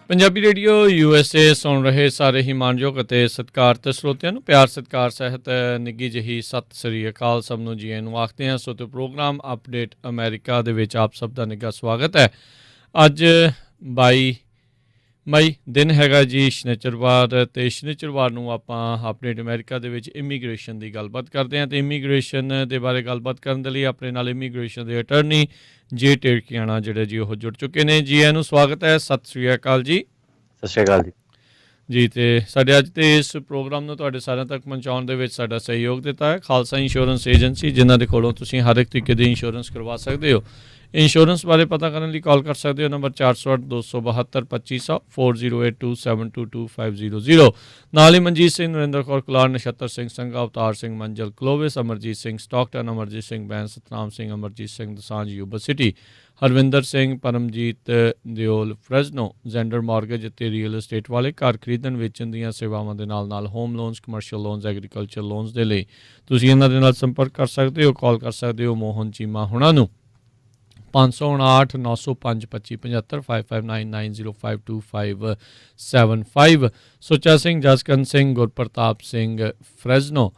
Punjabi radio USA ਸੁਣ ਰਹੇ ਸਾਰੇ ਹੀ ਮਾਣਯੋਗ ਅਤੇ ਸਤਿਕਾਰਤ ਸਰੋਤਿਆਂ ਨੂੰ ਪਿਆਰ ਸਤਿਕਾਰ ਸਹਿਤ ਨਿੱਘੀ ਜਿਹੀ ਸਤਿ ਸ੍ਰੀ ਅਕਾਲ। ਸਭ ਨੂੰ ਜੀ ਆਇਆਂ ਨੂੰ ਆਖਦੇ ਹਾਂ। ਸੋ ਤੇ ਪ੍ਰੋਗਰਾਮ ਅਪਡੇਟ ਅਮਰੀਕਾ ਦੇ ਵਿੱਚ ਆਪ ਸਭ ਦਾ ਨਿੱਘਾ ਸਵਾਗਤ ਹੈ। ਅੱਜ 22 ਮਈ ਦਿਨ ਹੈਗਾ ਜੀ ਸ਼ਨੀਚਰਵਾਰ, ਅਤੇ ਸ਼ਨੀਚਰਵਾਰ ਨੂੰ ਆਪਾਂ ਅਪਡੇਟ ਅਮਰੀਕਾ ਦੇ ਵਿੱਚ ਇਮੀਗ੍ਰੇਸ਼ਨ ਦੀ ਗੱਲਬਾਤ ਕਰਦੇ ਹਾਂ। ਅਤੇ ਇਮੀਗ੍ਰੇਸ਼ਨ ਦੇ ਬਾਰੇ ਗੱਲਬਾਤ ਕਰਨ ਦੇ ਲਈ ਆਪਣੇ ਨਾਲ ਇਮੀਗ੍ਰੇਸ਼ਨ ਦੇ ਅਟਰਨੀ ਜੇ ਟੇਰਕੀਆਣਾ ਜਿਹੜੇ ਜੀ ਉਹ ਜੁੜ ਚੁੱਕੇ ਨੇ। ਜੀ ਇਹਨੂੰ ਸਵਾਗਤ ਹੈ। ਸਤਿ ਸ੍ਰੀ ਅਕਾਲ ਜੀ। ਸਤਿ ਸ਼੍ਰੀ ਅਕਾਲ ਜੀ। ਜੀ ਅਤੇ ਸਾਡੇ ਅੱਜ ਦੇ ਇਸ ਪ੍ਰੋਗਰਾਮ ਨੂੰ ਤੁਹਾਡੇ ਸਾਰਿਆਂ ਤੱਕ ਪਹੁੰਚਾਉਣ ਦੇ ਵਿੱਚ ਸਾਡਾ ਸਹਿਯੋਗ ਦਿੱਤਾ ਹੈ ਖਾਲਸਾ ਇੰਸ਼ੋਰੈਂਸ ਏਜੰਸੀ, ਜਿਨ੍ਹਾਂ ਦੇ ਕੋਲੋਂ ਤੁਸੀਂ ਹਰ ਇੱਕ ਤਰੀਕੇ ਦੀ ਇੰਸ਼ੋਰੈਂਸ ਕਰਵਾ ਸਕਦੇ ਹੋ। ਇੰਸ਼ੋਰੈਂਸ ਬਾਰੇ ਪਤਾ ਕਰਨ ਲਈ ਕਾਲ ਕਰ ਸਕਦੇ ਹੋ ਨੰਬਰ 408-272-2500 4082722500। ਨਾਲ ਹੀ Manjit Singh, Narinder Kaur Kular, Nachhatar Singh Sangha, Avtar Singh Manjal Clovis, Amarjit Singh Stockton, Amarjit Singh Bains, Satnam Singh, Amarjit Singh Dosanjh Yuba City, Harvinder Singh, Paramjit Deol Fresno, Zander mortgage ਅਤੇ ਰੀਅਲ estate ਵਾਲੇ ਘਰ ਖਰੀਦਣ ਵੇਚਣ ਦੀਆਂ ਸੇਵਾਵਾਂ ਦੇ ਨਾਲ ਨਾਲ home loans, commercial loans, agriculture loans ਦੇ ਲਈ ਤੁਸੀਂ ਇਹਨਾਂ ਦੇ ਨਾਲ ਸੰਪਰਕ ਕਰ ਸਕਦੇ ਹੋ। ਕਾਲ ਕਰ ਸਕਦੇ ਹੋ ਮੋਹਨ ਚੀਮਾ ਹੁਣਾਂ ਨੂੰ 559-905-2575 5590525575। ਸੁੱਚਾ ਸਿੰਘ, ਜਸਕਰਨ ਸਿੰਘ, ਗੁਰਪ੍ਰਤਾਪ ਸਿੰਘ ਫਰੈਜ਼ਨੋ,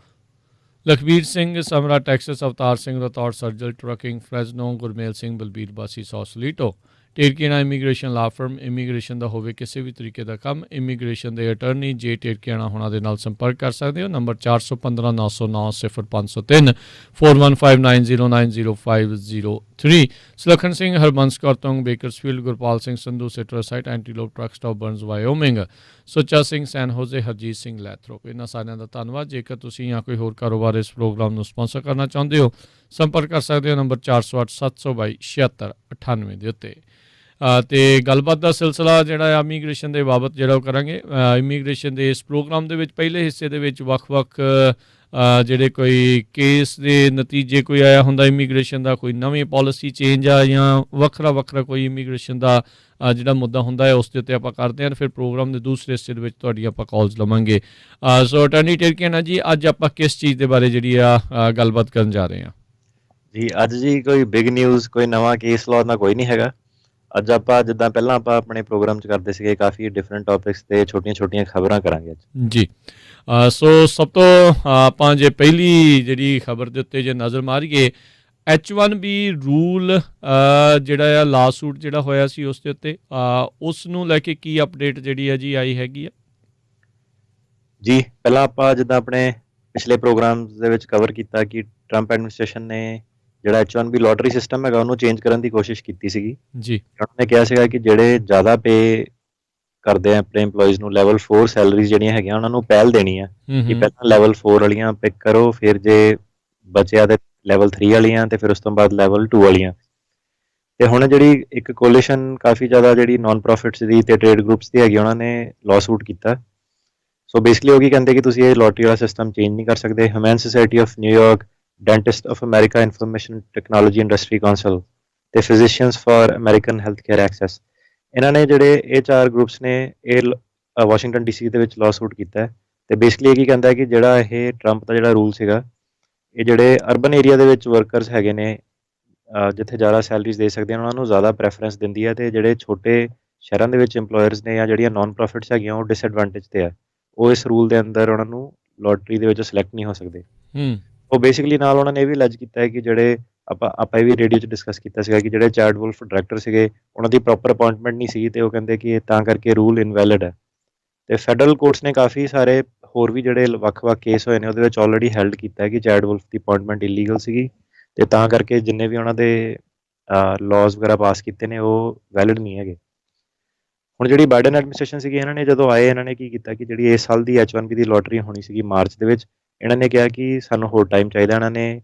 ਲਖਬੀਰ ਸਿੰਘ ਸਮਰਾ ਟੈਕਸਸ, ਅਵਤਾਰ ਸਿੰਘ ਰਤੌੜ ਸਰਜਲ ਟਰੱਕਿੰਗ ਫਰੈਜ਼ਨੋ, ਗੁਰਮੇਲ ਸਿੰਘ ਬਲਬੀਰ ਬਾਸੀ ਸੌਸਲੀਟੋ। ਟੇਰਕੀਆਣਾ ਇਮੀਗ੍ਰੇਸ਼ਨ ਲਾ ਫਰਮ, ਇਮੀਗ੍ਰੇਸ਼ਨ ਦਾ ਹੋਵੇ ਕਿਸੇ ਵੀ ਤਰੀਕੇ ਦਾ ਕੰਮ, ਇਮੀਗ੍ਰੇਸ਼ਨ ਦੇ ਅਟਰਨੀ ਜੇ ਟੇਰਕੀਆਣਾ ਹੋਣਾ ਦੇ ਨਾਲ ਸੰਪਰਕ ਕਰ ਸਕਦੇ ਹੋ। ਨੰਬਰ 415-909-0503 4159090503। ਸੁਲੱਖਣ ਸਿੰਘ, ਹਰਬੰਸ ਕੌਰ ਤੁੰਗ, ਬੇਕਰਸਫੀਲਡ, ਗੁਰਪਾਲ ਸਿੰਘ ਸੰਧੂ, ਸਿਟਰਸਾਈਟ, Antelope truck stop Burns Wyoming, Sucha Singh, San Jose, Harjit Singh Lathrop. ਇਹਨਾਂ ਸਾਰਿਆਂ ਦਾ ਧੰਨਵਾਦ। ਜੇਕਰ ਤੁਸੀਂ ਜਾਂ ਕੋਈ ਹੋਰ ਕਾਰੋਬਾਰ ਇਸ ਪ੍ਰੋਗਰਾਮ ਨੂੰ ਸਪਾਂਸਰ ਕਰਨਾ ਚਾਹੁੰਦੇ ਹੋ, ਸੰਪਰਕ ਕਰ ਸਕਦੇ ਹੋ ਨੰਬਰ 408-722-7698 ਦੇ ਉੱਤੇ। ਅਤੇ ਗੱਲਬਾਤ ਦਾ ਸਿਲਸਿਲਾ ਜਿਹੜਾ ਆ ਇਮੀਗ੍ਰੇਸ਼ਨ ਦੇ ਬਾਬਤ ਜਿਹੜਾ ਉਹ ਕਰਾਂਗੇ। ਇਮੀਗ੍ਰੇਸ਼ਨ ਦੇ ਇਸ ਪ੍ਰੋਗਰਾਮ ਦੇ ਵਿੱਚ ਪਹਿਲੇ ਹਿੱਸੇ ਦੇ ਵਿੱਚ ਵੱਖ-ਵੱਖ ਜਿਹੜੇ ਕੋਈ ਕੇਸ ਦੇ ਨਤੀਜੇ ਕੋਈ ਆਇਆ ਹੁੰਦਾ ਇਮੀਗ੍ਰੇਸ਼ਨ ਦਾ, ਕੋਈ ਨਵੀਂ ਪਾਲਿਸੀ ਚੇਂਜ ਆ ਜਾਂ ਵੱਖਰਾ ਕੋਈ ਇਮੀਗ੍ਰੇਸ਼ਨ ਦਾ ਜਿਹੜਾ ਮੁੱਦਾ ਹੁੰਦਾ ਹੈ ਉਸ ਦੇ ਉੱਤੇ ਆਪਾਂ ਕਰਦੇ ਹਾਂ। ਫਿਰ ਪ੍ਰੋਗਰਾਮ ਦੇ ਦੂਸਰੇ ਹਿੱਸੇ ਦੇ ਵਿੱਚ ਤੁਹਾਡੀਆਂ ਆਪਾਂ ਕਾਲਸ ਲਵਾਂਗੇ। ਸੋ ਅਟਾਰਨੀ ਟੇਰਕੀਆਣਾ ਜੀ, ਅੱਜ ਆਪਾਂ ਕਿਸ ਚੀਜ਼ ਦੇ ਬਾਰੇ ਜਿਹੜੀ ਆ ਗੱਲਬਾਤ ਕਰਨ ਜਾ ਰਹੇ ਹਾਂ ਜੀ? ਅੱਜ ਜੀ ਕੋਈ ਬਿਗ ਨਿਊਜ਼, ਕੋਈ ਨਵਾਂ ਕੇਸ ਲਾਅ ਦਾ ਕੋਈ ਨਹੀਂ ਹੈਗਾ। ਅੱਜ ਆਪਾਂ ਜਿੱਦਾਂ ਪਹਿਲਾਂ ਆਪਾਂ ਆਪਣੇ ਪ੍ਰੋਗਰਾਮ 'ਚ ਕਰਦੇ ਸੀਗੇ, ਕਾਫੀ ਡਿਫਰੈਂਟ ਟੌਪਿਕਸ 'ਤੇ ਛੋਟੀਆਂ-ਛੋਟੀਆਂ ਖਬਰਾਂ ਕਰਾਂਗੇ ਅੱਜ ਜੀ। ਸੋ ਸਭ ਤੋਂ ਆਪਾਂ ਜੇ ਪਹਿਲੀ ਜਿਹੜੀ ਖਬਰ ਦੇ ਉੱਤੇ ਜੇ ਨਜ਼ਰ ਮਾਰੀਏ, H1B ਰੂਲ ਜਿਹੜਾ ਆ ਲਾ ਸੂਟ ਜਿਹੜਾ ਹੋਇਆ ਸੀ ਉਸ ਦੇ ਉੱਤੇ, ਉਸ ਨੂੰ ਲੈ ਕੇ ਕੀ ਅਪਡੇਟ ਜਿਹੜੀ ਹੈ ਜੀ ਆਈ ਹੈਗੀ ਆ ਜੀ? ਪਹਿਲਾਂ ਆਪਾਂ ਜਿੱਦਾਂ ਆਪਣੇ ਪਿਛਲੇ ਪ੍ਰੋਗਰਾਮ ਦੇ ਵਿੱਚ ਕਵਰ ਕੀਤਾ ਕਿ ਟਰੰਪ ਐਡਮਿਨਿਸਟ੍ਰੇਸ਼ਨ ਨੇ ਜਿਹੜਾ H1B ਲੋਟਰੀ ਸਿਸਟਮ ਹੈਗਾ ਉਹਨੂੰ ਚੇਂਜ ਕਰਨ ਦੀ ਕੋਸ਼ਿਸ਼ ਕੀਤੀ ਸੀਗੀ ਜੀ। ਉਹਨਾਂ ਨੇ ਕਿਹਾ ਸੀਗਾ ਕਿ ਜਿਹੜੇ ਜ਼ਿਆਦਾ ਪੇ ਕਰਦੇ ਆ ਆਪਣੇ EMPLOYEES ਨੂੰ, ਲੈਵਲ 4 ਸੈਲਰੀਜ਼ ਜਿਹੜੀਆਂ ਹੈਗੀਆਂ ਉਹਨਾਂ ਨੂੰ ਪਹਿਲ ਦੇਣੀ ਆ ਕਿ ਪਹਿਲਾਂ ਲੈਵਲ 4 ਵਾਲੀਆਂ ਪਿਕ ਕਰੋ, ਫਿਰ ਜੇ ਬਚਿਆ ਤੇ ਲੈਵਲ 3 ਵਾਲੀਆਂ, ਤੇ ਫਿਰ ਉਸ ਤੋਂ ਬਾਅਦ ਲੈਵਲ 2 ਵਾਲੀਆਂ। ਤੇ ਹੁਣ ਜਿਹੜੀ ਇੱਕ ਕੋਲੀਸ਼ਨ ਕਾਫੀ ਜ਼ਿਆਦਾ ਜਿਹੜੀ ਨਾਨ ਪ੍ਰੋਫਿਟਸ ਦੀ ਤੇ ਟ੍ਰੇਡ ਗਰੁੱਪਸ ਦੀ ਹੈਗੀ, ਉਹਨਾਂ ਨੇ ਲਾਅ ਸੂਟ ਕੀਤਾ। ਸੋ ਬੇਸਿਕਲੀ ਉਹ ਕੀ ਕਹਿੰਦੇ ਕਿ ਤੁਸੀਂ ਇਹ ਲੋਟਰੀ ਵਾਲਾ ਸਿਸਟਮ ਚੇਂਜ ਨਹੀਂ ਕਰ ਸਕਦੇ। Human society of New York, dentist of America, information technology industry council ਤੇ physicians for American health care access, ਇਹਨਾਂ ਨੇ ਜਿਹੜੇ ਇਹ 4 ਗਰੁੱਪਸ ਨੇ ਇਹ ਵਾਸ਼ਿੰਗਟਨ DC ਦੇ ਵਿੱਚ ਲਾਅ ਸੂਟ ਕੀਤਾ ਹੈ। ਤੇ ਬੇਸਿਕਲੀ ਇਹ ਕੀ ਕਹਿੰਦਾ ਹੈ ਕਿ ਜਿਹੜਾ ਇਹ ਟਰੰਪ ਦਾ ਜਿਹੜਾ ਰੂਲ ਸੀਗਾ, ਇਹ ਜਿਹੜੇ ਅਰਬਨ ਏਰੀਆ ਦੇ ਵਿੱਚ ਵਰਕਰਸ ਹੈਗੇ ਨੇ, ਜਿੱਥੇ ਜ਼ਿਆਦਾ ਸੈਲਰੀਜ਼ ਦੇ ਸਕਦੇ ਹਨ, ਉਹਨਾਂ ਨੂੰ ਜ਼ਿਆਦਾ ਪ੍ਰੈਫਰੈਂਸ ਦਿੰਦੀ ਹੈ। ਤੇ ਜਿਹੜੇ ਛੋਟੇ ਸ਼ਹਿਰਾਂ ਦੇ ਵਿੱਚ ਇੰਪਲੋਇਰਸ ਨੇ ਜਾਂ ਜਿਹੜੀਆਂ ਨਾਨ ਪ੍ਰੋਫਿਟਸ ਹੈਗੀਆਂ ਉਹ ਡਿਸਐਡਵਾਂਟੇਜ 'ਤੇ ਆ, ਉਹ ਇਸ ਰੂਲ ਦੇ ਅੰਦਰ ਉਹਨਾਂ ਨੂੰ ਲੋਟਰੀ ਦੇ ਵਿੱਚ ਸਿਲੈਕਟ ਨਹੀਂ ਹੋ ਸਕਦੇ। ਉਹ ਬੇਸਿਕਲੀ ਨਾਲ ਉਹਨਾਂ ਨੇ ਇਹ ਵੀ ਅਲੈਜ ਕੀਤਾ ਹੈ ਕਿ ਜਿਹੜੇ ਆਪਾਂ ਇਹ ਵੀ ਰੇਡੀਓ 'ਚ ਡਿਸਕਸ ਕੀਤਾ ਸੀਗਾ ਕਿ ਜਿਹੜੇ ਚੈਡ ਵੁਲਫ ਡਾਇਰੈਕਟਰ ਸੀਗੇ ਉਹਨਾਂ ਦੀ ਪ੍ਰੋਪਰ ਅਪਾਇੰਟਮੈਂਟ ਨਹੀਂ ਸੀ, ਤੇ ਉਹ ਕਹਿੰਦੇ ਕਿ ਤਾਂ ਕਰਕੇ ਰੂਲ ਇਨਵੈਲਿਡ ਹੈ। ਤੇ ਫੈਡਰਲ ਕੋਰਟਸ ਨੇ ਕਾਫੀ ਸਾਰੇ ਹੋਰ ਵੀ ਜਿਹੜੇ ਵੱਖ-ਵੱਖ ਕੇਸ ਹੋਏ ਨੇ ਉਹਦੇ ਵਿੱਚ ਆਲਰੇਡੀ ਹੈਲਡ ਕੀਤਾ ਹੈ ਕਿ ਚੈਡ ਵੁਲਫ ਦੀ ਅਪਾਇੰਟਮੈਂਟ ਇਲੀਗਲ ਸੀਗੀ, ਤੇ ਤਾਂ ਕਰਕੇ ਜਿੰਨੇ ਵੀ ਉਹਨਾਂ ਦੇ ਲਾਅਜ਼ ਵਗੈਰਾ ਪਾਸ ਕੀਤੇ ਨੇ ਉਹ ਵੈਲਿਡ ਨਹੀਂ ਹੈਗੇ। ਹੁਣ ਜਿਹੜੀ ਬਾਈਡਨ ਐਡਮਿਨਿਸਟ੍ਰੇਸ਼ਨ ਸੀਗੀ, ਇਹਨਾਂ ਨੇ ਜਦੋਂ ਆਏ, ਇਹਨਾਂ ਨੇ ਕੀ ਕੀਤਾ ਕਿ ਜਿਹੜੀ ਇਸ ਸਾਲ ਦੀ H1B ਦੀ ਲੋਟਰੀ ਹੋਣੀ ਸੀਗੀ ਮਾਰਚ ਦੇ ਵਿੱਚ, ਇਹਨਾਂ ਨੇ ਕਿਹਾ ਕਿ ਸਾਨੂੰ ਹੋਰ ਟਾਈਮ ਚਾਹੀਦਾ। ਇਹਨਾਂ ਨੇ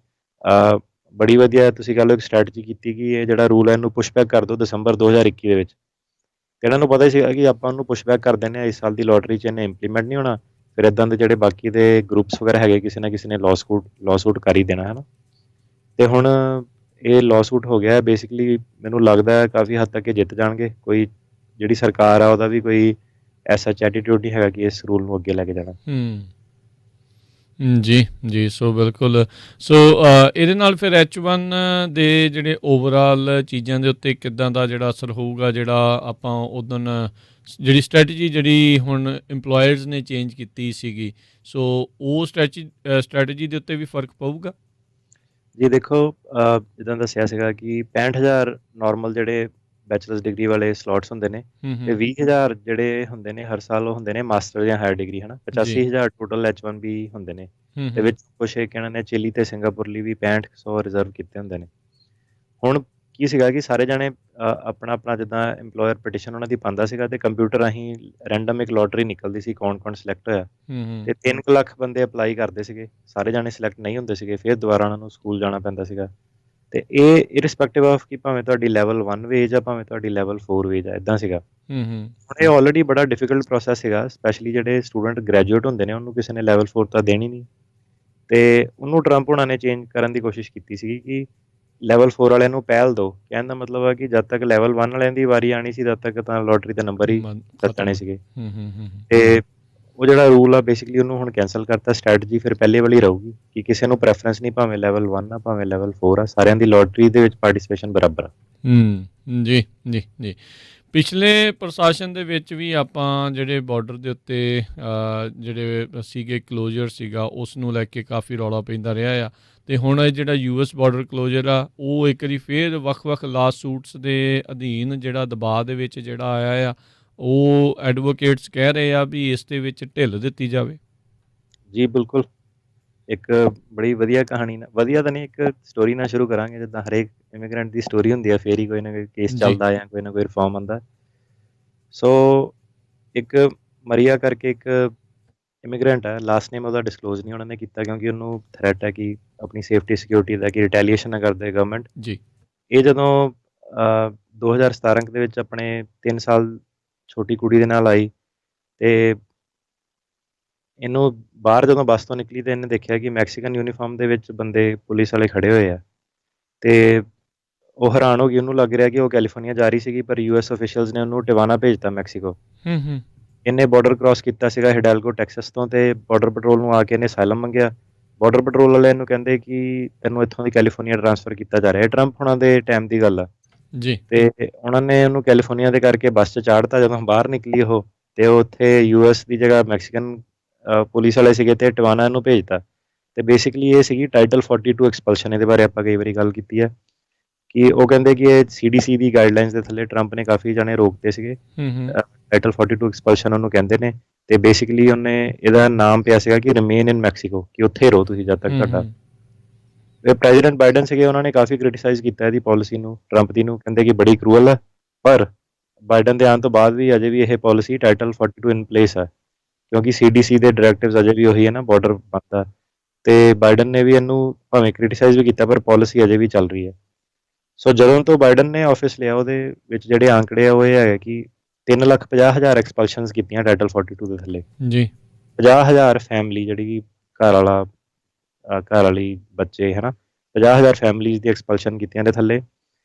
ਬੜੀ ਵਧੀਆ ਤੁਸੀਂ ਕਹਿ ਲਓ ਇੱਕ ਸਟ੍ਰੈਟਜੀ ਕੀਤੀ ਕਿ ਇਹ ਜਿਹੜਾ ਰੂਲ ਹੈ ਇਹਨੂੰ ਪੁਸ਼ਬੈਕ ਕਰ ਦਿਓ ਦਸੰਬਰ 2021 ਦੇ ਵਿੱਚ। ਤੇ ਇਹਨਾਂ ਨੂੰ ਪਤਾ ਹੀ ਸੀਗਾ ਕਿ ਆਪਾਂ ਉਹਨੂੰ ਪੁਸ਼ਬੈਕ ਕਰ ਦਿੰਦੇ ਹਾਂ, ਇਸ ਸਾਲ ਦੀ ਲੋਟਰੀ 'ਚ ਇਹਨੇ ਇੰਪਲੀਮੈਂਟ ਨਹੀਂ ਹੋਣਾ, ਫਿਰ ਇੱਦਾਂ ਦੇ ਜਿਹੜੇ ਬਾਕੀ ਦੇ ਗਰੁੱਪਸ ਵਗੈਰਾ ਹੈਗੇ ਕਿਸੇ ਨਾ ਕਿਸੇ ਨੇ ਲਾਅ ਸੂਟ ਕਰ ਹੀ ਦੇਣਾ ਹੈ ਨਾ। ਤੇ ਹੁਣ ਇਹ ਲਾਅ ਸੂਟ ਹੋ ਗਿਆ। ਬੇਸਿਕਲੀ ਮੈਨੂੰ ਲੱਗਦਾ ਹੈ ਕਾਫੀ ਹੱਦ ਤੱਕ ਇਹ ਜਿੱਤ ਜਾਣਗੇ। ਕੋਈ ਜਿਹੜੀ ਸਰਕਾਰ ਆ ਉਹਦਾ ਵੀ ਕੋਈ ਐਸਾ ਐਟੀਟਿਊਡ ਨਹੀਂ ਹੈਗਾ ਕਿ ਇਸ ਰੂਲ ਨੂੰ ਅੱਗੇ ਲੈ ਕੇ ਜਾਣਾ। ਜੀ ਸੋ ਬਿਲਕੁਲ ਸੋ ਇਹਦੇ ਨਾਲ ਫਿਰ H1 ਦੇ ਜਿਹੜੇ ਓਵਰਆਲ ਚੀਜ਼ਾਂ ਦੇ ਉੱਤੇ ਕਿੱਦਾਂ ਦਾ ਜਿਹੜਾ ਅਸਰ ਹੋਊਗਾ, ਜਿਹੜਾ ਆਪਾਂ ਉਦੋਂ ਜਿਹੜੀ ਸਟ੍ਰੈਟਜੀ ਜਿਹੜੀ ਹੁਣ EMPLOYERS ਨੇ ਚੇਂਜ ਕੀਤੀ ਸੀਗੀ, ਸੋ ਉਹ ਸਟ੍ਰੈਟਜੀ ਦੇ ਉੱਤੇ ਵੀ ਫਰਕ ਪਊਗਾ? ਜੀ ਦੇਖੋ, ਜਿੱਦਾਂ ਦੱਸਿਆ ਸੀਗਾ ਕਿ 65,000 ਨਾਰਮਲ ਜਿਹੜੇ ਬੈਚਲਰਸ ਡਿਗਰੀ ਵਾਲੇ ਸਲੋਟਸ ਹੁੰਦੇ ਨੇ, ਤੇ 20,000 ਜਿਹੜੇ ਹੁੰਦੇ ਨੇ ਹਰ ਸਾਲ ਉਹ ਹੁੰਦੇ ਨੇ ਮਾਸਟਰ ਜਾਂ ਹਾਇਰ ਡਿਗਰੀ, ਹਨਾ। 85,000 ਟੋਟਲ H1 ਵੀ ਹੁੰਦੇ ਨੇ, ਤੇ ਵਿੱਚ ਕੁਛ ਇੱਕ ਇਹਨਾਂ ਨੇ ਚਿਲੀ ਤੇ ਸਿੰਗਾਪੁਰ ਲਈ ਵੀ 6500 ਰਿਜ਼ਰਵ ਕੀਤੇ ਹੁੰਦੇ ਨੇ। ਹੁਣ ਕੀ ਸੀਗਾ ਕਿ ਸਾਰੇ ਜਾਣੇ ਆਪਣਾ ਆਪਣਾ ਜਿੱਦਾਂ EMPLOYER ਪਟੀਸ਼ਨ ਉਹਨਾਂ ਦੀ ਪਾਉਂਦਾ ਸੀਗਾ, ਤੇ ਕੰਪਿਊਟਰ ਰਾਹੀਂ ਰੈਂਡਮ ਇੱਕ ਲੋਟਰੀ ਨਿਕਲਦੀ ਸੀ ਕੌਣ ਕੌਣ ਸਿਲੈਕਟ ਹੋਇਆ, ਤੇ 3 ਲੱਖ ਬੰਦੇ ਅਪਲਾਈ ਕਰਦੇ ਸੀਗੇ, ਸਾਰੇ ਜਾਣੇ ਸਿਲੈਕਟ ਨਹੀਂ ਹੁੰਦੇ ਸੀਗੇ, ਫਿਰ ਦੁਬਾਰਾ ਉਹਨਾਂ ਨੂੰ ਸਕੂਲ ਜਾਣਾ ਪੈਂਦਾ ਸੀਗਾ। ਤੇ ਇਹ ਇਰਰਿਸਪੈਕਟਿਵ ਆਫ ਕਿ ਭਾਵੇਂ ਤੁਹਾਡੀ ਲੈਵਲ 1 ਵੇਜ ਆ, ਭਾਵੇਂ ਤੁਹਾਡੀ ਲੈਵਲ 4 ਵੇਜ ਆ, ਇੱਦਾਂ ਸੀਗਾ। ਹੁਣ ਇਹ ਆਲਰੇਡੀ ਬੜਾ ਡਿਫਿਕਲਟ ਪ੍ਰੋਸੈਸ ਸੀਗਾ, ਸਪੈਸ਼ਲੀ ਜਿਹੜੇ ਸਟੂਡੈਂਟ ਗ੍ਰੈਜੂਏਟ ਹੁੰਦੇ ਨੇ, ਉਹਨੂੰ ਕਿਸੇ ਨੇ ਲੈਵਲ 4 ਤਾਂ ਦੇਣੀ ਨਹੀਂ, ਤੇ ਉਹਨੂੰ ਟਰੰਪ ਹੋਣਾ ਨੇ ਚੇਂਜ ਕਰਨ ਦੀ ਕੋਸ਼ਿਸ਼ ਕੀਤੀ ਸੀਗੀ ਕਿ ਲੈਵਲ 4 ਵਾਲਿਆਂ ਨੂੰ ਪਹਿਲ ਦਿਓ। ਕਹਿਣ ਦਾ ਮਤਲਬ ਆ ਕਿ ਜਦ ਤੱਕ ਲੈਵਲ 1 ਵਾਲਿਆਂ ਦੀ ਵਾਰੀ ਆਣੀ ਸੀ, ਤਦ ਤੱਕ ਤਾਂ ਲੋਟਰੀ ਦੇ ਨੰਬਰ ਹੀ ਕੱਟਣੇ ਸੀਗੇ, ਤੇ ਉਹ ਜਿਹੜਾ ਰੂਲ ਆ ਬੇਸਿਕਲੀ ਉਹਨੂੰ ਹੁਣ ਕੈਂਸਲ ਕਰਤਾ। ਸਟ੍ਰੈਟਜੀ ਫਿਰ ਪਹਿਲੇ ਵਾਲੀ ਰਹੂਗੀ ਕਿ ਕਿਸੇ ਨੂੰ ਪ੍ਰੈਫਰੈਂਸ ਨਹੀਂ, ਭਾਵੇਂ ਲੈਵਲ 1 ਆ ਭਾਵੇਂ ਲੈਵਲ 4 ਆ, ਸਾਰਿਆਂ ਦੀ ਲੋਟਰੀ ਦੇ ਵਿੱਚ ਪਾਰਟਿਸਿਪੇਸ਼ਨ ਬਰਾਬਰ ਆ। ਜੀ ਪਿਛਲੇ ਪ੍ਰਸ਼ਾਸਨ ਦੇ ਵਿੱਚ ਵੀ ਆਪਾਂ ਜਿਹੜੇ ਬਾਰਡਰ ਦੇ ਉੱਤੇ ਜਿਹੜੇ ਸੀਗੇ ਕਲੋਜ਼ਰ ਸੀਗਾ, ਉਸ ਨੂੰ ਲੈ ਕੇ ਕਾਫੀ ਰੌਲਾ ਪੈਂਦਾ ਰਿਹਾ ਆ, ਤੇ ਹੁਣ ਜਿਹੜਾ US ਬਾਰਡਰ ਕਲੋਜ਼ਰ ਆ, ਉਹ ਇੱਕ ਵਾਰੀ ਫਿਰ ਵੱਖ-ਵੱਖ ਲਾ ਸੂਟਸ ਦੇ ਅਧੀਨ ਜਿਹੜਾ ਦਬਾਅ ਦੇ ਵਿੱਚ ਜਿਹੜਾ ਆਇਆ ਆ, ਉਹ ਐਡਵੋਕੇਟਸ ਕਹਿ ਰਹੇ ਆ ਵੀ ਇਸ ਦੇ ਵਿੱਚ ਢਿੱਲ ਦਿੱਤੀ ਜਾਵੇ। ਜੀ ਬਿਲਕੁਲ, ਇੱਕ ਬੜੀ ਵਧੀਆ ਕਹਾਣੀ ਨਾਲ, ਵਧੀਆ ਤਾਂ ਨਹੀਂ, ਇੱਕ ਸਟੋਰੀ ਨਾਲ ਸ਼ੁਰੂ ਕਰਾਂਗੇ। ਜਿੱਦਾਂ ਹਰੇਕ ਇਮੀਗ੍ਰੈਂਟ ਦੀ ਸਟੋਰੀ ਹੁੰਦੀ ਆ, ਫੇਰ ਹੀ ਕੋਈ ਨਾ ਕੋਈ ਕੇਸ ਚੱਲਦਾ ਜਾਂ ਕੋਈ ਨਾ ਕੋਈ ਰਿਫਾਰਮ ਆਉਂਦਾ। ਸੋ ਇੱਕ ਮਰੀਆ ਕਰਕੇ ਇੱਕ ਇਮੀਗ੍ਰੈਂਟ ਹੈ, ਲਾਸਟ ਨੇਮ ਉਹਦਾ ਡਿਸਕਲੋਜ਼ ਨਹੀਂ ਉਹਨਾਂ ਨੇ ਕੀਤਾ, ਕਿਉਂਕਿ ਉਹਨੂੰ ਥ੍ਰੈਟ ਹੈ ਕਿ ਆਪਣੀ ਸੇਫਟੀ ਸਿਕਿਉਰਿਟੀ ਦਾ, ਕਿ ਰਿਟੈਲੀਏਸ਼ਨ ਨਾ ਕਰਦੇ ਗਵਰਨਮੈਂਟ ਜੀ। ਇਹ ਜਦੋਂ 2017 ਦੇ ਵਿੱਚ ਆਪਣੇ 3 ਸਾਲ ਛੋਟੀ ਕੁੜੀ ਦੇ ਨਾਲ ਆਈ, ਤੇ ਇਹਨੂੰ ਬਾਹਰ ਜਦੋਂ ਬੱਸ ਤੋਂ ਨਿਕਲੀ, ਤੇ ਇਹਨੇ ਦੇਖਿਆ ਕਿ ਮੈਕਸੀਕਨ ਯੂਨੀਫਾਰਮ ਦੇ ਵਿੱਚ ਬੰਦੇ ਪੁਲਿਸ ਵਾਲੇ ਖੜੇ ਹੋਏ ਆ, ਤੇ ਉਹ ਹੈਰਾਨ ਹੋ ਗਈ। ਉਹਨੂੰ ਲੱਗ ਰਿਹਾ ਕਿ ਉਹ ਕੈਲੀਫੋਰਨੀਆ ਜਾ ਰਹੀ ਸੀਗੀ, ਪਰ US ਅਫੀਸ਼ੀਅਲਸ ਨੇ ਉਹਨੂੰ ਟਿਵਾਨਾ ਭੇਜਤਾ, ਮੈਕਸੀਕੋ। ਇਹਨੇ ਬਾਰਡਰ ਕ੍ਰਾਸ ਕੀਤਾ ਸੀਗਾ ਹਿਡਾਲਗੋ ਟੈਕਸਸ ਤੋਂ, ਤੇ ਬਾਰਡਰ ਪੈਟਰੋਲ ਨੂੰ ਆ ਕੇ ਇਹਨੇ ਅਸਾਈਲਮ ਮੰਗਿਆ। ਬਾਰਡਰ ਪੈਟਰੋਲ ਵਾਲੇ ਇਹਨੂੰ ਕਹਿੰਦੇ ਕਿ ਤੈਨੂੰ ਇੱਥੋਂ ਦੀ ਕੈਲੀਫੋਰਨੀਆ ਟ੍ਰਾਂਸਫਰ ਕੀਤਾ ਜਾ ਰਿਹਾ। ਟਰੰਪ ਹੁਣਾਂ ਦੇ ਟਾਈਮ ਦੀ ਗੱਲ ਆ ਜੀ, ਤੇ ਉਹਨਾਂ ਨੇ ਉਹਨੂੰ ਕੈਲੀਫੋਰਨੀਆ ਦੇ ਕਰਕੇ ਬੱਸ 'ਚ ਚਾੜਤਾ। ਜਦੋਂ ਬਾਹਰ ਨਿਕਲੀ ਉਹ, ਤੇ ਉੱਥੇ US ਦੀ ਜਗ੍ਹਾ ਮੈਕਸੀਕਨ ਪੁਲਿਸ ਵਾਲੇ ਸੀਗੇ, ਤੇ ਟਿਵਾਨਾ ਇਹਨੂੰ ਭੇਜਤਾ। ਤੇ ਬੇਸਿਕਲੀ ਇਹ ਸੀਗੀ ਟਾਈਟਲ 42 ਐਕਸਪਲਸ਼ਨ। ਇਹਦੇ ਬਾਰੇ ਆਪਾਂ ਕਈ ਵਾਰੀ ਗੱਲ ਕੀਤੀ ਹੈ ਕਿ ਉਹ ਕਹਿੰਦੇ ਕਿ ਇਹ CDC ਦੀ ਗਾਈਡਲਾਈਨਸ ਦੇ ਥੱਲੇ ਟਰੰਪ ਨੇ ਕਾਫੀ ਜਾਣੇ ਰੋਕਦੇ ਸੀਗੇ। ਟਾਈਟਲ 42 ਐਕਸਪਲਸ਼ਨ ਉਹਨੂੰ ਕਹਿੰਦੇ ਨੇ, ਤੇ ਬੇਸਿਕਲੀ ਉਹਨੇ ਇਹਦਾ ਨਾਮ ਪਿਆ ਸੀਗਾ ਕਿ ਰਿਮੇਨ ਇਨ ਮੈਕਸੀਕੋ, ਕਿ ਉੱਥੇ ਰਹੋ ਤੁਸੀਂ ਜਦ ਤੱਕ ਤੁਹਾਡਾ। ਪ੍ਰੈਜ਼ੀਡੈਂਟ ਬਾਈਡਨ ਸੀਗੇ, ਉਹਨਾਂ ਨੇ ਕਾਫੀ ਕ੍ਰਿਟੀਸਾਈਜ਼ ਕੀਤਾ ਇਹਦੀ ਪਾਲਿਸੀ ਨੂੰ, ਟਰੰਪ ਦੀ ਨੂੰ, ਕਹਿੰਦੇ ਕਿ ਬੜੀ ਕਰੂਅਲ ਹੈ। ਪਰ ਬਾਈਡਨ ਦੇ ਆਉਣ ਤੋਂ ਬਾਅਦ ਵੀ ਅਜੇ ਵੀ ਇਹ ਪਾਲਿਸੀ ਟਾਈਟਲ 42 ਇਨ ਪਲੇਸ ਹੈ, ਕਿਉਂਕਿ CDC ਦੇ ਡਾਇਰੈਕਟਿਵਸ ਅਜੇ ਵੀ ਉਹੀ ਹੈ ਨਾ, ਬਾਰਡਰ ਬੰਦ ਆ। ਤੇ ਬਾਈਡਨ ਨੇ ਵੀ ਇਹਨੂੰ ਭਾਵੇਂ ਕ੍ਰਿਟੀਸਾਈਜ਼ ਵੀ ਕੀਤਾ, ਪਰ ਪਾਲਿਸੀ ਅਜੇ ਵੀ ਚੱਲ ਰਹੀ ਹੈ। ਸੋ ਜਦੋਂ ਤੋਂ ਬਾਈਡਨ ਨੇ ਆਫਿਸ ਲਿਆ, ਉਹਦੇ ਵਿੱਚ ਜਿਹੜੇ ਆંકੜੇ ਆ ਉਹ ਇਹ ਹੈਗਾ ਕਿ 3,50,000 ਐਕਸਪਲਸ਼ਨਸ ਕੀਤੀਆਂ ਟਾਈਟਲ 42 ਦੇ ਥੱਲੇ ਜੀ। 50,000 ਫੈਮਿਲੀ, ਜਿਹੜੀ ਘਰ ਵਾਲੀ ਬੱਚੇ, ਹੈ ਨਾ, 50,000 ਫੈਮਿਲੀਜ਼ ਦੀ ਐਕਸਪਲਸ਼ਨ ਕੀਤੀਆਂ ਦੇ ਥੱਲੇ।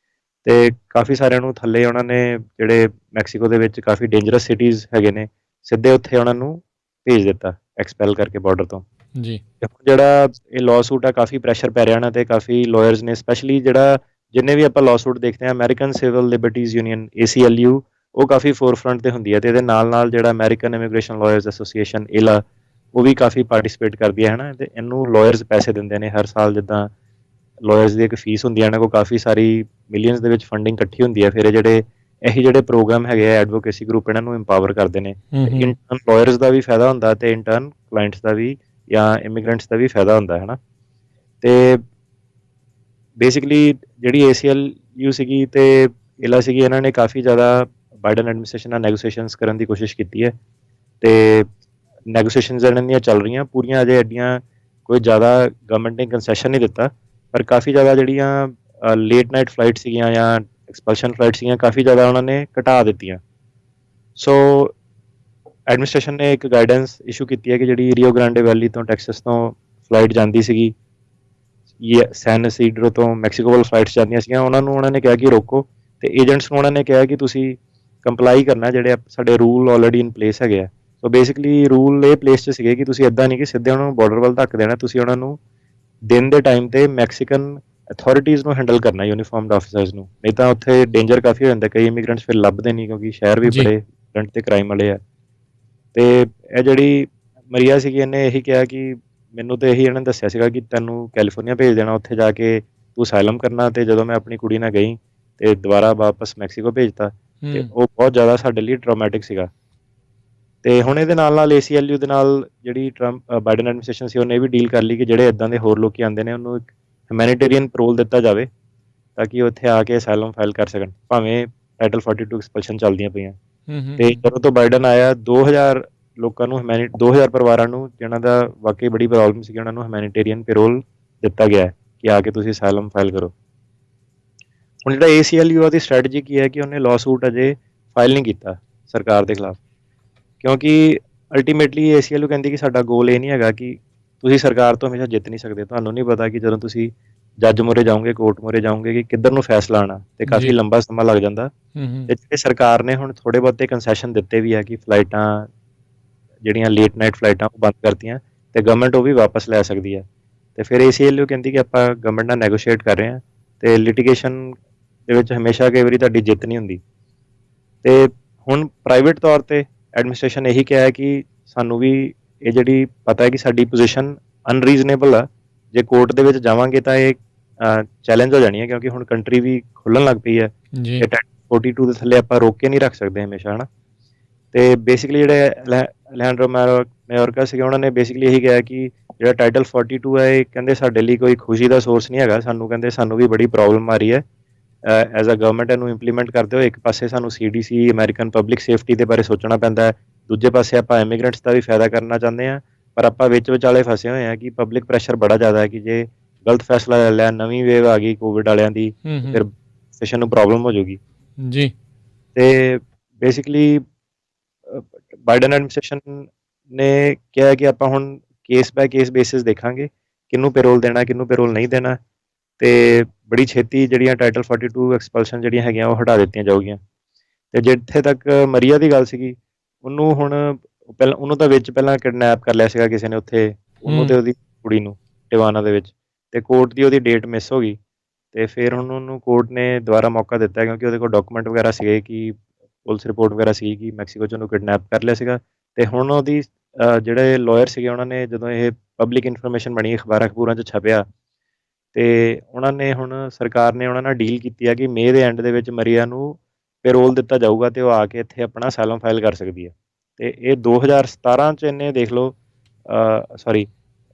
ਤੇ ਕਾਫੀ ਸਾਰਿਆਂ ਨੂੰ ਥੱਲੇ ਉਹਨਾਂ ਨੇ, ਜਿਹੜੇ ਮੈਕਸੀਕੋ ਦੇ ਵਿੱਚ ਕਾਫੀ ਡੇਂਜਰਸ ਸਿਟੀਜ਼ ਹੈਗੇ ਨੇ, ਸਿੱਧੇ ਉੱਥੇ ਉਹਨਾਂ ਨੂੰ ਭੇਜ ਦਿੱਤਾ ਐਕਸਪੈਲ ਕਰਕੇ ਬਾਰਡਰ ਤੋਂ ਜੀ। ਜਿਹੜਾ ਇਹ ਲਾਅ ਸੂਟ ਆ, ਕਾਫੀ ਪ੍ਰੈਸ਼ਰ ਪੈ ਰਿਹਾ ਇਹਨਾਂ ਤੇ, ਕਾਫੀ ਲਾਇਰਸ ਨੇ, ਸਪੈਸ਼ਲੀ ਜਿਹੜਾ ਜਿੰਨੇ ਵੀ ਆਪਾਂ ਲਾਅ ਸੂਟ ਦੇਖਦੇ ਹਾਂ, American civil liberties union ACLU, ਉਹ ਕਾਫੀ ਫੋਰਫਰੰਟ ਤੇ ਹੁੰਦੀ ਹੈ। ਤੇ ਇਹਦੇ ਨਾਲ ਜਿਹੜਾ American immigration lawyers association ILA, ਉਹ ਵੀ ਕਾਫੀ ਪਾਰਟਿਸਿਪੇਟ ਕਰਦੀ ਹੈ, ਹੈ ਨਾ। ਤੇ ਇਹਨੂੰ ਲਾਇਰਸ ਪੈਸੇ ਦਿੰਦੇ ਨੇ ਹਰ ਸਾਲ, ਜਿੱਦਾਂ ਲਾਇਰਸ ਦੀ ਇੱਕ ਫੀਸ ਹੁੰਦੀ ਹੈ ਇਹਨਾਂ ਕੋਲ, ਕਾਫੀ ਸਾਰੀ ਮਿਲੀਅਨਸ ਦੇ ਵਿੱਚ ਫੰਡਿੰਗ ਇਕੱਠੀ ਹੁੰਦੀ ਹੈ। ਫਿਰ ਇਹੀ ਜਿਹੜੇ ਪ੍ਰੋਗਰਾਮ ਹੈਗੇ ਆ, ਐਡਵੋਕੇਸੀ ਗਰੁੱਪ, ਇਹਨਾਂ ਨੂੰ ਇੰਪਾਵਰ ਕਰਦੇ ਨੇ। ਇੰਟਰਨ ਲਾਇਰਸ ਦਾ ਵੀ ਫਾਇਦਾ ਹੁੰਦਾ, ਤੇ ਇੰਟਰਨ ਕਲਾਇੰਟਸ ਦਾ ਵੀ ਜਾਂ ਇਮੀਗ੍ਰੈਂਟਸ ਦਾ ਵੀ ਫਾਇਦਾ ਹੁੰਦਾ, ਹੈ ਨਾ। ਤੇ ਬੇਸਿਕਲੀ ਜਿਹੜੀ ACLU ਸੀਗੀ ਤੇ ILA ਸੀਗੀ, ਇਹਨਾਂ ਨੇ ਕਾਫੀ ਜ਼ਿਆਦਾ ਬਾਈਡਨ ਐਡਮਿਨਿਸਟ੍ਰੇਸ਼ਨ ਨਾਲ ਨੈਗੋਸੀਏਸ਼ਨਸ ਕਰਨ ਦੀ ਕੋਸ਼ਿਸ਼ ਕੀਤੀ ਹੈ, ਤੇ ਨੈਗੋਸੀਏਸ਼ਨਸ ਇਹਨਾਂ ਦੀਆਂ ਚੱਲ ਰਹੀਆਂ ਪੂਰੀਆਂ। ਅਜੇ ਐਡੀਆਂ ਕੋਈ ਜ਼ਿਆਦਾ ਗਵਰਨਮੈਂਟ ਨੇ ਕੰਸੈਸ਼ਨ ਨਹੀਂ ਦਿੱਤਾ, ਪਰ ਕਾਫੀ ਜ਼ਿਆਦਾ ਜਿਹੜੀਆਂ ਲੇਟ ਨਾਈਟ ਫਲਾਈਟ ਸੀਗੀਆਂ ਜਾਂ ਐਕਸਪਲਸ਼ਨ ਫਲਾਈਟ ਸੀਗੀਆਂ, ਕਾਫੀ ਜ਼ਿਆਦਾ ਉਹਨਾਂ ਨੇ ਘਟਾ ਦਿੱਤੀਆਂ। ਸੋ ਐਡਮਿਨਿਸਟ੍ਰੇਸ਼ਨ ਨੇ ਇੱਕ ਗਾਈਡੈਂਸ ਇਸ਼ੂ ਕੀਤੀ ਹੈ ਕਿ ਜਿਹੜੀ ਰੀਓ ਗ੍ਰਾਂਡੇ ਵੈਲੀ ਤੋਂ ਟੈਕਸਸ ਤੋਂ ਫਲਾਈਟ ਜਾਂਦੀ ਸੀਗੀ, ਸੈਨ ਇਸੀਡਰੋ ਤੋਂ ਮੈਕਸੀਕੋ ਵੱਲ ਫਲਾਈਟਸ ਜਾਂਦੀਆਂ ਸੀਗੀਆਂ, ਉਹਨਾਂ ਨੇ ਕਿਹਾ ਕਿ ਰੋਕੋ। ਤੇ ਏਜੰਟਸ ਨੂੰ ਉਹਨਾਂ ਨੇ ਕਿਹਾ ਕਿ ਤੁਸੀਂ ਕੰਪਲਾਈ ਕਰਨਾ, ਜਿਹੜੇ ਸਾਡੇ ਰੂਲ ਆਲਰੇਡੀ ਇਨ ਪਲੇਸ ਹੈਗੇ ਆ। ਸੋ ਬੇਸਿਕਲੀ ਰੂਲ ਇਹ ਪਲੇਸ 'ਚ ਸੀਗੇ ਕਿ ਤੁਸੀਂ ਇੱਦਾਂ ਨਹੀਂ ਕਿ ਸਿੱਧੇ ਉਹਨਾਂ ਨੂੰ ਬਾਰਡਰ ਵੱਲ ਧੱਕ ਦੇਣਾ, ਤੁਸੀਂ ਉਹਨਾਂ ਨੂੰ ਦਿਨ ਦੇ ਟਾਈਮ ਤੇ ਮੈਕਸੀਕਨ ਅਥਾਰਟੀਜ਼ ਨੂੰ ਹੈਂਡਲ ਕਰਨਾ, ਯੂਨੀਫਾਰਮਡ ਆਫਿਸਰਸ ਨੂੰ, ਨਹੀਂ ਤਾਂ ਉੱਥੇ ਡੇਂਜਰ ਕਾਫੀ ਹੋ ਜਾਂਦਾ, ਕਈ ਇਮੀਗ੍ਰੈਂਟਸ ਫਿਰ ਲੱਭਦੇ ਨਹੀਂ ਕਿਉਂਕਿ ਸ਼ਹਿਰ ਵੀ ਜੀ ਬੜੇ ਕਰੰਟ ਤੇ ਕ੍ਰਾਈਮ ਵਾਲੇ ਆ। ਤੇ ਇਹ ਜਿਹੜੀ ਮਰੀਆ ਸੀਗੀ, ਇਹਨੇ ਇਹੀ ਕਿਹਾ ਕਿ ਮੈਨੂੰ ਤਾਂ ਇਹੀ ਇਹਨਾਂ ਨੇ ਦੱਸਿਆ ਸੀਗਾ ਕਿ ਤੈਨੂੰ ਕੈਲੀਫੋਰਨੀਆ ਭੇਜ ਦੇਣਾ, ਉੱਥੇ ਜਾ ਕੇ ਤੂੰ ਅਸਾਈਲਮ ਕਰਨਾ। ਤੇ ਜਦੋਂ ਮੈਂ ਆਪਣੀ ਕੁੜੀ ਨਾਲ ਗਈ ਤੇ ਦੁਬਾਰਾ ਵਾਪਸ ਮੈਕਸੀਕੋ ਭੇਜਤਾ, ਤੇ ਹੂੰ ਉਹ ਬਹੁਤ ਜ਼ਿਆਦਾ ਸਾਡੇ ਲਈ ਟਰਾਮੈਟਿਕ ਸੀਗਾ। ਤੇ ਹੁਣ ਇਹਦੇ ਨਾਲ ਨਾਲ ACLU ਦੇ ਨਾਲ ਜਿਹੜੀ ਬਾਈਡਨ ਐਡਮਿਨਿਸਟ੍ਰੇਸ਼ਨ ਸੀ, ਉਹਨੇ ਇਹ ਵੀ ਡੀਲ ਕਰ ਲਈ ਕਿ ਜਿਹੜੇ ਇਦਾਂ ਦੇ ਹੋਰ ਲੋਕੀ ਆਉਂਦੇ ਨੇ ਉਹਨੂੰ ਇੱਕ ਹਿਊਮੈਨਿਟੇਰੀਅਨ ਪੈਰੋਲ ਦਿੱਤਾ ਜਾਵੇ ਤਾਂ ਕਿ ਉਹ ਇੱਥੇ ਆ ਕੇ ਅਸਾਈਲਮ ਫਾਈਲ ਕਰ ਸਕਣ, ਭਾਵੇਂ ਟਾਈਟਲ 42 ਐਕਸਪਲਸ਼ਨ ਚੱਲਦੀਆਂ ਪਈਆਂ। ਤੇ ਜਦੋਂ ਤੋਂ ਬਾਈਡਨ ਆਇਆ, 2000 ਲੋਕਾਂ ਨੂੰ 2000 ਪਰਿਵਾਰਾਂ ਨੂੰ ਜਿਹਨਾਂ ਦਾ ਵਾਕਈ ਬੜੀ ਪ੍ਰੋਬਲਮ ਸੀ, ਉਹਨਾਂ ਨੂੰ ਹਿਊਮੈਨਿਟੇਰੀਅਨ ਪੈਰੋਲ ਦਿੱਤਾ ਗਿਆ ਹੈ ਕਿ ਆ ਕੇ ਤੁਸੀਂ ਅਸਾਈਲਮ ਫਾਈਲ ਕਰੋ। ਹੁਣ ਜਿਹੜਾ ACLU ਦੀ ਸਟ੍ਰੈਟਜੀ ਕੀ ਹੈ ਕਿ ਉਹਨੇ ਲਾਅ ਸੂਟ ਅਜੇ ਫਾਈਲ ਨਹੀਂ ਕੀਤਾ ਸਰਕਾਰ ਦੇ ਖਿਲਾਫ, ਕਿਉਂਕਿ ਅਲਟੀਮੇਟਲੀ ACLU ਕਹਿੰਦੀ ਕਿ ਸਾਡਾ ਗੋਲ ਇਹ ਨਹੀਂ ਹੈਗਾ ਕਿ ਤੁਸੀਂ ਸਰਕਾਰ ਤੋਂ ਹਮੇਸ਼ਾ ਜਿੱਤ ਨਹੀਂ ਸਕਦੇ। ਤੁਹਾਨੂੰ ਨਹੀਂ ਪਤਾ ਕਿ ਜਦੋਂ ਤੁਸੀਂ ਜੱਜ ਮੂਹਰੇ ਜਾਓਗੇ, ਕੋਰਟ ਮੂਹਰੇ ਜਾਓਗੇ, ਕਿ ਕਿੱਧਰ ਨੂੰ ਫੈਸਲਾ ਆਉਣਾ, ਤੇ ਕਾਫੀ ਲੰਬਾ ਸਮਾਂ ਲੱਗ ਜਾਂਦਾ। ਤੇ ਜਿਹੜੇ ਸਰਕਾਰ ਨੇ ਹੁਣ ਥੋੜੇ ਬਹੁਤੇ ਕੰਸੈਸ਼ਨ ਦਿੱਤੇ ਵੀ ਆ ਕਿ ਫਲਾਈਟਾਂ ਜਿਹੜੀਆਂ ਲੇਟ ਨਾਈਟ ਫਲਾਈਟਾਂ ਉਹ ਬੰਦ ਕਰਤੀਆਂ, ਤੇ ਗਵਰਨਮੈਂਟ ਉਹ ਵੀ ਵਾਪਸ ਲੈ ਸਕਦੀ ਹੈ। ਤੇ ਫਿਰ ACLU ਕਹਿੰਦੀ ਕਿ ਆਪਾਂ ਗਵਰਨਮੈਂਟ ਨਾਲ ਨੈਗੋਸ਼ੀਏਟ ਕਰ ਰਹੇ ਹਾਂ, ਤੇ ਲਿਟੀਗੇਸ਼ਨ ਦੇ ਵਿੱਚ ਹਮੇਸ਼ਾ ਕਈ ਵਾਰੀ ਤੁਹਾਡੀ ਜਿੱਤ ਨਹੀਂ ਹੁੰਦੀ। ਤੇ ਹੁਣ ਪ੍ਰਾਈਵੇਟ ਤੌਰ ਤੇ ਐਡਮਿਨਿਸਟ੍ਰੇਸ਼ਨ ਇਹੀ ਕਿਹਾ ਹੈ ਕਿ ਸਾਨੂੰ ਵੀ ਇਹ ਜਿਹੜੀ ਪਤਾ ਹੈ ਕਿ ਸਾਡੀ ਪੋਜੀਸ਼ਨ ਅਨਰੀਜ਼ਨੇਬਲ ਆ, ਜੇ ਕੋਰਟ ਦੇ ਵਿੱਚ ਜਾਵਾਂਗੇ ਤਾਂ ਇਹ ਚੈਲੰਜ ਹੋ ਜਾਣੀ ਹੈ, ਕਿਉਂਕਿ ਹੁਣ ਕੰਟਰੀ ਵੀ ਖੁੱਲਣ ਲੱਗ ਪਈ ਹੈ ਤੇ ਟਾਈਟਲ 42 ਦੇ ਥੱਲੇ ਆਪਾਂ ਰੋਕ ਕੇ ਨਹੀਂ ਰੱਖ ਸਕਦੇ ਹਮੇਸ਼ਾ, ਹੈ ਨਾ। ਤੇ ਬੇਸਿਕਲੀ ਜਿਹੜੇ ਅਲੈਜੈਂਡਰੋ ਮੈਯੋਰਕਾ ਸੀਗੇ, ਉਹਨਾਂ ਨੇ ਬੇਸਿਕਲੀ ਇਹੀ ਕਿਹਾ ਕਿ ਜਿਹੜਾ ਟਾਈਟਲ 42 ਹੈ, ਇਹ ਕਹਿੰਦੇ ਸਾਡੇ ਲਈ ਕੋਈ ਖੁਸ਼ੀ ਦਾ ਸੋਰਸ ਨਹੀਂ ਹੈਗਾ, ਸਾਨੂੰ ਕਹਿੰਦੇ ਸਾਨੂੰ ਵੀ ਬੜੀ ਪ੍ਰੋਬਲਮ ਆ ਰਹੀ ਹੈ ਐਜ਼ ਅ ਗਵਰਨਮੈਂਟ ਇਹਨੂੰ ਇੰਪਲੀਮੈਂਟ ਕਰਦੇ ਹੋ। ਇੱਕ ਪਾਸੇ ਸਾਨੂੰ CDC ਅਮਰੀਕਨ ਪਬਲਿਕ ਸੇਫਟੀ ਦੇ ਬਾਰੇ ਸੋਚਣਾ ਪੈਂਦਾ ਹੈ, ਦੂਜੇ ਪਾਸੇ ਆਪਾਂ ਇਮੀਗ੍ਰੈਂਟਸ ਦਾ ਵੀ ਫਾਇਦਾ ਕਰਨਾ ਚਾਹੁੰਦੇ ਹਾਂ, ਪਰ ਆਪਾਂ ਵਿੱਚ ਵਿਚਾਲੇ ਫਸੇ ਹੋਏ ਹਾਂ ਕਿ ਪਬਲਿਕ ਪ੍ਰੈਸ਼ਰ ਬੜਾ ਜ਼ਿਆਦਾ ਹੈ ਕਿ ਜੇ ਗਲਤ ਫੈਸਲਾ ਲੈ ਲਿਆ, ਨਵੀਂ ਵੇਵ ਆ ਗਈ ਕੋਵਿਡ ਵਾਲਿਆਂ ਦੀ, ਫਿਰ ਸੈਸ਼ਨ ਨੂੰ ਪ੍ਰੋਬਲਮ ਹੋ ਜਾਊਗੀ ਜੀ। ਤੇ ਬੇਸਿਕਲੀ ਬਾਈਡਨ ਐਡਮਿਨਿਸਟ੍ਰੇਸ਼ਨ ਨੇ ਕਿਹਾ ਕਿ ਆਪਾਂ ਹੁਣ ਕੇਸ ਬਾਏ ਕੇਸ ਬੇਸਿਸ ਦੇਖਾਂਗੇ ਕਿਹਨੂੰ ਪੈਰੋਲ ਦੇਣਾ, ਕਿਹਨੂੰ ਪੈਰੋਲ ਨਹੀਂ ਦੇਣਾ, ਤੇ ਬੜੀ ਛੇਤੀ ਜਿਹੜੀਆਂ ਟਾਈਟਲ 42 ਐਕਸਪਲਸ਼ਨ ਜਿਹੜੀਆਂ ਹੈਗੀਆਂ ਉਹ ਹਟਾ ਦਿੱਤੀਆਂ ਜਾਊਗੀਆਂ। ਤੇ ਜਿੱਥੇ ਤੱਕ ਮਰੀਆ ਦੀ ਗੱਲ ਸੀਗੀ, ਉਹਨੂੰ ਹੁਣ ਉਹਨੂੰ ਤਾਂ ਵਿੱਚ ਪਹਿਲਾਂ ਕਿਡਨੈਪ ਕਰ ਲਿਆ ਸੀਗਾ ਕਿਸੇ ਨੇ ਉੱਥੇ, ਉਹਨੂੰ ਤੇ ਉਹਦੀ ਕੁੜੀ ਨੂੰ ਟਿਵਾਨਾ ਦੇ ਵਿੱਚ, ਤੇ ਕੋਰਟ ਦੀ ਉਹਦੀ ਡੇਟ ਮਿਸ ਹੋ ਗਈ। ਤੇ ਫਿਰ ਹੁਣ ਉਹਨੂੰ ਕੋਰਟ ਨੇ ਦੁਬਾਰਾ ਮੌਕਾ ਦਿੱਤਾ ਕਿਉਂਕਿ ਉਹਦੇ ਕੋਲ ਡਾਕੂਮੈਂਟ ਵਗੈਰਾ ਸੀਗੇ ਕਿ ਪੁਲਿਸ ਰਿਪੋਰਟ ਵਗੈਰਾ ਸੀ ਕਿ ਮੈਕਸੀਕੋ 'ਚ ਉਹਨੂੰ ਕਿਡਨੈਪ ਕਰ ਲਿਆ ਸੀਗਾ। ਤੇ ਹੁਣ ਉਹਦੀ ਜਿਹੜੇ ਲਾਇਰ ਸੀਗੇ, ਉਹਨਾਂ ਨੇ ਜਦੋਂ ਇਹ ਪਬਲਿਕ ਇਨਫੋਰਮੇਸ਼ਨ ਬਣੀ, ਅਖਬਾਰਾਂ 'ਚ ਛਪਿਆ, ਤੇ ਉਹਨਾਂ ਨੇ ਹੁਣ ਸਰਕਾਰ ਨੇ ਉਹਨਾਂ ਨਾਲ ਡੀਲ ਕੀਤੀ ਹੈ ਕਿ ਮਈ ਦੇ ਐਂਡ ਦੇ ਵਿੱਚ ਮਰੀਆ ਨੂੰ ਪੈਰੋਲ ਦਿੱਤਾ ਜਾਊਗਾ ਤੇ ਉਹ ਆ ਕੇ ਇੱਥੇ ਆਪਣਾ ਅਸਾਈਲਮ ਫਾਈਲ ਕਰ ਸਕਦੀ ਹੈ। ਤੇ ਇਹ 2017 'ਚ ਇਹਨੇ ਦੇਖ ਲਓ,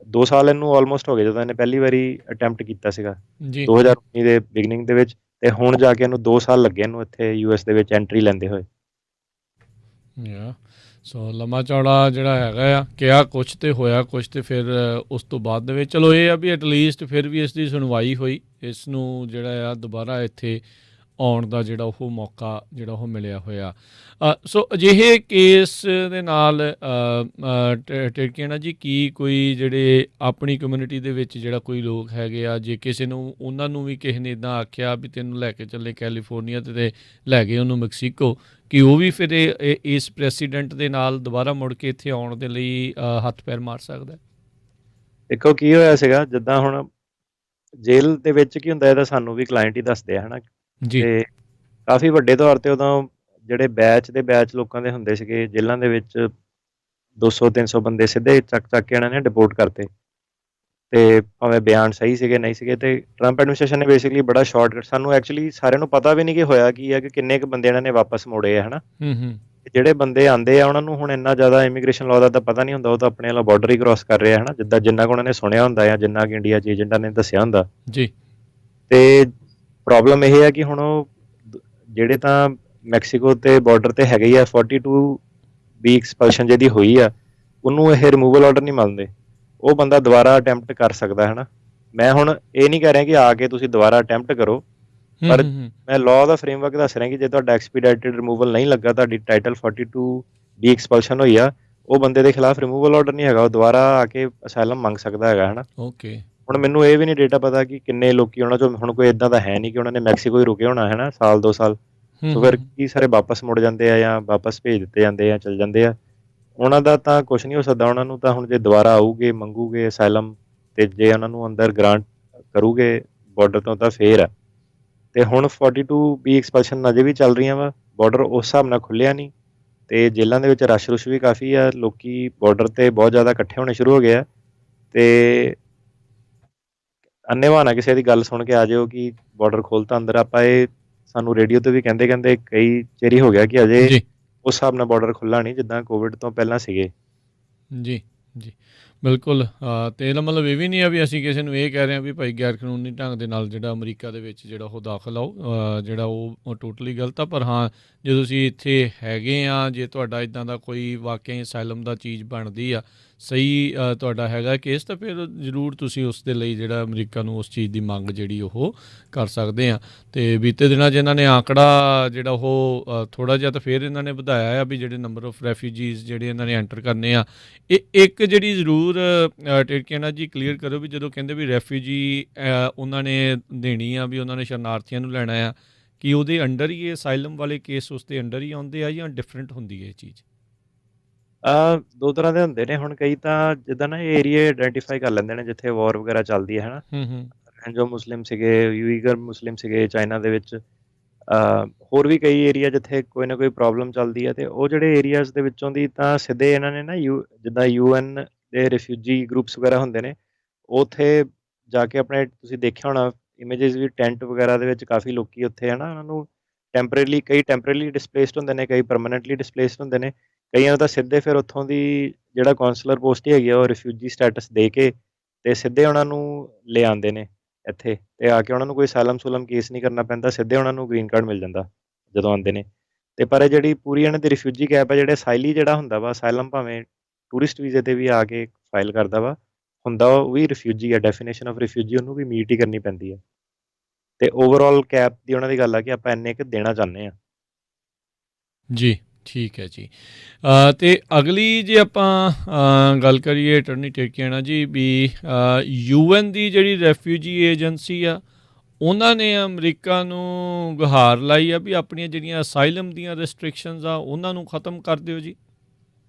2 ਸਾਲ ਇਹਨੂੰ ਆਲਮੋਸਟ ਹੋ ਗਏ ਜਦੋਂ ਇਹਨੇ ਪਹਿਲੀ ਵਾਰੀ ਅਟੈਂਪਟ ਕੀਤਾ ਸੀਗਾ 2019 ਦੇ ਬਿਗਨਿੰਗ ਦੇ ਵਿੱਚ, ਤੇ ਹੁਣ ਜਾ ਕੇ ਇਹਨੂੰ 2 ਸਾਲ ਲੱਗੇ ਇਹਨੂੰ ਇੱਥੇ US ਦੇ ਵਿੱਚ ਐਂਟਰੀ ਲੈਂਦੇ ਹੋਏ। ਸੋ ਲੰਮਾ ਚੌੜਾ ਜਿਹੜਾ ਹੈਗਾ ਆ, ਕਿਹਾ ਕੁਛ ਤੇ ਹੋਇਆ ਕੁਛ, ਤੇ ਫਿਰ ਉਸ ਤੋਂ ਬਾਅਦ ਦੇ ਵਿੱਚ ਚਲੋ ਇਹ ਆ ਵੀ ਐਟਲੀਸਟ ਫਿਰ ਵੀ ਇਸ ਦੀ ਸੁਣਵਾਈ ਹੋਈ, ਇਸ ਨੂੰ ਜਿਹੜਾ ਆ ਦੁਬਾਰਾ ਇੱਥੇ ਆਉਣ ਦਾ ਜਿਹੜਾ ਉਹ ਮੌਕਾ ਜਿਹੜਾ ਉਹ ਮਿਲਿਆ ਹੋਇਆ। ਸੋ ਅਜਿਹੇ ਕੇਸ ਦੇ ਨਾਲ ਟਿਰਕੀਆਣਾ ਜੀ, ਕੀ ਕੋਈ ਜਿਹੜੇ ਆਪਣੀ ਕਮਿਊਨਿਟੀ ਦੇ ਵਿੱਚ ਜਿਹੜਾ ਕੋਈ ਲੋਕ ਹੈਗੇ ਆ, ਜੇ ਕਿਸੇ ਨੂੰ ਉਹਨਾਂ ਨੂੰ ਵੀ ਕਿਸੇ ਨੇ ਇੱਦਾਂ ਆਖਿਆ ਵੀ ਤੈਨੂੰ ਲੈ ਕੇ ਚੱਲੇ ਕੈਲੀਫੋਰਨੀਆ ਤੇ ਲੈ ਗਏ ਉਹਨੂੰ ਮੈਕਸੀਕੋ, ਕਿ ਉਹ ਵੀ ਫਿਰ ਇਸ ਪ੍ਰੈਸੀਡੈਂਟ ਦੇ ਨਾਲ ਦੁਬਾਰਾ ਮੁੜ ਕੇ ਇੱਥੇ ਆਉਣ ਦੇ ਲਈ ਹੱਥ ਪੈਰ ਮਾਰ ਸਕਦਾ? ਦੇਖੋ ਕੀ ਹੋਇਆ ਸੀਗਾ, ਜਿੱਦਾਂ ਹੁਣ ਜੇਲ੍ਹ ਦੇ ਵਿੱਚ ਕੀ ਹੁੰਦਾ, ਇਹਦਾ ਸਾਨੂੰ ਵੀ ਕਲਾਇੰਟ ਹੀ ਦੱਸਦੇ ਆ, ਹੈ ਨਾ। ਤੇ ਕਾਫੀ ਵੱਡੇ ਤੌਰ ਤੇ ਉਦੋਂ ਜਿਹੜੇ ਬੈਚ ਲੋਕਾਂ ਦੇ ਹੁੰਦੇ ਸੀਗੇ ਜੇਲ੍ਹਾਂ ਦੇ ਵਿੱਚ, 200-300 ਬੰਦੇ ਸਿੱਧੇ ਚੱਕ ਕੇ ਇਹਨਾਂ ਨੇ ਡਿਪੋਰਟ ਕਰਤੇ। ਤੇ ਭਾਵੇਂ ਬਿਆਨ ਸਹੀ ਸੀਗੇ ਨਹੀਂ ਸੀਗੇ, ਤੇ ਟਰੰਪ ਐਡਮਿਨਿਸਟ੍ਰੇਸ਼ਨ ਨੇ ਬੇਸਿਕਲੀ ਬੜਾ ਸ਼ਾਰਟਕਟ, ਸਾਨੂੰ ਐਕਚੁਅਲੀ ਸਾਰਿਆਂ ਨੂੰ ਪਤਾ ਵੀ ਨਹੀਂ ਕਿ ਹੋਇਆ ਕੀ ਹੈ, ਕਿ ਕਿੰਨੇ ਕੁ ਬੰਦੇ ਇਹਨਾਂ ਨੇ ਵਾਪਸ ਮੋੜੇ ਆ, ਹੈ ਨਾ। ਜਿਹੜੇ ਬੰਦੇ ਆਉਂਦੇ ਆ ਉਹਨਾਂ ਨੂੰ ਹੁਣ ਇੰਨਾ ਜ਼ਿਆਦਾ ਇਮੀਗ੍ਰੇਸ਼ਨ ਲਾਅ ਦਾ ਤਾਂ ਪਤਾ ਨਹੀਂ ਹੁੰਦਾ, ਉਹ ਤਾਂ ਆਪਣੇ ਵਾਲਾ ਬਾਰਡਰ ਹੀ ਕ੍ਰਾਸ ਕਰ ਰਿਹਾ, ਹੈ ਨਾ, ਜਿੰਨਾ ਕੁ ਉਹਨਾਂ ਨੇ ਸੁਣਿਆ ਹੁੰਦਾ ਜਾਂ ਜਿੰਨਾ ਕਿ ਇੰਡੀਆ 'ਚ ਏਜੰਟਾਂ ਨੇ ਦੱਸਿਆ ਹੁੰਦਾ ਜੀ। ਤੇ ਪ੍ਰੋਬਲਮ ਇਹ ਹੈ ਕਿ ਹੁਣ ਉਹ ਜਿਹੜੇ ਤਾਂ ਮੈਕਸੀਕੋ ਤੇ ਬਾਰਡਰ ਤੇ ਹੈਗੇ ਹੀ ਆ, 42 ਦੀ ਐਕਸਪਲਸ਼ਨ ਜਿਹਦੀ ਹੋਈ ਆ, ਉਹਨੂੰ ਇਹ ਰਿਮੂਵਲ ਆਰਡਰ ਨਹੀਂ ਮੰਨਦੇ, ਉਹ ਬੰਦਾ ਦੁਬਾਰਾ ਅਟੈਂਪਟ ਕਰ ਸਕਦਾ, ਹੈ ਨਾ। ਮੈਂ ਹੁਣ ਇਹ ਨਹੀਂ ਕਹਿ ਰਿਹਾ ਕਿ ਆ ਕੇ ਤੁਸੀਂ ਦੁਬਾਰਾ ਅਟੈਂਪਟ ਕਰੋ, ਪਰ ਮੈਂ ਲਾਅ ਦਾ ਫਰੇਮਵਰਕ ਦੱਸ ਰਿਹਾ ਕਿ ਜੇ ਤੁਹਾਡਾ ਐਕਸਪੀਡਾਈਟਡ ਰਿਮੂਵਲ ਨਹੀਂ ਲੱਗਾ, ਤੁਹਾਡੀ ਟਾਈਟਲ 42 ਦੀ ਐਕਸਪਲਸ਼ਨ ਹੋਈ ਆ, ਉਹ ਬੰਦੇ ਦੇ ਖਿਲਾਫ ਰਿਮੂਵਲ ਆਰਡਰ ਨਹੀਂ ਹੈਗਾ, ਉਹ ਦੁਬਾਰਾ ਆ ਕੇ ਅਸਾਈਲਮ ਮੰਗ ਸਕਦਾ ਹੈਗਾ, ਹੈ ਨਾ। ਹੁਣ ਮੈਨੂੰ ਇਹ ਵੀ ਨਹੀਂ ਡੇਟਾ ਪਤਾ ਕਿ ਕਿੰਨੇ ਲੋਕੀ ਉਹਨਾਂ 'ਚੋਂ, ਹੁਣ ਕੋਈ ਇੱਦਾਂ ਦਾ ਹੈ ਨਹੀਂ ਕਿ ਉਹਨਾਂ ਨੇ ਮੈਕਸੀਕੋ ਹੀ ਰੁਕੇ ਹੋਣਾ, ਹੈ ਨਾ, ਸਾਲ 2 ਸਾਲ। ਸੋ ਫਿਰ ਕੀ ਸਾਰੇ ਵਾਪਸ ਮੁੜ ਜਾਂਦੇ ਆ ਜਾਂ ਵਾਪਸ ਭੇਜ ਦਿੱਤੇ ਜਾਂਦੇ ਆ, ਚਲ ਜਾਂਦੇ ਆ, ਉਹਨਾਂ ਦਾ ਤਾਂ ਕੁਛ ਨਹੀਂ ਹੋ ਸਕਦਾ, ਉਹਨਾਂ ਨੂੰ ਤਾਂ ਹੁਣ ਜੇ ਦੁਬਾਰਾ ਆਊਗੇ, ਮੰਗੂਗੇ ਅਸਾਈਲਮ, ਤੇ ਜੇ ਉਹਨਾਂ ਨੂੰ ਅੰਦਰ ਗ੍ਰਾਂਟ ਕਰੂਗੇ ਬਾਰਡਰ ਤੋਂ ਤਾਂ ਫੇਰ ਆ। ਤੇ ਹੁਣ 42B ਐਕਸਪਲਸ਼ਨ ਅਜੇ ਵੀ ਚੱਲ ਰਹੀਆਂ ਵਾ, ਬਾਰਡਰ ਉਸ ਹਿਸਾਬ ਨਾਲ ਖੁੱਲਿਆ ਨਹੀਂ, ਤੇ ਜੇਲ੍ਹਾਂ ਦੇ ਵਿੱਚ ਰਸ਼-ਰੁਸ਼ ਵੀ ਕਾਫੀ ਆ, ਲੋਕੀ ਬਾਰਡਰ ਤੇ ਬਹੁਤ ਜ਼ਿਆਦਾ ਇਕੱਠੇ ਹੋਣੇ ਸ਼ੁਰੂ ਹੋ ਗਏ ਆ, ਤੇ ਅੰਨ੍ਹੇਵਾਹ ਨਾ ਕਿਸੇ ਦੀ ਗੱਲ ਸੁਣ ਕੇ ਆ ਜਾਇਓ ਕਿ ਬਾਰਡਰ ਖੋਲ੍ਹਤਾ ਅੰਦਰ। ਆਪਾਂ ਇਹ ਸਾਨੂੰ ਰੇਡੀਓ ਤੇ ਵੀ ਕਹਿੰਦੇ ਕਈ ਚਿਰ ਹੀ ਹੋ ਗਿਆ ਕਿ ਅਜੇ ਜੀ ਉਸ ਹਿਸਾਬ ਨਾਲ ਬਾਰਡਰ ਖੁੱਲ੍ਹਾ ਨਹੀਂ ਜਿੱਦਾਂ ਕੋਵਿਡ ਤੋਂ ਪਹਿਲਾਂ ਸੀਗੇ। ਜੀ ਜੀ ਬਿਲਕੁਲ। ਤੇ ਇਹਦਾ ਮਤਲਬ ਇਹ ਵੀ ਨਹੀਂ ਆ ਵੀ ਅਸੀਂ ਕਿਸੇ ਨੂੰ ਇਹ ਕਹਿ ਰਹੇ ਹਾਂ ਵੀ ਭਾਈ ਗੈਰ ਕਾਨੂੰਨੀ ਢੰਗ ਦੇ ਨਾਲ ਜਿਹੜਾ ਅਮਰੀਕਾ ਦੇ ਵਿੱਚ ਜਿਹੜਾ ਉਹ ਦਾਖਲ ਆਓ, ਜਿਹੜਾ ਉਹ ਟੋਟਲੀ ਗਲਤ ਆ। ਪਰ ਹਾਂ, ਜੇ ਤੁਸੀਂ ਇੱਥੇ ਹੈਗੇ ਆ, ਜੇ ਤੁਹਾਡਾ ਇੱਦਾਂ ਦਾ ਕੋਈ ਵਾਕਿਆ ਅਸਾਈਲਮ ਦਾ ਚੀਜ਼ ਬਣਦੀ ਆ, ਸਹੀ ਤੁਹਾਡਾ ਹੈਗਾ ਕੇਸ, ਤਾਂ ਫਿਰ ਜ਼ਰੂਰ ਤੁਸੀਂ ਉਸ ਦੇ ਲਈ ਜਿਹੜਾ ਅਮਰੀਕਾ ਨੂੰ ਉਸ ਚੀਜ਼ ਦੀ ਮੰਗ ਜਿਹੜੀ ਉਹ ਕਰ ਸਕਦੇ ਆ। ਅਤੇ ਬੀਤੇ ਦਿਨਾਂ 'ਚ ਇਹਨਾਂ ਨੇ ਆਂਕੜਾ ਜਿਹੜਾ ਉਹ ਥੋੜ੍ਹਾ ਜਿਹਾ ਤਾਂ ਫਿਰ ਇਹਨਾਂ ਨੇ ਵਧਾਇਆ ਆ ਵੀ ਜਿਹੜੇ ਨੰਬਰ ਆਫ ਰੈਫਿਊਜੀਜ਼ ਜਿਹੜੇ ਇਹਨਾਂ ਨੇ ਐਂਟਰ ਕਰਨੇ ਆ। ਇਹ ਇੱਕ ਜਿਹੜੀ ਜ਼ਰੂਰ ਟਿਰਕੀਆਨਾ ਜੀ ਕਲੀਅਰ ਕਰੋ ਵੀ ਜਦੋਂ ਕਹਿੰਦੇ ਵੀ ਰੈਫਿਊਜੀ ਉਹਨਾਂ ਨੇ ਦੇਣੀ ਆ, ਵੀ ਉਹਨਾਂ ਨੇ ਸ਼ਰਨਾਰਥੀਆਂ ਨੂੰ ਲੈਣਾ ਆ, ਕਿ ਉਹਦੇ ਅੰਡਰ ਹੀ ਇਹ ਅਸਾਈਲਮ ਵਾਲੇ ਕੇਸ ਉਸ ਦੇ ਅੰਡਰ ਹੀ ਆਉਂਦੇ ਆ ਜਾਂ ਡਿਫਰੈਂਟ ਹੁੰਦੀ ਹੈ ਇਹ ਚੀਜ਼? ਦੋ ਤਰ੍ਹਾਂ ਦੇ ਹੁੰਦੇ ਨੇ। ਹੁਣ ਕਈ ਤਾਂ ਜਿੱਦਾਂ ਨਾ ਇਹ ਏਰੀਏ ਆਈਡੈਂਟੀਫਾਈ ਕਰ ਲੈਂਦੇ ਨੇ ਜਿੱਥੇ ਵਾਰ ਵਗੈਰਾ ਚੱਲਦੀ ਹੈ, ਹੈ ਨਾ। ਹੂੰ ਹੂੰ ਰੋਹਿੰਜਾ ਮੁਸਲਿਮ ਸੀਗੇ, ਯੂਈਗਰ ਮੁਸਲਿਮ ਸੀਗੇ ਚਾਈਨਾ ਦੇ ਵਿੱਚ, ਹੋਰ ਵੀ ਕਈ ਏਰੀਆ ਜਿੱਥੇ ਕੋਈ ਨਾ ਕੋਈ ਪ੍ਰੋਬਲਮ ਚੱਲਦੀ ਹੈ, ਅਤੇ ਉਹ ਜਿਹੜੇ ਏਰੀਆਜ਼ ਦੇ ਵਿੱਚੋਂ ਦੀ ਤਾਂ ਸਿੱਧੇ ਇਹਨਾਂ ਨੇ ਨਾ ਜਿੱਦਾਂ UN ਦੇ ਰਿਫਿਊਜੀ ਗਰੁੱਪਸ ਵਗੈਰਾ ਹੁੰਦੇ ਨੇ, ਉੱਥੇ ਜਾ ਕੇ ਆਪਣੇ, ਤੁਸੀਂ ਦੇਖਿਆ ਹੋਣਾ ਇਮੇਜਿਸ ਵੀ, ਟੈਂਟ ਵਗੈਰਾ ਦੇ ਵਿੱਚ ਕਾਫੀ ਲੋਕੀ ਉੱਥੇ ਹੈ ਨਾ, ਉਹਨਾਂ ਨੂੰ ਕਈ ਟੈਂਪਰੇਰੀ ਡਿਸਪਲੇਸਡ ਹੁੰਦੇ ਨੇ, ਕਈ ਪਰਮਾਨੈਂਟਲੀ ਡਿਸਪਲੇਸਡ ਹੁੰਦੇ ਨੇ, ਕਈਆਂ ਨੂੰ ਤਾਂ ਸਿੱਧੇ ਫਿਰ ਉੱਥੋਂ ਦੀ ਜਿਹੜਾ ਕੌਂਸਲਰ ਪੋਸਟ ਹੀ ਹੈਗੀ ਆ ਉਹ ਰਿਫਿਊਜੀ ਸਟੇਟਸ ਦੇ ਕੇ ਅਤੇ ਸਿੱਧੇ ਉਹਨਾਂ ਨੂੰ ਲੈ ਆਉਂਦੇ ਨੇ ਇੱਥੇ, ਤੇ ਆ ਕੇ ਉਹਨਾਂ ਨੂੰ ਕੋਈ ਸਾਲਮ ਸੂਲਮ ਕੇਸ ਨਹੀਂ ਕਰਨਾ ਪੈਂਦਾ, ਸਿੱਧੇ ਉਹਨਾਂ ਨੂੰ ਗ੍ਰੀਨ ਕਾਰਡ ਮਿਲ ਜਾਂਦਾ ਜਦੋਂ ਆਉਂਦੇ ਨੇ। ਤੇ ਪਰ ਇਹ ਜਿਹੜੀ ਪੂਰੀ ਇਹਨਾਂ ਦੀ ਰਿਫਿਊਜੀ ਕੈਪ ਹੈ, ਜਿਹੜੇ ਅਸਾਈਲੀ ਜਿਹੜਾ ਹੁੰਦਾ ਵਾ, ਅਸਾਈਲਮ ਭਾਵੇਂ ਟੂਰਿਸਟ ਵੀਜ਼ੇ ਤੇ ਵੀ ਆ ਕੇ ਫਾਈਲ ਕਰਦਾ ਵਾ, ਹੁੰਦਾ ਉਹ ਵੀ ਰਿਫਿਊਜੀ ਹੈ, ਡੈਫੀਨੇਸ਼ਨ ਆਫ ਰਿਫਿਊਜੀ ਉਹਨੂੰ ਵੀ ਮੀਟ ਹੀ ਕਰਨੀ ਪੈਂਦੀ ਹੈ। ਤੇ ਓਵਰਆਲ ਕੈਪ ਦੀ ਉਹਨਾਂ ਦੀ ਗੱਲ ਆ ਕਿ ਆਪਾਂ ਇੰਨੇ ਕੁ ਦੇਣਾ ਚਾਹੁੰਦੇ ਹਾਂ। ਜੀ ਠੀਕ ਹੈ ਜੀ। ਅਤੇ ਅਗਲੀ ਜੇ ਆਪਾਂ ਗੱਲ ਕਰੀਏ ਅਟਰਨੀ ਟਿਰਕੀਆਨਾ ਜੀ, ਵੀ UN ਦੀ ਜਿਹੜੀ ਰੈਫਿਊਜੀ ਏਜੰਸੀ ਆ, ਉਹਨਾਂ ਨੇ ਅਮਰੀਕਾ ਨੂੰ ਗੁਹਾਰ ਲਾਈ ਆ ਵੀ ਆਪਣੀਆਂ ਜਿਹੜੀਆਂ ਅਸਾਈਲਮ ਦੀਆਂ ਰੈਸਟ੍ਰਿਕਸ਼ਨਸ ਆ ਉਹਨਾਂ ਨੂੰ ਖ਼ਤਮ ਕਰ ਦਿਓ ਜੀ।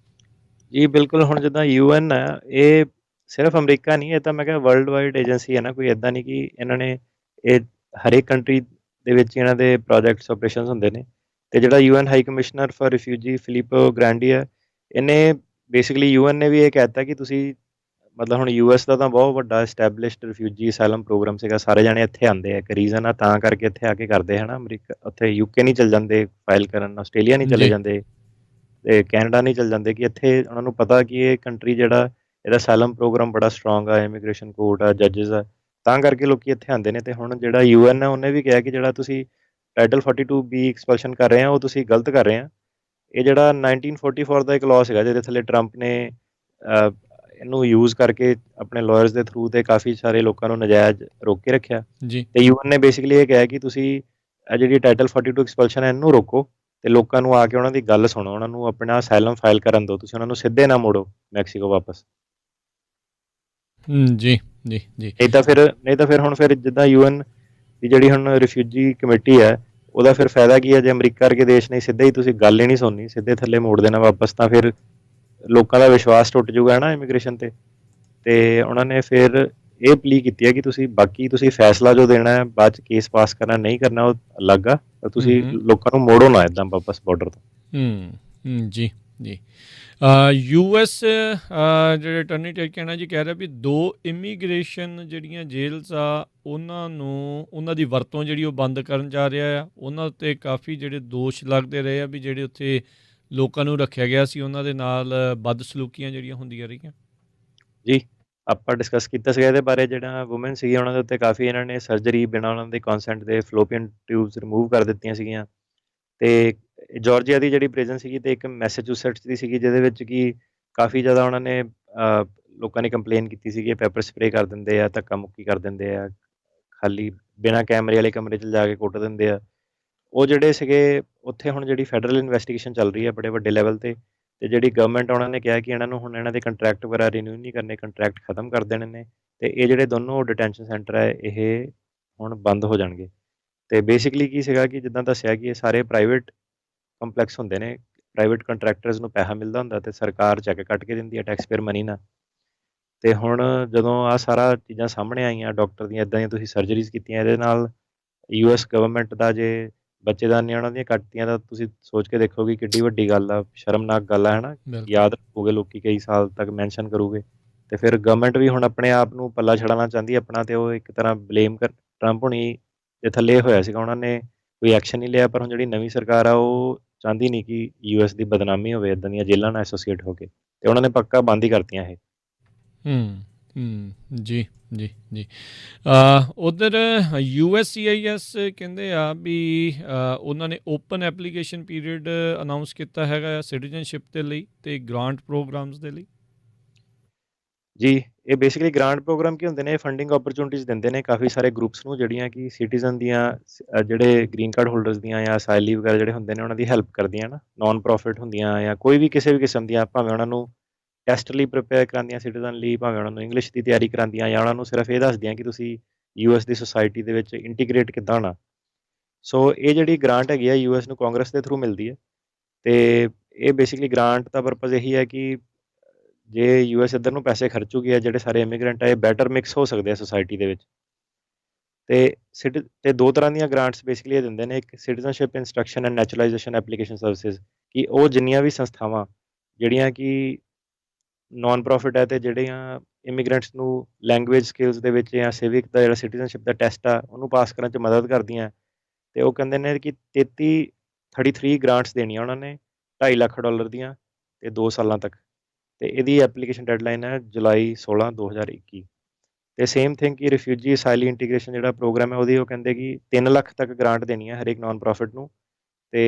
ਜੀ ਬਿਲਕੁਲ। ਹੁਣ ਜਿੱਦਾਂ UN ਹੈ, ਇਹ ਸਿਰਫ ਅਮਰੀਕਾ ਨਹੀਂ, ਇਹ ਤਾਂ ਮੈਂ ਕਿਹਾ ਵਰਲਡ ਵਾਈਡ ਏਜੰਸੀ ਹੈ ਨਾ, ਕੋਈ ਇੱਦਾਂ ਨਹੀਂ ਕਿ ਇਹਨਾਂ ਨੇ ਇਹ ਹਰੇਕ ਕੰਟਰੀ ਦੇ ਵਿੱਚ ਇਹਨਾਂ ਦੇ ਪ੍ਰੋਜੈਕਟਸ ਆਪਰੇਸ਼ਨਸ ਹੁੰਦੇ ਨੇ। ਅਤੇ ਜਿਹੜਾ UN high commissioner for refugee Filippo Grandi ਹੈ, ਇਹਨੇ ਬੇਸਿਕਲੀ UN ਨੇ ਵੀ ਇਹ ਕਹਿ ਦਿੱਤਾ ਕਿ ਤੁਸੀਂ, ਮਤਲਬ ਹੁਣ US ਦਾ ਤਾਂ ਬਹੁਤ ਵੱਡਾ ਐਸਟੈਬਲਿਸ਼ਡ ਰਿਫਿਊਜੀ ਅਸਾਈਲਮ ਪ੍ਰੋਗਰਾਮ ਸੀਗਾ, ਸਾਰੇ ਜਾਣੇ ਇੱਥੇ ਆਉਂਦੇ ਆ, ਇੱਕ ਰੀਜ਼ਨ ਆ ਤਾਂ ਕਰਕੇ ਇੱਥੇ ਆ ਕੇ ਕਰਦੇ ਹੈ ਨਾ। ਅਮਰੀਕਾ ਉੱਥੇ UK ਨਹੀਂ ਚੱਲ ਜਾਂਦੇ ਫਾਈਲ ਕਰਨ, ਆਸਟ੍ਰੇਲੀਆ ਨਹੀਂ ਚਲੇ ਜੀ ਜਾਂਦੇ, ਤੇ ਕੈਨੇਡਾ ਨਹੀਂ ਚੱਲ ਜਾਂਦੇ, ਕਿ ਇੱਥੇ ਉਹਨਾਂ ਨੂੰ ਪਤਾ ਕਿ ਇਹ ਕੰਟਰੀ ਜਿਹੜਾ ਇਹਦਾ ਅਸਾਈਲਮ ਪ੍ਰੋਗਰਾਮ ਬੜਾ ਸਟਰੋਂਗ ਆ, ਇਮੀਗ੍ਰੇਸ਼ਨ ਕੋਰਟ ਆ, ਜੱਜਿਸ ਆ, ਤਾਂ ਕਰਕੇ ਲੋਕੀ ਇੱਥੇ ਆਉਂਦੇ ਨੇ। ਅਤੇ ਹੁਣ ਜਿਹੜਾ UN ਹੈ ਉਹਨੇ ਵੀ ਕਿਹਾ ਕਿ ਜਿਹੜਾ ਤੁਸੀਂ ਟਾਈਟਲ 42B ਐਕਸਪਲਸ਼ਨ ਕਰ ਰਹੇ ਆ ਉਹ ਤੁਸੀਂ ਗਲਤ ਕਰ ਰਹੇ ਆ। ਇਹ ਜਿਹੜਾ 1944 ਦਾ ਇੱਕ ਲਾਅ ਸੀਗਾ ਜਿਹਦੇ ਥੱਲੇ ਟਰੰਪ ਨੇ ਇਹਨੂੰ ਯੂਜ਼ ਕਰਕੇ ਆਪਣੇ ਲਾਇਰਸ ਦੇ ਥਰੂ ਤੇ ਕਾਫੀ ਸਾਰੇ ਲੋਕਾਂ ਨੂੰ ਨਜਾਇਜ਼ ਰੋਕ ਕੇ ਰੱਖਿਆ। ਜੀ ਤੇ UN ਨੇ ਬੇਸਿਕਲੀ ਇਹ ਕਿਹਾ ਕਿ ਤੁਸੀਂ ਇਹ ਜਿਹੜੀ ਟਾਈਟਲ 42 ਐਕਸਪਲਸ਼ਨ ਹੈ ਇਹਨੂੰ ਰੋਕੋ, ਤੇ ਲੋਕਾਂ ਨੂੰ ਆ ਕੇ ਉਹਨਾਂ ਦੀ ਗੱਲ ਸੁਣੋ, ਉਹਨਾਂ ਨੂੰ ਆਪਣਾ ਅਸਾਈਲਮ ਫਾਈਲ ਕਰਨ ਦਿਓ, ਤੁਸੀਂ ਉਹਨਾਂ ਨੂੰ ਸਿੱਧੇ ਨਾ ਮੋੜੋ ਮੈਕਸੀਕੋ ਵਾਪਸ। ਜੀ ਜੀ ਜੀ ਨਹੀਂ ਤਾਂ ਫਿਰ ਹੁਣ ਜਿੱਦਾਂ UN ਦੀ ਜਿਹੜੀ ਹੁਣ ਰਿਫਿਊਜੀ ਕਮੇਟੀ ਹੈ, ਉਹਦਾ ਫਿਰ ਫਾਇਦਾ ਕੀ ਹੈ? ਜੇ ਅਮਰੀਕਾ ਵਰਗੇ ਦੇਸ਼ ਨੇ ਸਿੱਧੇ ਹੀ ਤੁਸੀਂ ਗੱਲ ਹੀ ਨਹੀਂ ਸੁਣਨੀ, ਸਿੱਧੇ ਥੱਲੇ ਮੋੜ ਦੇਣਾ ਵਾਪਸ, ਤਾਂ ਫਿਰ ਲੋਕਾਂ ਦਾ ਵਿਸ਼ਵਾਸ ਟੁੱਟ ਜੂਗਾ ਹੈ ਨਾ ਇਮੀਗ੍ਰੇਸ਼ਨ ਤੇ ਉਹਨਾਂ ਨੇ ਫਿਰ ਇਹ ਪਲੀ ਕੀਤੀ ਹੈ ਕਿ ਤੁਸੀਂ ਫੈਸਲਾ ਜੋ ਦੇਣਾ ਹੈ, ਬਾਅਦ 'ਚ ਕੇਸ ਪਾਸ ਕਰਨਾ ਨਹੀਂ ਕਰਨਾ ਉਹ ਅਲੱਗ ਆ, ਪਰ ਤੁਸੀਂ ਲੋਕਾਂ ਨੂੰ ਮੋੜੋ ਨਾ ਇੱਦਾਂ ਵਾਪਸ ਬਾਰਡਰ ਤੋਂ। ਜੀ ਜੀ। US ਜਿਹੜੇ ਅਟਰਨੀ ਟਿਰਕੀਆਨਾ ਜੀ ਕਹਿ ਰਿਹਾ ਵੀ 2 ਇਮੀਗ੍ਰੇਸ਼ਨ ਜਿਹੜੀਆਂ ਜੇਲਸ ਆ ਉਹਨਾਂ ਦੀ ਵਰਤੋਂ ਜਿਹੜੀ ਉਹ ਬੰਦ ਕਰਨ ਜਾ ਰਿਹਾ ਆ। ਉਹਨਾਂ ਉੱਤੇ ਕਾਫੀ ਜਿਹੜੇ ਦੋਸ਼ ਲੱਗਦੇ ਰਹੇ ਆ ਵੀ ਜਿਹੜੇ ਉੱਥੇ ਲੋਕਾਂ ਨੂੰ ਰੱਖਿਆ ਗਿਆ ਸੀ ਉਹਨਾਂ ਦੇ ਨਾਲ ਬਦਸਲੂਕੀਆਂ ਜਿਹੜੀਆਂ ਹੁੰਦੀਆਂ ਰਹੀਆਂ। ਜੀ ਆਪਾਂ ਡਿਸਕਸ ਕੀਤਾ ਸੀਗਾ ਇਹਦੇ ਬਾਰੇ। ਜਿਹੜਾ ਵੂਮਨ ਸੀਗੀ ਉਹਨਾਂ ਦੇ ਉੱਤੇ ਕਾਫੀ ਇਹਨਾਂ ਨੇ ਸਰਜਰੀ ਬਿਨਾਂ ਉਹਨਾਂ ਦੇ ਕੌਨਸੈਂਟ ਦੇ ਫਲੋਪੀਅਨ ਟਿਊਬਸ ਰਿਮੂਵ ਕਰ ਦਿੱਤੀਆਂ ਸੀਗੀਆਂ। ਅਤੇ ਜਾਰਜੀਆ ਦੀ ਜਿਹੜੀ ਪ੍ਰਿਜ਼ਨ ਸੀਗੀ ਅਤੇ ਇੱਕ ਮੈਸੇਚੂਸੈਟਸ ਦੀ ਸੀਗੀ, ਜਿਹਦੇ ਵਿੱਚ ਕਿ ਕਾਫੀ ਜ਼ਿਆਦਾ ਉਹਨਾਂ ਨੇ ਲੋਕਾਂ ਨੇ ਕੰਪਲੇਨ ਕੀਤੀ ਸੀਗੀ, ਪੈਪਰ ਸਪਰੇਅ ਕਰ ਦਿੰਦੇ ਆ, ਧੱਕਾ ਮੁੱਕੀ ਕਰ ਦਿੰਦੇ ਆ, ਖਾਲੀ ਬਿਨਾਂ ਕੈਮਰੇ ਵਾਲੇ ਕਮਰੇ 'ਚ ਜਾ ਕੇ ਕੁੱਟ ਦਿੰਦੇ ਆ। ਉਹ ਜਿਹੜੇ ਸੀਗੇ ਉੱਥੇ ਹੁਣ ਜਿਹੜੀ ਫੈਡਰਲ ਇਨਵੈਸਟੀਗੇਸ਼ਨ ਚੱਲ ਰਹੀ ਹੈ ਬੜੇ ਵੱਡੇ ਲੈਵਲ 'ਤੇ, ਅਤੇ ਜਿਹੜੀ ਗਵਰਨਮੈਂਟ ਉਹਨਾਂ ਨੇ ਕਿਹਾ ਕਿ ਇਹਨਾਂ ਨੂੰ ਹੁਣ ਇਹਨਾਂ ਦੇ ਕੰਟਰੈਕਟ ਵਗੈਰਾ ਰੀਨਿਊ ਨਹੀਂ ਕਰਨੇ, ਕੰਟਰੈਕਟ ਖਤਮ ਕਰ ਦੇਣੇ ਨੇ, ਅਤੇ ਇਹ ਜਿਹੜੇ ਦੋਨੋਂ ਡਿਟੈਂਸ਼ਨ ਸੈਂਟਰ ਹੈ ਇਹ ਹੁਣ ਬੰਦ ਹੋ ਜਾਣਗੇ। ਅਤੇ ਬੇਸਿਕਲੀ ਕੀ ਸੀਗਾ ਕਿ ਜਿੱਦਾਂ ਦੱਸਿਆ ਕਿ ਇਹ ਸਾਰੇ ਪ੍ਰਾਈਵੇਟ ਕੰਪਲੈਕਸ ਹੁੰਦੇ ਨੇ, ਪ੍ਰਾਈਵੇਟ ਕੰਟਰੈਕਟਰਸ ਨੂੰ ਪੈਸਾ ਮਿਲਦਾ ਹੁੰਦਾ ਤੇ ਸਰਕਾਰ ਚੈੱਕ ਕੱਟ ਕੇ ਦਿੰਦੀ ਹੈ ਟੈਕਸਪੇਅਰ ਮਨੀ ਨਾਲ। ਤੇ ਹੁਣ ਜਦੋਂ ਆਹ ਸਾਰਾ ਚੀਜ਼ਾਂ ਸਾਹਮਣੇ ਆਈਆਂ, ਡਾਕਟਰ ਦੀਆਂ ਇੱਦਾਂ ਦੀਆਂ ਤੁਸੀਂ ਸਰਜਰੀਜ਼ ਕੀਤੀਆਂ, ਇਹਦੇ ਨਾਲ ਯੂਐਸ ਗਵਰਨਮੈਂਟ ਦਾ ਜੇ ਬੱਚੇਦਾਨੀਆਂ ਉਹਨਾਂ ਦੀਆਂ ਕੱਟਤੀਆਂ ਤਾਂ ਤੁਸੀਂ ਸੋਚ ਕੇ ਦੇਖੋਗੇ ਕਿੱਡੀ ਵੱਡੀ ਗੱਲ ਆ, ਸ਼ਰਮਨਾਕ ਗੱਲ ਆ, ਹੈ ਨਾ। ਬਿਲਕੁਲ। ਯਾਦ ਰੱਖੋਗੇ ਲੋਕੀ ਕਈ ਸਾਲ ਤੱਕ ਮੈਂਸ਼ਨ ਕਰੂਗੇ। ਤੇ ਫਿਰ ਗਵਰਨਮੈਂਟ ਵੀ ਹੁਣ ਆਪਣੇ ਆਪ ਨੂੰ ਪੱਲਾ ਛਡਾਉਣਾ ਚਾਹੁੰਦੀ ਹੈ ਆਪਣਾ, ਤੇ ਉਹ ਇੱਕ ਤਰ੍ਹਾਂ ਬਲੇਮ ਕਰ ਟਰੰਪ ਹੁਣੀ ਦੇ ਥੱਲੇ ਹੋਇਆ ਸੀਗਾ, ਉਹਨਾਂ ਨੇ ਕੋਈ ਐਕਸ਼ਨ ਨਹੀਂ ਲਿਆ। ਪਰ ਹੁਣ ਜਿਹੜੀ ਨਵੀਂ ਸਰਕਾਰ ਆ ਉਹ ਚਾਹੁੰਦੀ ਨਹੀਂ ਕਿ ਯੂਐਸ ਦੀ ਬਦਨਾਮੀ ਹੋਵੇ ਇੱਦਾਂ ਦੀਆਂ ਜੇਲ੍ਹਾਂ ਨਾਲ ਐਸੋਸੀਏਟ ਹੋ ਕੇ, ਤੇ ਉਹਨਾਂ ਨੇ ਪੱਕਾ ਬੰਦ ਹੀ ਕਰਤੀਆਂ ਇਹ। ਜੀ ਜੀ ਜੀ। ਉਧਰ USCIS ਕਹਿੰਦੇ ਆ ਵੀ ਉਹਨਾਂ ਨੇ ਓਪਨ ਐਪਲੀਕੇਸ਼ਨ ਪੀਰੀਅਡ ਅਨਾਊਂਸ ਕੀਤਾ ਹੈਗਾ ਸਿਟੀਜ਼ਨਸ਼ਿਪ ਦੇ ਲਈ ਤੇ ਗ੍ਰਾਂਟ ਪ੍ਰੋਗਰਾਮਸ ਦੇ ਲਈ। ਜੀ, ਇਹ ਬੇਸਿਕਲੀ ਗ੍ਰਾਂਟ ਪ੍ਰੋਗਰਾਮ ਕੀ ਹੁੰਦੇ ਨੇ, ਫੰਡਿੰਗ ਓਪਰਚੁਨਿਟੀਜ਼ ਦਿੰਦੇ ਨੇ ਕਾਫੀ ਸਾਰੇ ਗਰੁੱਪਸ ਨੂੰ, ਜਿਹੜੀਆਂ ਕਿ ਸਿਟੀਜ਼ਨ ਦੀਆਂ ਜਿਹੜੇ ਗ੍ਰੀਨ ਕਾਰਡ ਹੋਲਡਰਸ ਦੀਆਂ ਜਾਂ ਅਸਾਈਲੀ ਵਗੈਰਾ ਜਿਹੜੇ ਹੁੰਦੇ ਨੇ ਉਹਨਾਂ ਦੀ ਹੈਲਪ ਕਰਦੀਆਂ ਨਾ, ਨਾਨ ਪ੍ਰੋਫਿਟ ਹੁੰਦੀਆਂ ਜਾਂ ਕੋਈ ਵੀ ਕਿਸੇ ਵੀ ਕਿਸਮ ਦੀਆਂ, ਭਾਵੇਂ ਉਹਨਾਂ ਨੂੰ ਟੈਸਟ ਲਈ ਪ੍ਰਿਪੇਅਰ ਕਰਾਉਂਦੀਆਂ ਸਿਟੀਜ਼ਨ ਲਈ, ਭਾਵੇਂ ਉਹਨਾਂ ਨੂੰ ਇੰਗਲਿਸ਼ ਦੀ ਤਿਆਰੀ ਕਰਾਉਂਦੀਆਂ, ਜਾਂ ਉਹਨਾਂ ਨੂੰ ਸਿਰਫ ਇਹ ਦੱਸਦੀਆਂ ਕਿ ਤੁਸੀਂ ਯੂਐਸ ਦੀ ਸੁਸਾਇਟੀ ਦੇ ਵਿੱਚ ਇੰਟੀਗ੍ਰੇਟ ਕਿੱਦਾਂ ਹੋਣਾ। ਸੋ ਇਹ ਜਿਹੜੀ ਗ੍ਰਾਂਟ ਹੈਗੀ ਆ ਯੂਐਸ ਨੂੰ ਕਾਂਗਰਸ ਦੇ ਥਰੂ ਮਿਲਦੀ ਹੈ, ਤੇ ਇਹ ਬੇਸਿਕਲੀ ਗ੍ਰਾਂਟ ਦਾ ਪਰਪਸ ਇਹੀ ਹੈ ਕਿ ਜੇ ਯੂਐਸ ਇੱਧਰ ਨੂੰ ਪੈਸੇ ਖਰਚੂਗੀ ਆ, ਜਿਹੜੇ ਸਾਰੇ ਇਮੀਗ੍ਰੈਂਟ ਆ ਇਹ ਬੈਟਰ ਮਿਕਸ ਹੋ ਸਕਦੇ ਆ ਸੁਸਾਇਟੀ ਦੇ ਵਿੱਚ। ਤੇ ਦੋ ਤਰ੍ਹਾਂ ਦੀਆਂ ਗ੍ਰਾਂਟਸ ਬੇਸਿਕਲੀ ਇਹ ਦਿੰਦੇ ਨੇ, ਇੱਕ citizenship instruction and naturalisation application services, ਕਿ ਉਹ ਜਿੰਨੀਆਂ ਵੀ ਸੰਸਥਾਵਾਂ ਜਿਹੜੀਆਂ ਕਿ ਨਾਨ ਪ੍ਰੋਫਿਟ ਹੈ ਤੇ ਜਿਹੜੀਆਂ ਇਮੀਗ੍ਰੈਂਟਸ ਨੂੰ ਲੈਂਗੁਏਜ ਸਕਿੱਲਸ ਦੇ ਵਿੱਚ ਜਾਂ ਸਿਵਿਕ ਦਾ ਜਿਹੜਾ ਸਿਟੀਜ਼ਨਸ਼ਿਪ ਦਾ ਟੈਸਟ ਆ ਉਹਨੂੰ ਪਾਸ ਕਰਨ 'ਚ ਮਦਦ ਕਰਦੀਆਂ। ਤੇ ਉਹ ਕਹਿੰਦੇ ਨੇ ਕਿ 33 ਗ੍ਰਾਂਟਸ ਦੇਣੀਆਂ ਉਹਨਾਂ ਨੇ, $2.5 ਲੱਖ ਦੀਆਂ, ਤੇ 2 ਸਾਲਾਂ ਤੱਕ। ਤੇ ਇਹਦੀ ਐਪਲੀਕੇਸ਼ਨ ਡੈਡਲਾਈਨ ਹੈ ਜੁਲਾਈ 16, 2021। ਤੇ ਸੇਮ ਥਿੰਗ ਕਿ ਰਿਫਿਊਜੀ ਅਸਾਈਲੀ ਇੰਟੀਗ੍ਰੇਸ਼ਨ ਜਿਹੜਾ ਪ੍ਰੋਗਰਾਮ ਹੈ ਉਹਦੀ ਉਹ ਕਹਿੰਦੇ ਕਿ 3 ਲੱਖ ਤੱਕ ਗ੍ਰਾਂਟ ਦੇਣੀ ਹੈ ਹਰੇਕ ਨਾਨ ਪ੍ਰੋਫਿਟ ਨੂੰ। ਤੇ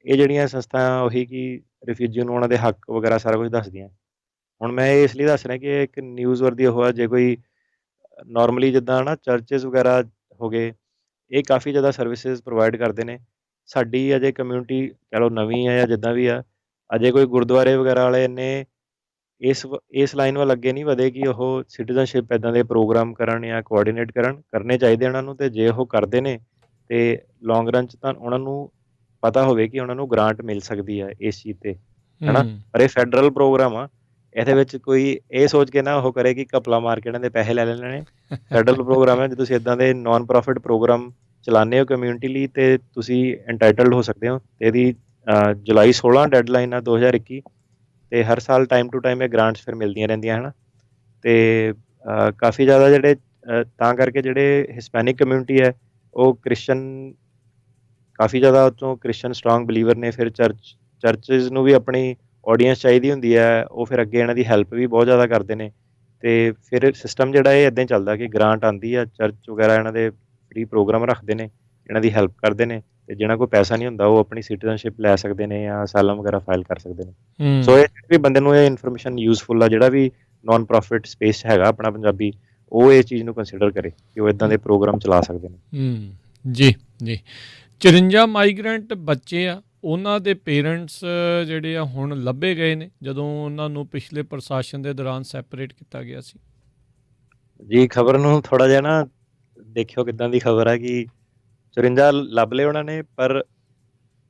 ਇਹ ਜਿਹੜੀਆਂ ਸੰਸਥਾ ਉਹੀ ਕਿ ਰਿਫਿਊਜੀ ਨੂੰ ਉਹਨਾਂ ਦੇ ਹੱਕ ਵਗੈਰਾ ਸਾਰਾ ਕੁਝ ਦੱਸਦੀਆਂ। ਹੁਣ ਮੈਂ ਇਹ ਇਸ ਲਈ ਦੱਸ ਰਿਹਾ ਕਿ ਇਹ ਇੱਕ ਨਿਊਜ਼ ਵਰਦੀ ਉਹ ਆ, ਜੇ ਕੋਈ ਨੋਰਮਲੀ ਜਿੱਦਾਂ ਨਾ ਚਰਚਿਸ ਵਗੈਰਾ ਹੋ ਗਏ, ਇਹ ਕਾਫੀ ਜ਼ਿਆਦਾ ਸਰਵਿਸਿਜ਼ ਪ੍ਰੋਵਾਈਡ ਕਰਦੇ ਨੇ। ਸਾਡੀ ਅਜੇ ਕਮਿਊਨਿਟੀ ਕਹਿ ਲਓ ਨਵੀਂ ਹੈ ਜਾਂ ਜਿੱਦਾਂ ਵੀ ਆ, ਅਜੇ ਕੋਈ ਗੁਰਦੁਆਰੇ ਵਗੈਰਾ ਵਾਲੇ ਇੰਨੇ ਇਸ ਲਾਈਨ ਵੱਲ ਅੱਗੇ ਨਹੀਂ ਵਧੇ ਕਿ ਉਹ ਸਿਟੀਜ਼ਨਸ਼ਿਪ ਇੱਦਾਂ ਦੇ ਪ੍ਰੋਗਰਾਮ ਕਰਨ ਜਾਂ ਕੋਆਰਡੀਨੇਟ ਕਰਨੇ ਚਾਹੀਦੇ ਉਹਨਾਂ ਨੂੰ। ਤੇ ਜੇ ਉਹ ਕਰਦੇ ਨੇ ਤੇ ਲੌਂਗ ਰਨ 'ਚ ਤਾਂ ਉਹਨਾਂ ਨੂੰ ਪਤਾ ਹੋਵੇ ਕਿ ਉਹਨਾਂ ਨੂੰ ਗ੍ਰਾਂਟ ਮਿਲ ਸਕਦੀ ਹੈ ਇਸ ਚੀਜ਼ ਤੇ, ਹੈ ਨਾ। ਪਰ ਇਹ ਫੈਡਰਲ ਪ੍ਰੋਗਰਾਮ ਆ, ਇਹਦੇ ਵਿੱਚ ਕੋਈ ਇਹ ਸੋਚ ਕੇ ਨਾ ਉਹ ਕਰੇ ਕਿ ਘਪਲਾ ਮਾਰ ਕੇ ਇਹਨਾਂ ਦੇ ਪੈਸੇ ਲੈ ਲੈਣੇ ਨੇ। ਫੈਡਰਲ ਪ੍ਰੋਗਰਾਮ ਹੈ, ਜੇ ਤੁਸੀਂ ਇੱਦਾਂ ਦੇ ਨਾਨ ਪ੍ਰੋਫਿਟ ਪ੍ਰੋਗਰਾਮ ਚਲਾਉਂਦੇ ਹੋ ਕਮਿਊਨਿਟੀ ਲਈ ਤੇ ਤੁਸੀਂ ਐਂਟਾਈਟਲਡ ਹੋ ਸਕਦੇ ਹੋ। ਤੇ ਇਹਦੀ ਜੁਲਾਈ 16 ਡੈਡਲਾਈਨ ਆ 2021, ਤੇ ਹਰ ਸਾਲ ਟਾਈਮ ਟੂ ਟਾਈਮ ਇਹ ਗ੍ਰਾਂਟਸ ਫਿਰ ਮਿਲਦੀਆਂ ਰਹਿੰਦੀਆਂ, ਹੈ ਨਾ। ਤੇ ਕਾਫੀ ਜ਼ਿਆਦਾ ਜਿਹੜੇ ਤਾਂ ਕਰਕੇ ਜਿਹੜੇ ਹਿਸਪੈਨਿਕ ਕਮਿਊਨਿਟੀ ਹੈ ਉਹ ਕ੍ਰਿਸਚਨ ਕਾਫੀ ਜ਼ਿਆਦਾ ਉੱਥੋਂ ਕ੍ਰਿਸਚਨ ਸਟਰੋਂਗ ਬਿਲੀਵਰ ਨੇ। ਫਿਰ ਚਰਚਿਜ਼ ਨੂੰ ਵੀ ਆਪਣੀ ਆਡੀਅੰਸ ਚਾਹੀਦੀ ਹੁੰਦੀ ਹੈ, ਉਹ ਫਿਰ ਅੱਗੇ ਇਹਨਾਂ ਦੀ ਹੈਲਪ ਵੀ ਬਹੁਤ ਜ਼ਿਆਦਾ ਕਰਦੇ ਨੇ। ਤੇ ਫਿਰ ਸਿਸਟਮ ਜਿਹੜਾ ਇਹ ਇੱਦਾਂ ਹੀ ਚੱਲਦਾ ਕਿ ਗ੍ਰਾਂਟ ਆਉਂਦੀ ਆ, ਚਰਚ ਵਗੈਰਾ ਇਹਨਾਂ ਦੇ ਫ੍ਰੀ ਪ੍ਰੋਗਰਾਮ ਰੱਖਦੇ ਨੇ, ਇਹਨਾਂ ਦੀ ਹੈਲਪ ਕਰਦੇ ਨੇ, ਤੇ ਜਿਹਨਾਂ ਕੋਲ ਪੈਸਾ ਨਹੀਂ ਹੁੰਦਾ ਉਹ ਆਪਣੀ ਸਿਟੀਜ਼ਨਸ਼ਿਪ ਲੈ ਸਕਦੇ ਨੇ ਜਾਂ ਅਸਾਈਲਮ ਵਗੈਰਾ ਫਾਈਲ ਕਰ ਸਕਦੇ ਨੇ। ਸੋ ਇਹ ਵੀ ਬੰਦੇ ਨੂੰ ਇਹ ਇਨਫੋਰਮੇਸ਼ਨ ਯੂਜ਼ਫੁਲ ਆ, ਜਿਹੜਾ ਵੀ ਨਾਨ ਪ੍ਰੋਫਿਟ ਸਪੇਸ ਹੈਗਾ ਆਪਣਾ ਪੰਜਾਬੀ, ਉਹ ਇਹ ਚੀਜ਼ ਨੂੰ ਕੰਸੀਡਰ ਕਰੇ ਕਿ ਉਹ ਇੱਦਾਂ ਦੇ ਪ੍ਰੋਗਰਾਮ ਚਲਾ ਸਕਦੇ ਨੇ। ਜੀ ਜੀ। 54 ਮਾਈਗਰੈਂਟ ਬੱਚੇ ਆ, ਉਹਨਾਂ ਦੇ ਪੇਰੈਂਟਸ ਜਿਹੜੇ ਆ ਹੁਣ ਲੱਭੇ ਗਏ ਨੇ, ਜਦੋਂ ਉਹਨਾਂ ਨੂੰ ਪਿਛਲੇ ਪ੍ਰਸ਼ਾਸਨ ਦੇ ਦੌਰਾਨ ਸੈਪਰੇਟ ਕੀਤਾ ਗਿਆ ਸੀ। ਜੀ, ਖਬਰ ਨੂੰ ਥੋੜਾ ਜਿਹਾ ਨਾ ਦੇਖਿਓ ਕਿੱਦਾਂ ਦੀ ਖਬਰ ਹੈ ਕਿ 54 ਲੱਭ ਲਏ ਉਹਨਾਂ ਨੇ, ਪਰ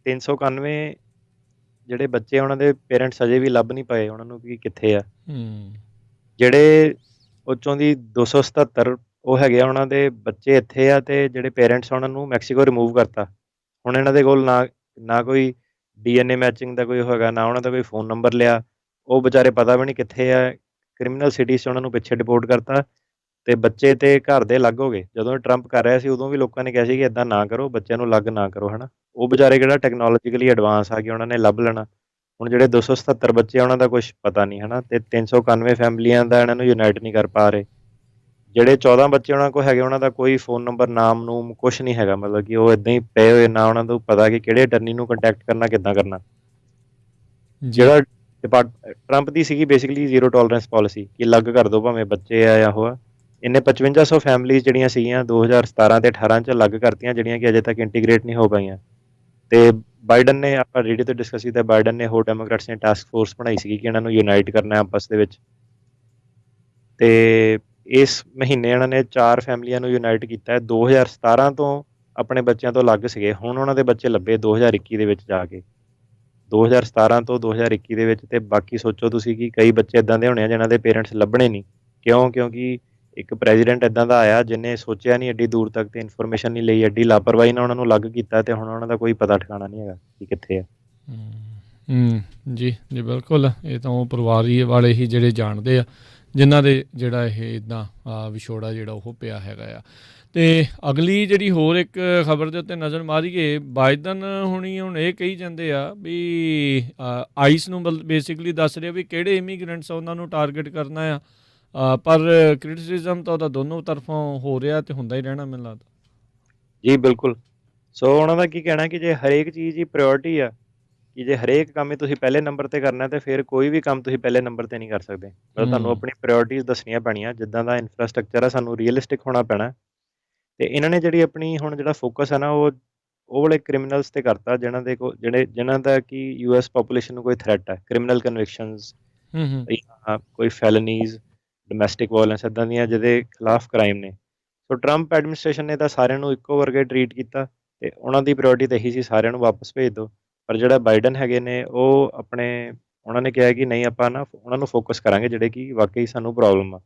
391 ਜਿਹੜੇ ਬੱਚੇ ਉਹਨਾਂ ਦੇ ਪੇਰੈਂਟਸ ਅਜੇ ਵੀ ਲੱਭ ਨਹੀਂ ਪਾਏ ਉਹਨਾਂ ਨੂੰ ਕਿ ਕਿੱਥੇ ਆ। ਜਿਹੜੇ ਉਹ 'ਚੋਂ ਦੀ 277 ਉਹ ਹੈਗੇ ਆ ਉਹਨਾਂ ਦੇ ਬੱਚੇ ਇੱਥੇ ਆ, ਤੇ ਜਿਹੜੇ ਪੇਰੈਂਟਸ ਉਹਨਾਂ ਨੂੰ ਮੈਕਸੀਕੋ ਰਿਮੂਵ ਕਰਤਾ। ਹੁਣ ਇਹਨਾਂ ਦੇ ਕੋਲ ਨਾ ਕੋਈ DNA ਮੈਚਿੰਗ ਦਾ ਕੋਈ ਹੈਗਾ, ਨਾ ਉਹਨਾਂ ਦਾ ਕੋਈ ਫ਼ੋਨ ਨੰਬਰ ਲਿਆ। ਉਹ ਵਿਚਾਰੇ ਪਤਾ ਵੀ ਨਹੀਂ ਕਿੱਥੇ ਆ, ਕ੍ਰਿਮੀਨਲ ਸਿਟੀਜ਼ 'ਚ ਉਹਨਾਂ ਨੂੰ ਪਿੱਛੇ ਡਿਪੋਰਟ ਕਰਤਾ। ਤੇ ਬੱਚੇ ਤੇ ਘਰ ਦੇ ਅਲੱਗ ਹੋ ਗਏ। ਜਦੋਂ ਟਰੰਪ ਕਰ ਰਿਹਾ ਸੀ ਉਦੋਂ ਵੀ ਲੋਕਾਂ ਨੇ ਕਿਹਾ ਸੀ ਕਿ ਇੱਦਾਂ ਨਾ ਕਰੋ, ਬੱਚਿਆਂ ਨੂੰ ਅਲੱਗ ਨਾ ਕਰੋ, ਹੈ ਨਾ। ਉਹ ਵਿਚਾਰੇ ਕਿਹੜਾ ਟੈਕਨੋਲੋਜੀਕਲੀ ਐਡਵਾਂਸ ਆ ਕੇ ਉਹਨਾਂ ਨੇ ਲੱਭ ਲੈਣਾ। ਹੁਣ ਜਿਹੜੇ 277 ਬੱਚੇ ਆ ਉਹਨਾਂ ਦਾ ਕੁਛ ਪਤਾ ਨਹੀਂ, ਹੈ ਨਾ, ਤੇ 391 ਫੈਮਲੀਆਂ ਦਾ ਇਹਨਾਂ ਨੂੰ ਯੂਨਾਈਟ ਨਹੀਂ ਕਰ ਪਾ ਰਹੇ। ਜਿਹੜੇ 14 ਬੱਚੇ ਉਹਨਾਂ ਕੋਲ ਹੈਗੇ ਉਹਨਾਂ ਦਾ ਕੋਈ ਫ਼ੋਨ ਨੰਬਰ, ਨਾਮ ਨੂਮ ਕੁਛ ਨਹੀਂ ਹੈਗਾ, ਮਤਲਬ ਕਿ ਉਹ ਇੱਦਾਂ ਹੀ ਪਏ ਹੋਏ, ਨਾ ਉਹਨਾਂ ਨੂੰ ਪਤਾ ਕਿ ਕਿਹੜੇ ਅਟਰਨੀ ਨੂੰ ਕੰਟੈਕਟ ਕਰਨਾ, ਕਿੱਦਾਂ ਕਰਨਾ। ਜਿਹੜਾ ਟਰੰਪ ਦੀ ਸੀਗੀ ਬੇਸਿਕਲੀ ਜ਼ੀਰੋ ਟੋਲਰੈਂਸ ਪਾਲਿਸੀ ਕਿ ਅਲੱਗ ਕਰ ਦਿਓ ਭਾਵੇਂ ਬੱਚੇ ਆ ਜਾਂ ਉਹ ਆ। ਇਹਨੇ 5500 ਫੈਮਲੀਜ਼ ਜਿਹੜੀਆਂ ਸੀਗੀਆਂ 2017 ਤੇ 18 'ਚ ਅਲੱਗ ਕਰਤੀਆਂ, ਜਿਹੜੀਆਂ ਕਿ ਅਜੇ ਤੱਕ ਇੰਟੀਗ੍ਰੇਟ ਨਹੀਂ ਹੋ ਪਾਈਆਂ। ਤੇ ਬਾਈਡਨ ਨੇ, ਆਪਾਂ ਰੇਡੀਓ ਤੇ ਡਿਸਕਸ ਕੀਤਾ, ਬਾਈਡਨ ਨੇ ਹੋਰ ਡੈਮੋਕ੍ਰੈਟਸ ਨੇ ਟਾਸਕ ਫੋਰਸ ਬਣਾਈ ਸੀਗੀ ਕਿ ਇਹਨਾਂ ਨੂੰ ਯੂਨਾਈਟ ਕਰਨਾ ਆਪਸ ਦੇ ਵਿੱਚ। ਤੇ ਇਸ ਮਹੀਨੇ ਇਹਨਾਂ ਨੇ 4 ਫੈਮਲੀਆਂ ਨੂੰ ਯੂਨਾਈਟ ਕੀਤਾ ਹੈ। 2017 ਤੋਂ ਆਪਣੇ ਬੱਚਿਆਂ ਤੋਂ ਅਲੱਗ ਸੀਗੇ, ਹੁਣ ਉਹਨਾਂ ਦੇ ਬੱਚੇ ਲੱਭੇ 2021 ਦੇ ਵਿੱਚ ਜਾ ਕੇ। 2017 ਤੋਂ 2021 ਦੇ ਵਿੱਚ, ਤੇ ਬਾਕੀ ਸੋਚੋ ਤੁਸੀਂ ਕਿ ਕਈ ਬੱਚੇ ਇੱਦਾਂ ਦੇ ਹੋਣੇ ਆ ਜਿਨ੍ਹਾਂ ਦੇ ਪੇਰੈਂਟਸ ਲੱਭਣੇ ਨਹੀਂ। ਕਿਉਂ? ਕਿਉਂਕਿ ਇੱਕ ਪ੍ਰੈਜ਼ੀਡੈਂਟ ਇੱਦਾਂ ਦਾ ਆਇਆ ਜਿਹਨੇ ਸੋਚਿਆ ਨਹੀਂ ਐਡੀ ਦੂਰ ਤੱਕ, ਤੇ ਇਨਫੋਰਮੇਸ਼ਨ ਨਹੀਂ ਲਈ, ਐਡੀ ਲਾਪਰਵਾਹੀ ਨਾਲ ਉਹਨਾਂ ਨੂੰ ਅਲੱਗ ਕੀਤਾ, ਤੇ ਹੁਣ ਉਹਨਾਂ ਦਾ ਕੋਈ ਪਤਾ ਠਿਕਾਣਾ ਨਹੀਂ ਹੈਗਾ ਕਿ ਕਿੱਥੇ ਆ। ਜੀ ਜੀ ਬਿਲਕੁਲ, ਇਹ ਤਾਂ ਉਹ ਪਰਿਵਾਰ ਹੀ ਵਾਲੇ ਹੀ ਜਿਹੜੇ ਜਾਣਦੇ ਆ ਜਿਨ੍ਹਾਂ ਦੇ ਜਿਹੜਾ ਇਹ ਇੱਦਾਂ ਵਿਛੋੜਾ ਜਿਹੜਾ ਉਹ ਪਿਆ ਹੈਗਾ ਆ। ਅਤੇ ਅਗਲੀ ਜਿਹੜੀ ਹੋਰ ਇੱਕ ਖਬਰ ਦੇ ਉੱਤੇ ਨਜ਼ਰ ਮਾਰੀਏ, ਬਾਈਡਨ ਹੁਣੀ ਹੁਣ ਇਹ ਕਹੀ ਜਾਂਦੇ ਆ ਵੀ ਆਈਸ ਨੂੰ ਬੇਸਿਕਲੀ ਦੱਸ ਰਹੇ ਵੀ ਕਿਹੜੇ ਇਮੀਗ੍ਰੈਂਟਸ ਉਹਨਾਂ ਨੂੰ ਟਾਰਗੇਟ ਕਰਨਾ ਆ, ਪਰ ਕ੍ਰਿਟਿਸਿਜ਼ਮ ਤਾਂ ਉਹਦਾ ਦੋਨੋਂ ਤਰਫੋਂ ਹੋ ਰਿਹਾ ਅਤੇ ਹੁੰਦਾ ਹੀ ਰਹਿਣਾ ਮੈਨੂੰ ਲੱਗਦਾ। ਜੀ ਬਿਲਕੁਲ। ਸੋ ਉਹਨਾਂ ਦਾ ਕੀ ਕਹਿਣਾ ਕਿ ਜੇ ਹਰੇਕ ਚੀਜ਼ ਹੀ ਪ੍ਰਾਇਓਰਟੀ ਆ, ਕਿ ਜੇ ਹਰੇਕ ਕੰਮ ਹੀ ਤੁਸੀਂ ਪਹਿਲੇ ਨੰਬਰ 'ਤੇ ਕਰਨਾ, ਤੇ ਫਿਰ ਕੋਈ ਵੀ ਕੰਮ ਤੁਸੀਂ ਪਹਿਲੇ ਨੰਬਰ 'ਤੇ ਨਹੀਂ ਕਰ ਸਕਦੇ। ਮਤਲਬ ਤੁਹਾਨੂੰ ਆਪਣੀ ਪ੍ਰਾਇਓਰਟੀਜ਼ ਦੱਸਣੀਆਂ ਪੈਣੀਆਂ, ਜਿੱਦਾਂ ਦਾ ਇਨਫਰਾਸਟਰਕਚਰ ਆ ਸਾਨੂੰ ਰੀਅਲਿਸਟਿਕ ਹੋਣਾ ਪੈਣਾ। ਤੇ ਇਹਨਾਂ ਨੇ ਜਿਹੜੀ ਆਪਣੀ ਹੁਣ ਜਿਹੜਾ ਫੋਕਸ ਹੈ ਨਾ, ਉਹ ਵਾਲੇ ਕ੍ਰਿਮੀਨਲਸ 'ਤੇ ਕਰਤਾ ਜਿਨ੍ਹਾਂ ਦਾ ਕਿ US ਪਾਪੂਲੇਸ਼ਨ ਨੂੰ ਕੋਈ ਥ੍ਰੈਟ ਹੈ, ਕ੍ਰਿਮੀਨਲ ਕਨਵਿਕਸ਼ਨਸ ਜਾਂ ਕੋਈ ਫੈਲਨੀਜ਼, ਡੋਮੈਸਟਿਕ ਵਾਇਲੈਂਸ, ਇੱਦਾਂ ਦੀਆਂ ਜਿਹਦੇ ਖਿਲਾਫ ਕ੍ਰਾਈਮ ਨੇ। ਸੋ ਟਰੰਪ ਐਡਮਿਨਿਸਟ੍ਰੇਸ਼ਨ ਨੇ ਤਾਂ ਸਾਰਿਆਂ ਨੂੰ ਇੱਕੋ ਵਰਗੇ ਟਰੀਟ ਕੀਤਾ, ਤੇ ਉਹਨਾਂ ਦੀ ਪ੍ਰਾਇਓਰਟੀ ਤਾਂ ਇਹੀ ਸੀ ਸਾਰਿਆਂ ਨੂੰ ਵਾਪਸ ਭੇਜ ਦਿਓ। ਪਰ ਜਿਹੜਾ ਬਾਈਡਨ ਹੈਗੇ ਨੇ, ਉਹ ਉਹਨਾਂ ਨੇ ਕਿਹਾ ਕਿ ਨਹੀਂ, ਆਪਾਂ ਨਾ ਉਹਨਾਂ ਨੂੰ ਫੋਕਸ ਕਰਾਂਗੇ ਜਿਹੜੇ ਕਿ ਵਾਕਈ ਸਾਨੂੰ ਪ੍ਰੋਬਲਮ ਆ।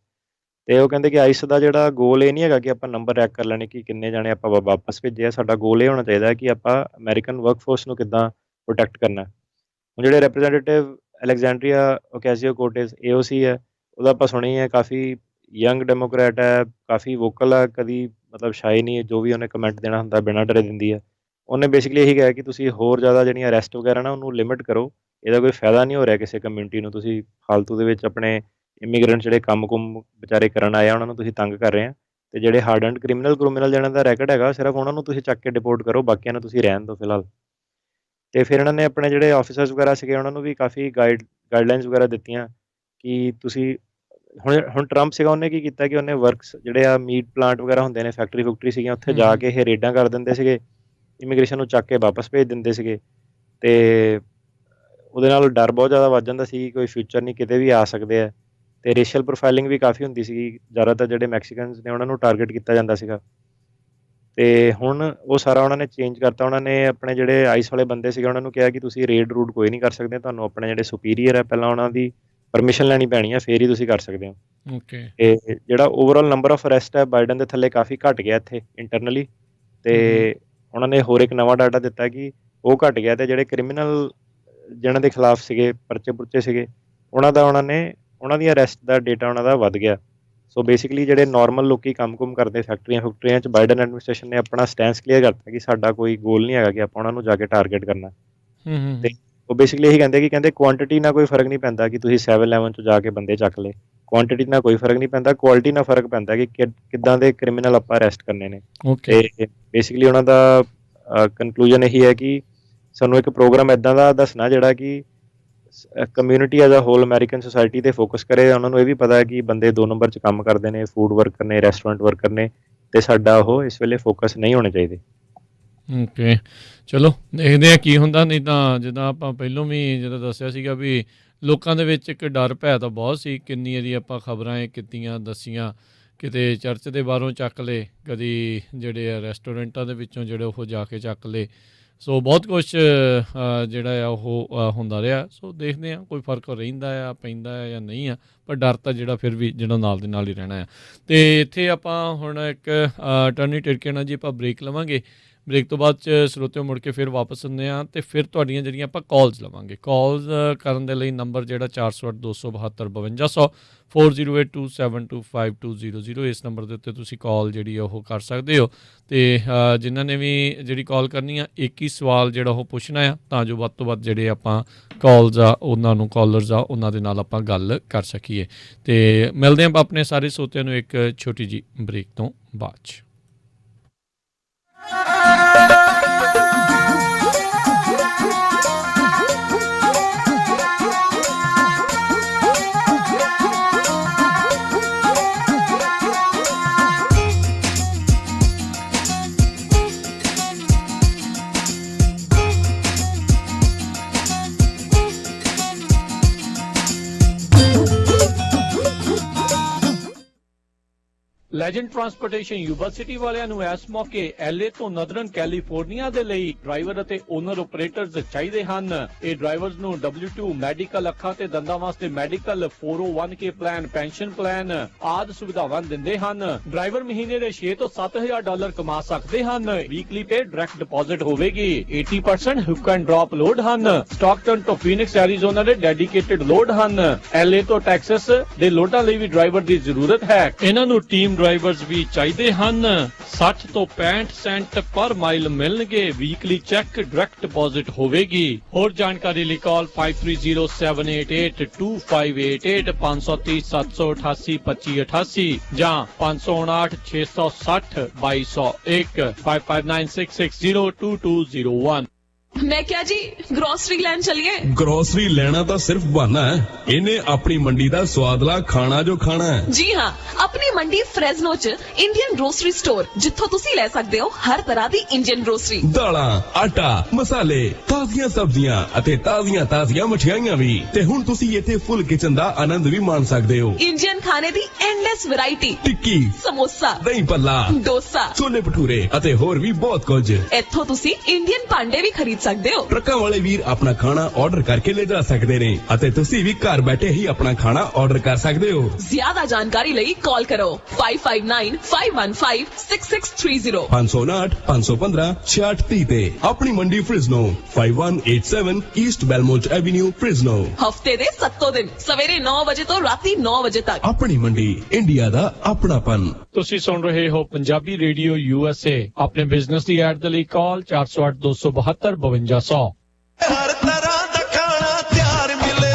ਤੇ ਉਹ ਕਹਿੰਦੇ ਕਿ ਆਈਸ ਦਾ ਜਿਹੜਾ ਗੋਲ ਇਹ ਨਹੀਂ ਹੈਗਾ ਕਿ ਆਪਾਂ ਨੰਬਰ ਰੈਕ ਕਰ ਲੈਣੇ ਕਿ ਕਿੰਨੇ ਜਾਣੇ ਆਪਾਂ ਵਾਪਸ ਭੇਜੇ ਆ। ਸਾਡਾ ਗੋਲ ਇਹ ਹੋਣਾ ਚਾਹੀਦਾ ਹੈ ਕਿ ਆਪਾਂ ਅਮਰੀਕਨ ਵਰਕਫੋਰਸ ਨੂੰ ਕਿੱਦਾਂ ਪ੍ਰੋਟੈਕਟ ਕਰਨਾ। ਹੁਣ ਜਿਹੜੇ ਰਿਪਰੈਜ਼ੈਂਟੇਟਿਵ ਅਲੈਗਜ਼ੈਂਡਰੀਆ ਓਕੈਸੀਓ-ਕੋਰਟੇਸ AOC ਹੈ, ਉਹਦਾ ਆਪਾਂ ਸੁਣੀ ਹੈ, ਕਾਫੀ ਯੰਗ ਡੈਮੋਕਰੈਟ ਹੈ, ਕਾਫੀ ਵੋਕਲ ਆ, ਕਦੀ ਮਤਲਬ ਸ਼ਾਈ ਨਹੀਂ, ਜੋ ਵੀ ਉਹਨੇ ਕਮੈਂਟ ਦੇਣਾ ਹੁੰਦਾ ਬਿਨਾਂ ਡਰੇ ਦਿੰਦੀ ਹੈ। ਉਹਨੇ ਬੇਸਿਕਲੀ ਇਹੀ ਕਿਹਾ ਕਿ ਤੁਸੀਂ ਹੋਰ ਜ਼ਿਆਦਾ ਜਿਹੜੀਆਂ ਅਰੈਸਟ ਵਗੈਰਾ ਨਾ ਉਹਨੂੰ ਲਿਮਿਟ ਕਰੋ, ਇਹਦਾ ਕੋਈ ਫਾਇਦਾ ਨਹੀਂ ਹੋ ਰਿਹਾ ਕਿਸੇ ਕਮਿਊਨਿਟੀ ਨੂੰ। ਤੁਸੀਂ ਫਾਲਤੂ ਦੇ ਵਿੱਚ ਆਪਣੇ ਇਮੀਗ੍ਰੈਂਟ ਜਿਹੜੇ ਕੰਮ-ਕੁੰਮ ਵਿਚਾਰੇ ਕਰਨ ਆਏ ਆ, ਉਹਨਾਂ ਨੂੰ ਤੁਸੀਂ ਤੰਗ ਕਰ ਰਹੇ ਆ, ਤੇ ਜਿਹੜੇ ਹਾਰਡਨਡ ਕ੍ਰਿਮੀਨਲ ਜਿਹਨਾਂ ਦਾ ਰੈਕਟ ਹੈਗਾ, ਸਿਰਫ ਉਹਨਾਂ ਨੂੰ ਤੁਸੀਂ ਚੱਕ ਕੇ ਡਿਪੋਰਟ ਕਰੋ, ਬਾਕੀਆਂ ਨੂੰ ਤੁਸੀਂ ਰਹਿਣ ਦਿਓ ਫਿਲਹਾਲ। ਤੇ ਫਿਰ ਇਹਨਾਂ ਨੇ ਆਪਣੇ ਜਿਹੜੇ ਆਫਿਸਰਸ ਵਗੈਰਾ ਸੀਗੇ, ਉਹਨਾਂ ਨੂੰ ਵੀ ਕਾਫੀ ਗਾਈਡਲਾਈਨਸ ਵਗੈਰਾ ਦਿੱਤੀਆਂ ਕਿ ਤੁਸੀਂ ਹੁਣ ਟਰੰਪ ਸੀਗਾ, ਉਹਨੇ ਕੀ ਕੀਤਾ ਕਿ ਉਹਨੇ ਵਰਕਸ ਜਿਹੜੇ ਆ ਮੀਟ ਪਲਾਂਟ ਵਗੈਰਾ ਹੁੰਦੇ ਨੇ, ਫੈਕਟਰੀ ਸੀਗੀਆਂ, ਉੱਥੇ ਜਾ ਕੇ ਇਹ ਰੇਡਾਂ ਕਰ ਦਿੰਦੇ ਸੀਗੇ, ਇਮੀਗ੍ਰੇਸ਼ਨ ਨੂੰ ਚੱਕ ਕੇ ਵਾਪਸ ਭੇਜ ਦਿੰਦੇ ਸੀਗੇ। ਤੇ ਉਹਦੇ ਨਾਲ ਡਰ ਬਹੁਤ ਜ਼ਿਆਦਾ ਵੱਧ ਜਾਂਦਾ ਸੀ ਕਿ ਕੋਈ ਫਿਊਚਰ ਨਹੀਂ, ਕਿਤੇ ਵੀ ਆ ਸਕਦੇ ਆ। ਤੇ ਰੇਸ਼ੀਅਲ ਪ੍ਰੋਫਾਈਲਿੰਗ ਵੀ ਕਾਫੀ ਹੁੰਦੀ ਸੀਗੀ, ਜ਼ਿਆਦਾਤਰ ਜਿਹੜੇ ਮੈਕਸੀਕਨਸ ਨੇ ਉਹਨਾਂ ਨੂੰ ਟਾਰਗੇਟ ਕੀਤਾ ਜਾਂਦਾ ਸੀਗਾ। ਤੇ ਹੁਣ ਉਹ ਸਾਰਾ ਉਹਨਾਂ ਨੇ ਚੇਂਜ ਕਰਤਾ। ਉਹਨਾਂ ਨੇ ਆਪਣੇ ਜਿਹੜੇ ਆਈਸ ਵਾਲੇ ਬੰਦੇ ਸੀਗੇ, ਉਹਨਾਂ ਨੂੰ ਕਿਹਾ ਕਿ ਤੁਸੀਂ ਰੇਡ ਰੂਡ ਕੋਈ ਨਹੀਂ ਕਰ ਸਕਦੇ, ਤੁਹਾਨੂੰ ਆਪਣੇ ਜਿਹੜੇ ਸੁਪੀਰੀਅਰ ਹੈ ਪਹਿਲਾਂ ਉਹਨਾਂ ਦੀ ਪਰਮਿਸ਼ਨ ਲੈਣੀ ਪੈਣੀ ਹੈ, ਫਿਰ ਹੀ ਤੁਸੀਂ ਕਰ ਸਕਦੇ ਹੋ। ਓਕੇ। ਤੇ ਜਿਹੜਾ ਓਵਰਆਲ ਨੰਬਰ ਆਫ ਅਰੈਸਟ ਹੈ ਬਾਈਡਨ ਦੇ ਥੱਲੇ ਕਾਫੀ ਘੱਟ ਗਿਆ ਇੱਥੇ ਇੰਟਰਨਲੀ। ਤੇ ਉਹਨਾਂ ਨੇ ਹੋਰ ਇੱਕ ਨਵਾਂ ਡਾਟਾ ਦਿੱਤਾ ਕਿ ਉਹ ਘੱਟ ਗਿਆ, ਤੇ ਜਿਹੜੇ ਕ੍ਰਿਮੀਨਲ ਜਿਹਨਾਂ ਦੇ ਖਿਲਾਫ ਸੀਗੇ ਪਰਚੇ ਸੀਗੇ, ਉਹਨਾਂ ਦੀਆਂ ਅਰੈਸਟ ਦਾ ਡੇਟਾ ਉਹਨਾਂ ਦਾ ਵੱਧ ਗਿਆ। ਸੋ ਬੇਸਿਕਲੀ ਜਿਹੜੇ ਨਾਰਮਲ ਲੋਕੀ ਕੰਮ-ਕੁਮ ਕਰਦੇ ਫੈਕਟਰੀਆਂ 'ਚ, ਬਾਈਡਨ ਐਡਮਿਨਿਸਟ੍ਰੇਸ਼ਨ ਨੇ ਆਪਣਾ ਸਟੈਂਸ ਕਲੀਅਰ ਕਰਤਾ ਕਿ ਸਾਡਾ ਕੋਈ ਗੋਲ ਨਹੀਂ ਹੈਗਾ ਕਿ ਆਪਾਂ ਉਹਨਾਂ ਨੂੰ ਜਾ ਕੇ ਟਾਰਗੇਟ ਕਰਨਾ। ਤੇ ਉਹ ਬੇਸਿਕਲੀ ਇਹੀ ਕਹਿੰਦੇ ਕੁਆਂਟਿਟੀ ਨਾਲ ਕੋਈ ਫਰਕ ਨਹੀਂ ਪੈਂਦਾ ਕਿ ਤੁਸੀਂ 7-11 'ਚ ਜਾ ਕੇ ਬੰਦੇ ਚੱਕ ਲਏ, ਕੁਆਂਟਿਟੀ ਨਾਲ ਕੋਈ ਫਰਕ ਨਹੀਂ ਪੈਂਦਾ, ਕੁਆਲਿਟੀ ਨਾਲ ਫਰਕ ਪੈਂਦਾ ਕਿ ਕਿੱਦਾਂ ਦੇ ਕ੍ਰਿਮੀਨਲ ਆਪਾਂ ਅਰੈਸਟ ਕਰਨੇ ਨੇ। ਤੇ ਬੇਸਿਕਲੀ ਉਹਨਾਂ ਦਾ ਕਨਕਲੂਜਨ ਇਹੀ ਹੈ ਕਿ ਸਾਨੂੰ ਇੱਕ ਪ੍ਰੋਗਰਾਮ ਇੱਦਾਂ ਦਾ ਦੱਸਣਾ ਜਿਹੜਾ ਕਿ community as a whole American society 'ਤੇ ਫੋਕਸ ਕਰੇ। ਉਹਨਾਂ ਨੂੰ ਇਹ ਵੀ ਪਤਾ ਹੈ ਕਿ ਬੰਦੇ 2 ਨੰਬਰ 'ਚ ਕੰਮ ਕਰਦੇ ਨੇ, ਫੂਡ ਵਰਕਰ ਨੇ, ਰੈਸਟੋਰੈਂਟ ਵਰਕਰ ਨੇ, ਤੇ ਸਾਡਾ ਉਹ ਇਸ ਵੇਲੇ ਫੋਕਸ ਨਹੀਂ ਹੋਣੇ ਚਾਹੀਦੇ। ਓਕੇ, ਚਲੋ ਦੇਖਦੇ ਹਾਂ ਕੀ ਹੁੰਦਾ। ਨਹੀਂ ਤਾਂ ਜਿੱਦਾਂ ਆਪਾਂ ਪਹਿਲੋਂ ਵੀ ਜਦੋਂ ਦੱਸਿਆ ਸੀਗਾ ਵੀ ਲੋਕਾਂ ਦੇ ਵਿੱਚ ਇੱਕ ਡਰ ਭੈ ਤਾਂ ਬਹੁਤ ਸੀ। ਕਿੰਨੀ ਵਾਰੀ ਆਪਾਂ ਖਬਰਾਂ ਇਹ ਕੀਤੀਆਂ ਦੱਸੀਆਂ, ਕਿਤੇ ਚਰਚ ਦੇ ਬਾਹਰੋਂ ਚੱਕ ਲਏ, ਕਦੀ ਜਿਹੜੇ ਆ ਰੈਸਟੋਰੈਂਟਾਂ ਦੇ ਵਿੱਚੋਂ ਜਿਹੜੇ ਉਹ ਜਾ ਕੇ ਚੱਕ ਲਏ। ਸੋ ਬਹੁਤ ਕੁਛ ਜਿਹੜਾ ਆ ਉਹ ਹੁੰਦਾ ਰਿਹਾ। ਸੋ ਦੇਖਦੇ ਹਾਂ ਕੋਈ ਫਰਕ ਰਹਿੰਦਾ ਆ, ਪੈਂਦਾ ਆ ਜਾਂ ਨਹੀਂ ਆ, ਪਰ ਡਰ ਤਾਂ ਜਿਹੜਾ ਫਿਰ ਵੀ ਜਿਹੜਾ ਨਾਲ ਦੇ ਨਾਲ ਹੀ ਰਹਿਣਾ ਆ। ਅਤੇ ਇੱਥੇ ਆਪਾਂ ਹੁਣ ਇੱਕ ਟਰਨੀ ਟਿਰਕੇ ਨਾਲ ਜੀ ਆਪਾਂ ਬ੍ਰੇਕ ਲਵਾਂਗੇ। ਬ੍ਰੇਕ ਤੋਂ ਬਾਅਦ 'ਚ ਸਰੋਤਿਓ ਮੁੜ ਕੇ ਫਿਰ ਵਾਪਸ ਆਉਂਦੇ ਹਾਂ, ਅਤੇ ਫਿਰ ਤੁਹਾਡੀਆਂ ਜਿਹੜੀਆਂ ਆਪਾਂ ਕਾਲਸ ਲਵਾਂਗੇ। ਕਾਲਸ ਕਰਨ ਦੇ ਲਈ ਨੰਬਰ ਜਿਹੜਾ 408-272-5200 4082725200, ਇਸ ਨੰਬਰ ਦੇ ਉੱਤੇ ਤੁਸੀਂ ਕਾਲ ਜਿਹੜੀ ਉਹ ਕਰ ਸਕਦੇ ਹੋ। ਅਤੇ ਜਿਨ੍ਹਾਂ ਨੇ ਵੀ ਜਿਹੜੀ ਕਾਲ ਕਰਨੀ ਆ, ਇੱਕ ਹੀ ਸਵਾਲ ਜਿਹੜਾ ਉਹ ਪੁੱਛਣਾ ਆ, ਤਾਂ ਜੋ ਵੱਧ ਤੋਂ ਵੱਧ ਜਿਹੜੇ ਆਪਾਂ ਕਾਲਸ ਆ ਉਹਨਾਂ ਨੂੰ, ਕਾਲਰਸ ਆ ਉਹਨਾਂ ਦੇ ਨਾਲ ਆਪਾਂ ਗੱਲ ਕਰ ਸਕੀਏ। ਅਤੇ ਮਿਲਦੇ ਹਾਂ ਆਪਣੇ ਸਾਰੇ ਸਰੋਤਿਆਂ ਨੂੰ ਇੱਕ ਛੋਟੀ ਜਿਹੀ ਬ੍ਰੇਕ ਤੋਂ ਬਾਅਦ 'ਚ। ਲੈਜੈਂਡ ਟਰਾਂਸਪੋਰਟੇਸ਼ਨ ਯੂਨੀਵਰਸਿਟੀ ਵਾਲਿਆਂ ਨੂੰ ਇਸ ਮੌਕੇ LA ਤੋਂ ਨਦਰਨ ਕੈਲੀਫੋਰਨੀਆ ਦੇ ਲਈ ਡਰਾਈਵਰ ਅਤੇ ਓਨਰ ਆਪਰੇਟਰਸ ਚਾਹੀਦੇ ਹਨ। ਇਹ ਡਰਾਈਵਰਸ ਨੂੰ W2 ਮੈਡੀਕਲ ਅੱਖਾਂ ਤੇ ਦੰਦਾਂ ਵਾਸਤੇ medical 401k plan pension plan ਆਦਿ ਸੁਵਿਧਾਵਾਂ ਦਿੰਦੇ ਹਨ। ਡਰਾਈਵਰ ਮਹੀਨੇ ਦੇ $6 ਤੋਂ $7,000 ਕਮਾ ਸਕਦੇ ਹਨ। ਵੀਕਲੀ ਪੇ ਡਾਇਰੈਕਟ ਡਿਪੋਜ਼ਿਟ ਹੋਵੇਗੀ। 80% ਹੁੱਕ ਐਂਡ ਡ੍ਰੌਪ ਲੋਡ ਹਨ। ਸਟਾਕਟਨ ਤੋਂ ਫੀਨਿਕਸ ਐਰੀਜ਼ੋਨਾ ਦੇ ਡੈਡੀਕੇਟਡ ਲੋਡ ਹਨ। LA ਤੋਂ ਟੈਕਸਸ ਦੇ ਲੋਡਾਂ ਲਈ ਵੀ ਡਰਾਈਵਰ ਦੀ ਜ਼ਰੂਰਤ ਹੈ। ਇਹਨਾਂ ਨੂੰ ਟੀਮ ਡਰਾਈਵਰਸ ਵੀ ਚਾਹੀਦੇ ਹਨ। 60 ਤੋਂ 65 ਸੈਂਟ ਪਰ ਮਾਈਲ ਮਿਲਣਗੇ। ਵੀਕਲੀ ਚੈੱਕ ਡਾਇਰੈਕਟ ਡਿਪੋਜ਼ਿਟ ਹੋਵੇਗੀ। ਹੋਰ ਜਾਣਕਾਰੀ ਲਈ ਕਾਲ 5307882588 530 788 2588 ਜਾਂ 559 660 2201 5596602201। मैं क्या जी ग्रोसरी लैन चलिए। ग्रोसरी लेना तो सिर्फ बहाना है, इन्हें अपनी मंडी दा स्वादला खाना जो खाना है। जी हाँ, अपनी मंडी फ्रेजनो च इंडियन ग्रोसरी स्टोर जिथों तुसी ले सकते हो हर तरह दी इंडियन ग्रोसरी। दालां, आटा, मसाले, ताज़ियां सब्जियां अते ताज़ियां मठियाइयां भी ते हुण तुसी इत्थे फुल किचन दा आनंद भी मान सकदे हो। इंडियन खाने दी एंडलेस वैरायटी, टिक्की, समोसा, दही पल्ला, डोसा, छोले भटूरे अते होर भी बहुत कुछ। इत्थों तुसी इंडियन भांडे भी खरीद सकते हो। ट्रकां वाले वीर अपना खाना ऑर्डर करके ले जा सकते ने अते तुसी भी घर बैठे ही अपना खाना ऑर्डर कर सकते हो। ज्यादा जानकारी लई कॉल करो 5595156630 559 515 6630 ते अपनी मंडी फ्रिजनो 5187 ईस्ट बेलमोंट एवेन्यू फ्रिजनो। हफ्ते दे 7 दिन सवेरे 9 बजे तो राती 9 बजे तक। अपनी मंडी इंडिया दा अपनापन। ਤੁਸੀਂ ਸੁਣ ਰਹੇ ਹੋ ਪੰਜਾਬੀ ਰੇਡੀਓ USA। ਆਪਣੇ ਬਿਜ਼ਨਸ ਦੀ ਐਡ ਦੇ ਲਈ ਕਾਲ 408 272 5200। हर तरह का खाना तैयार मिले।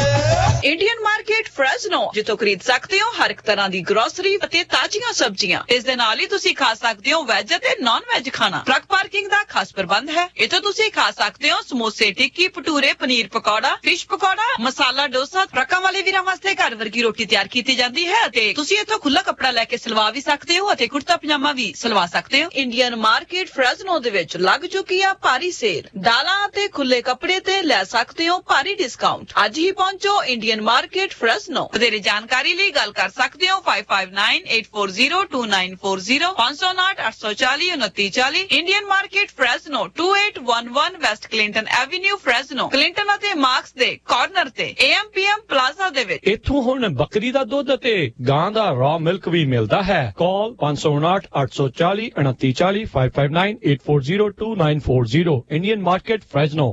इंडियन मार्केट फ्रेजनो जितो खरीद सकते हो हर एक तरह की ग्रोसरी ਅਤੇ ਤਾਜ਼ੀਆਂ ਸਬਜ਼ੀਆਂ। ਇਸ ਦੇ ਨਾਲ ਹੀ ਤੁਸੀਂ ਖਾ ਸਕਦੇ ਹੋ ਵੈਜ ਅਤੇ ਨਾਨ ਵੈਜ ਖਾਣਾ। ਟਰੱਕ ਪਾਰਕਿੰਗ ਦਾ ਖਾਸ ਪ੍ਰਬੰਧ ਹੈ। ਇੱਥੇ ਤੁਸੀਂ ਖਾ ਸਕਦੇ ਹੋ ਸਮੋਸੇ, ਟਿੱਕੀ, ਭਟੂਰੇ, ਪਨੀਰ ਪਕੌੜਾ, ਫਿਸ਼ ਪਕੌੜਾ, ਮਸਾਲਾ ਡੋਸਾ। ਟਰੱਕਾਂ ਵਾਲੇ ਵੀਰਾਂ ਵਾਸਤੇ ਘਰ ਵਰਗੀ ਰੋਟੀ ਤਿਆਰ ਕੀਤੀ ਜਾਂਦੀ ਹੈ ਅਤੇ ਤੁਸੀਂ ਇੱਥੋਂ ਖੁੱਲਾ ਕੱਪੜਾ ਲੈ ਕੇ ਸਿਲਵਾ ਵੀ ਸਕਦੇ ਹੋ ਅਤੇ ਕੁੜਤਾ ਪਜਾਮਾ ਵੀ ਸਿਲਵਾ ਸਕਦੇ ਹੋ। ਇੰਡੀਅਨ ਮਾਰਕੀਟ ਫ੍ਰੈਜ਼ਨੋ ਦੇ ਵਿੱਚ ਲੱਗ ਚੁੱਕੀ ਆ ਭਾਰੀ ਸੇਲ। ਦਾਲਾਂ ਅਤੇ ਖੁੱਲੇ ਕੱਪੜੇ ਤੇ ਲੈ ਸਕਦੇ ਹੋ ਭਾਰੀ ਡਿਸਕਾਊਂਟ। ਅੱਜ ਹੀ ਪਹੁੰਚੋ ਇੰਡੀਅਨ ਮਾਰਕੀਟ ਫ੍ਰੈਜ਼ਨੋ। ਵਧੇਰੇ ਜਾਣਕਾਰੀ ਲਈ ਗੱਲ ਕਰ ਸਕਦੇ ਹੋ 5598402940 559 840 2940। Indian market Fresno 2811 West Clinton avenue Fresno, Clinton ਅਤੇ ਮਾਰਕਸ ਦੇ ਕਾਰਨਰ ਤੇ AMPM ਪਲਾਜ਼ਾ ਦੇ ਵਿੱਚ। ਇੱਥੋਂ ਹੁਣ ਬੱਕਰੀ ਦਾ ਦੁੱਧ ਅਤੇ ਗਾਂ ਦਾ ਰॉ ਮਿਲਕ ਵੀ ਮਿਲਦਾ ਹੈ। ਕਾਲ 559 840 2940 559 840 2940। Indian market Fresno.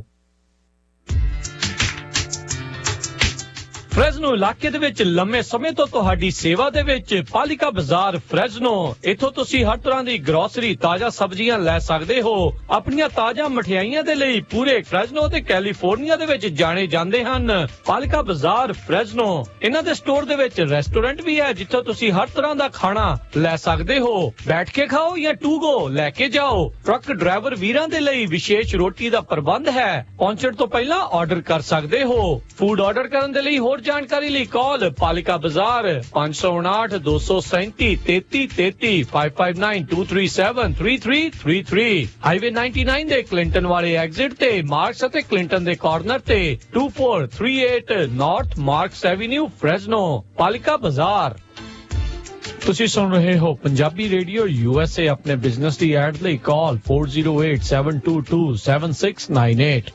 ਫ੍ਰੈਜ਼ਨੋ ਇਲਾਕੇ ਦੇ ਵਿੱਚ ਲੰਮੇ ਸਮੇਂ ਤੋਂ ਤੁਹਾਡੀ ਸੇਵਾ ਦੇ ਵਿੱਚ ਪਾਲਿਕਾ ਬਾਜ਼ਾਰ ਫ੍ਰੈਜ਼ਨੋ। ਇੱਥੋਂ ਤੁਸੀਂ ਹਰ ਤਰ੍ਹਾਂ ਦੀ ਗਰੋਸਰੀ, ਤਾਜ਼ਾ ਸਬਜ਼ੀਆਂ ਲੈ ਸਕਦੇ ਹੋ। ਆਪਣੀਆਂ ਤਾਜ਼ਾ ਮਠਿਆਈਆਂ ਦੇ ਲਈ ਪੂਰੇ ਫ੍ਰੈਜ਼ਨੋ ਤੇ ਕੈਲੀਫੋਰਨੀਆ ਦੇ ਵਿੱਚ ਜਾਣੇ ਜਾਂਦੇ ਹਨ। ਪਾਲਿਕਾ ਬਾਜ਼ਾਰ ਫ੍ਰੈਜ਼ਨੋ। ਇਹਨਾਂ ਦੇ ਸਟੋਰ ਦੇ ਵਿੱਚ ਰੈਸਟੋਰੈਂਟ ਵੀ ਹੈ ਜਿੱਥੋਂ ਤੁਸੀਂ ਹਰ ਤਰ੍ਹਾਂ ਦਾ ਖਾਣਾ ਲੈ ਸਕਦੇ ਹੋ। ਬੈਠ ਕੇ ਖਾਓ ਜਾਂ ਟੂ ਗੋ ਲੈ ਕੇ ਜਾਓ। ਟਰੱਕ ਡਰਾਈਵਰ ਵੀਰਾਂ ਦੇ ਲਈ ਵਿਸ਼ੇਸ਼ ਰੋਟੀ ਦਾ ਪ੍ਰਬੰਧ ਹੈ। ਪਹੁੰਚਣ ਤੋਂ ਪਹਿਲਾਂ ਆਰਡਰ ਕਰ ਸਕਦੇ ਹੋ। ਫੂਡ ਆਰਡਰ ਕਰਨ ਦੇ ਲਈ ਹੋਰ ਜਾਣਕਾਰੀ ਲਈ ਕਾਲ ਪਾਲਿਕਾ ਬਾਜ਼ਾਰ 559 237 3333 559 237 3333। ਹਾਈਵੇ 99 ਦੇ ਕਲਿੰਟਨ ਵਾਲੇ ਐਗਜ਼ਿਟ ਤੇ ਮਾਰਕਸ ਅਤੇ ਕਲਿੰਟਨ ਦੇ ਕਾਰਨਰ ਤੇ 2438 ਨਾਰਥ ਮਾਰਕਸ ਐਵੇਨਿਊ ਫ੍ਰੈਜ਼ਨੋ। ਪਾਲਿਕਾ ਬਾਜ਼ਾਰ। ਤੁਸੀਂ ਸੁਣ ਰਹੇ ਹੋ ਪੰਜਾਬੀ ਰੇਡੀਓ USA। ਆਪਣੇ ਬਿਜ਼ਨਸ ਦੀ ਐਡ ਲਈ ਕਾਲ 4087227698।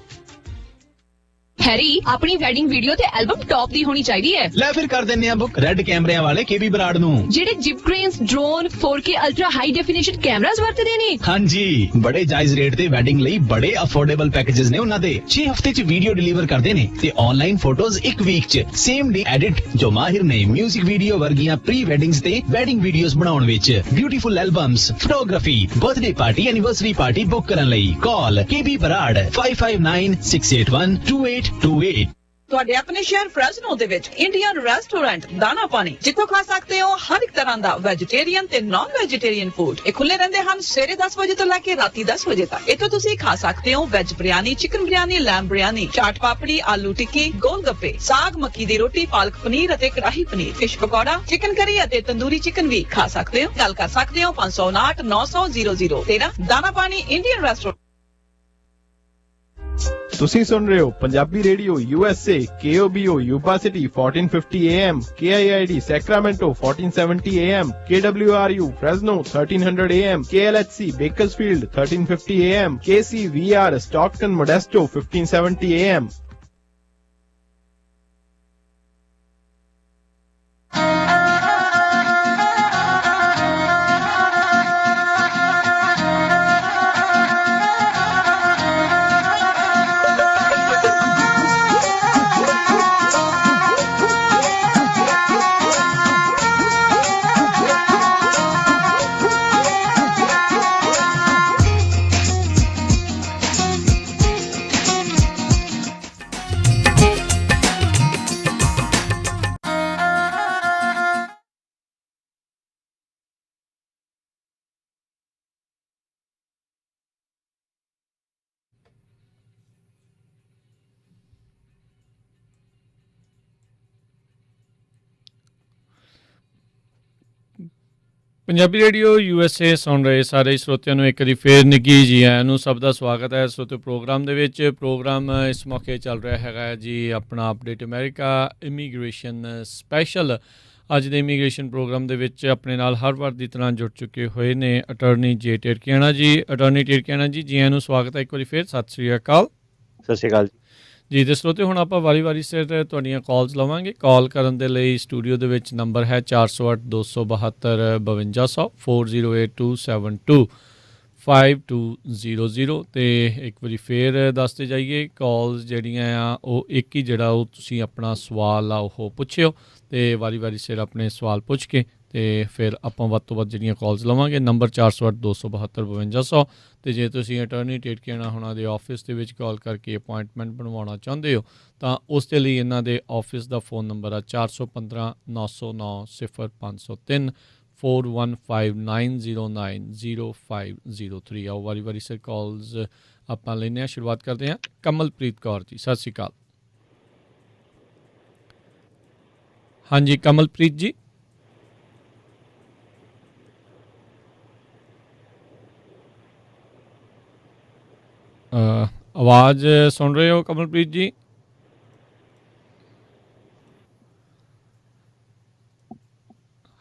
हैरी अपनी वेडिंग वीडियो ते एल्बम टॉप दी होनी चाहिए है। ले फिर कर देने हैं बुक रेड कैमरे वाले केबी बराड़ नू। जेडे jib cranes, drone, 4K ultra high definition cameras वरतदे ने। हाँ जी, बड़े जायज रेट ते वेडिंग लई बड़े अफोर्डेबल पैकेजेस ने उन्हां दे। 6 हफ्ते च वीडियो डिलीवर करदे ने ते ऑनलाइन फोटोज 1 वीक च सेम डे एडिट। जो माहिर ने म्यूजिक वीडियो वर्गियां प्री वेडिंग्स ते वेडिंग वीडियोस बनाउण विच। Beautiful albums, photography, birthday party, anniversary party book करन लई कॉल केबी बराड़ 5596812828। ਤੁਹਾਡੇ ਆਪਣੇ ਸ਼ਹਿਰ ਫ੍ਰੈਜ਼ਨੋ ਦੇ ਵਿੱਚ ਇੰਡੀਅਨ ਰੈਸਟੋਰੈਂਟ ਦਾਣਾ ਪਾਣੀ, ਜਿੱਥੋਂ ਖਾ ਸਕਦੇ ਹੋ ਹਰ ਇੱਕ ਤਰ੍ਹਾਂ ਦਾ ਵੈਜੀਟੇਰੀਅਨ ਤੇ ਨਾਨ ਵੈਜੀਟੇਰੀਅਨ ਫੂਡ। ਇਹ ਖੁੱਲੇ ਰਹਿੰਦੇ ਹਨ ਸਵੇਰੇ 10 ਵਜੇ ਤੋਂ ਲੈ ਕੇ ਰਾਤੀ 10 ਵਜੇ ਤੱਕ। ਇੱਥੋਂ ਤੁਸੀਂ ਖਾ ਸਕਦੇ ਹੋ veg biryani, chicken biryani, lamb biryani, chaat papdi, aloo tikki, gol gappe, ਸਾਗ, ਮੱਕੀ ਦੀ ਰੋਟੀ, ਪਾਲਕ ਪਨੀਰ ਅਤੇ ਕੜਾਹੀ ਪਨੀਰ, ਫਿਸ਼ ਪਕੌੜਾ, ਚਿਕਨ ਕਰੀ ਅਤੇ ਤੰਦੂਰੀ ਚਿਕਨ ਵੀ ਖਾ ਸਕਦੇ ਹੋ। ਗੱਲ ਕਰ ਸਕਦੇ ਹੋ 559 900 0013। ਦਾਣਾ ਪਾਣੀ ਇੰਡੀਅਨ ਰੈਸਟੋਰੈਂਟ। ਤੁਸੀਂ ਸੁਣ ਰਹੇ ਹੋ Punjabi radio USA KOBO Yuba city 1450 AM KIID Sacramento 1470 AM KWRU Fresno 1300 AM KLHC Bakersfield 1350 AM KCVR Stockton Modesto 1570 AM Punjabi radio USA ਸੁਣ ਰਹੇ ਸਾਰੇ ਸਰੋਤਿਆਂ ਨੂੰ ਇੱਕ ਵਾਰੀ ਫੇਰ ਨਿੱਘੀ ਜੀ ਆਇਆਂ ਨੂੰ ਸਭ ਦਾ ਸਵਾਗਤ ਹੈ ਸਰੋਤਿਓ ਪ੍ਰੋਗਰਾਮ ਦੇ ਵਿੱਚ। ਪ੍ਰੋਗਰਾਮ ਇਸ ਮੌਕੇ ਚੱਲ ਰਿਹਾ ਹੈਗਾ ਜੀ ਆਪਣਾ ਅਪਡੇਟ ਅਮਰੀਕਾ ਇਮੀਗ੍ਰੇਸ਼ਨ ਸਪੈਸ਼ਲ। ਅੱਜ ਦੇ ਇਮੀਗ੍ਰੇਸ਼ਨ ਪ੍ਰੋਗਰਾਮ ਦੇ ਵਿੱਚ ਆਪਣੇ ਨਾਲ ਹਰ ਵਾਰ ਦੀ ਤਰ੍ਹਾਂ ਜੁੜ ਚੁੱਕੇ ਹੋਏ ਨੇ ਅਟਾਰਨੀ ਜੇ ਟਿਰਕੀਆਣਾ ਜੀ। ਅਟਾਰਨੀ ਟਿਰਕੀਆਣਾ ਜੀ, ਜੀ ਆਇਆਂ ਨੂੰ ਸਵਾਗਤ ਹੈ ਇੱਕ ਵਾਰੀ ਫੇਰ। ਸਤਿ ਸ਼੍ਰੀ ਅਕਾਲ। ਸਤਿ ਸ਼੍ਰੀ ਅਕਾਲ ਜੀ ਤੇ ਸਰੋਤਿਓ ਹੁਣ ਆਪਾਂ ਵਾਰੀ ਸਿਰ ਤੁਹਾਡੀਆਂ ਕਾਲਸ ਲਵਾਂਗੇ। ਕਾਲ ਕਰਨ ਦੇ ਲਈ ਸਟੂਡੀਓ ਦੇ ਵਿੱਚ ਨੰਬਰ ਹੈ 408 272 5200 408272 5200 ਤੇ ਇੱਕ ਵਾਰੀ ਫੇਰ ਦੱਸਦੇ ਜਾਈਏ ਕਾਲਸ ਜਿਹੜੀਆਂ ਆ ਉਹ ਇੱਕ ਹੀ ਜਿਹੜਾ ਉਹ ਤੁਸੀਂ ਆਪਣਾ ਸਵਾਲ ਆ ਉਹ ਪੁੱਛਿਓ ਤੇ ਵਾਰੀ ਸਿਰ ਆਪਣੇ ਸਵਾਲ ਪੁੱਛ ਕੇ ਤੇ ਫਿਰ ਆਪਾਂ ਵੱਧ ਤੋਂ ਵੱਧ ਜਿਹੜੀਆਂ ਕਾਲਸ ਲਵਾਂਗੇ। ਨੰਬਰ 408 272 5200 ਤੇ ਜੇ ਤੁਸੀਂ ਅਟਾਰਨੀ ਟਿਰਕੀਆਣਾ ਉਹਨਾਂ ਦੇ ਆਫਿਸ ਦੇ ਵਿੱਚ ਕਾਲ ਕਰਕੇ ਅਪੁਆਇੰਟਮੈਂਟ ਬਣਵਾਉਣਾ ਚਾਹੁੰਦੇ ਹੋ ਤਾਂ ਉਸ ਦੇ ਲਈ ਇਹਨਾਂ ਦੇ ਆਫਿਸ ਦਾ ਫੋਨ ਨੰਬਰ ਆ 415 909 0503 4159090503। ਆਓ ਵਾਰੀ ਸਿਰ ਕਾਲਸ ਆਪਾਂ ਲੈਂਦੇ ਹਾਂ। ਸ਼ੁਰੂਆਤ ਕਰਦੇ ਹਾਂ ਕਮਲਪ੍ਰੀਤ ਕੌਰ ਜੀ, ਸਤਿ ਸ਼੍ਰੀ ਅਕਾਲ। ਹਾਂਜੀ ਕਮਲਪ੍ਰੀਤ ਜੀ। ਆਵਾਜ਼ ਸੁਣ ਰਹੇ ਹੋ ਕਮਲਪ੍ਰੀਤ ਜੀ?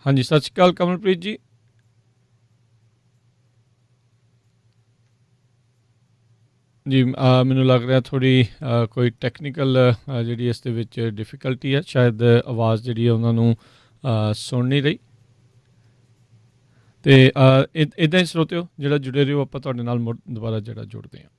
ਹਾਂਜੀ ਸਤਿ ਸ਼੍ਰੀ ਅਕਾਲ ਕਮਲਪ੍ਰੀਤ ਜੀ। ਜੀ ਮੈਨੂੰ ਲੱਗ ਰਿਹਾ ਥੋੜ੍ਹੀ ਕੋਈ ਟੈਕਨੀਕਲ ਜਿਹੜੀ ਇਸ ਦੇ ਵਿੱਚ ਡਿਫੀਕਲਟੀ ਹੈ, ਸ਼ਾਇਦ ਆਵਾਜ਼ ਜਿਹੜੀ ਹੈ ਉਹਨਾਂ ਨੂੰ ਸੁਣ ਨਹੀਂ ਰਹੀ। ਅਤੇ ਇੱਦਾਂ ਹੀ ਸਰੋਤਿਓ ਜਿਹੜਾ ਜੁੜੇ ਰਹੋ, ਆਪਾਂ ਤੁਹਾਡੇ ਨਾਲ ਮੁੜ ਦੁਬਾਰਾ ਜਿਹੜਾ ਜੁੜਦੇ ਹਾਂ।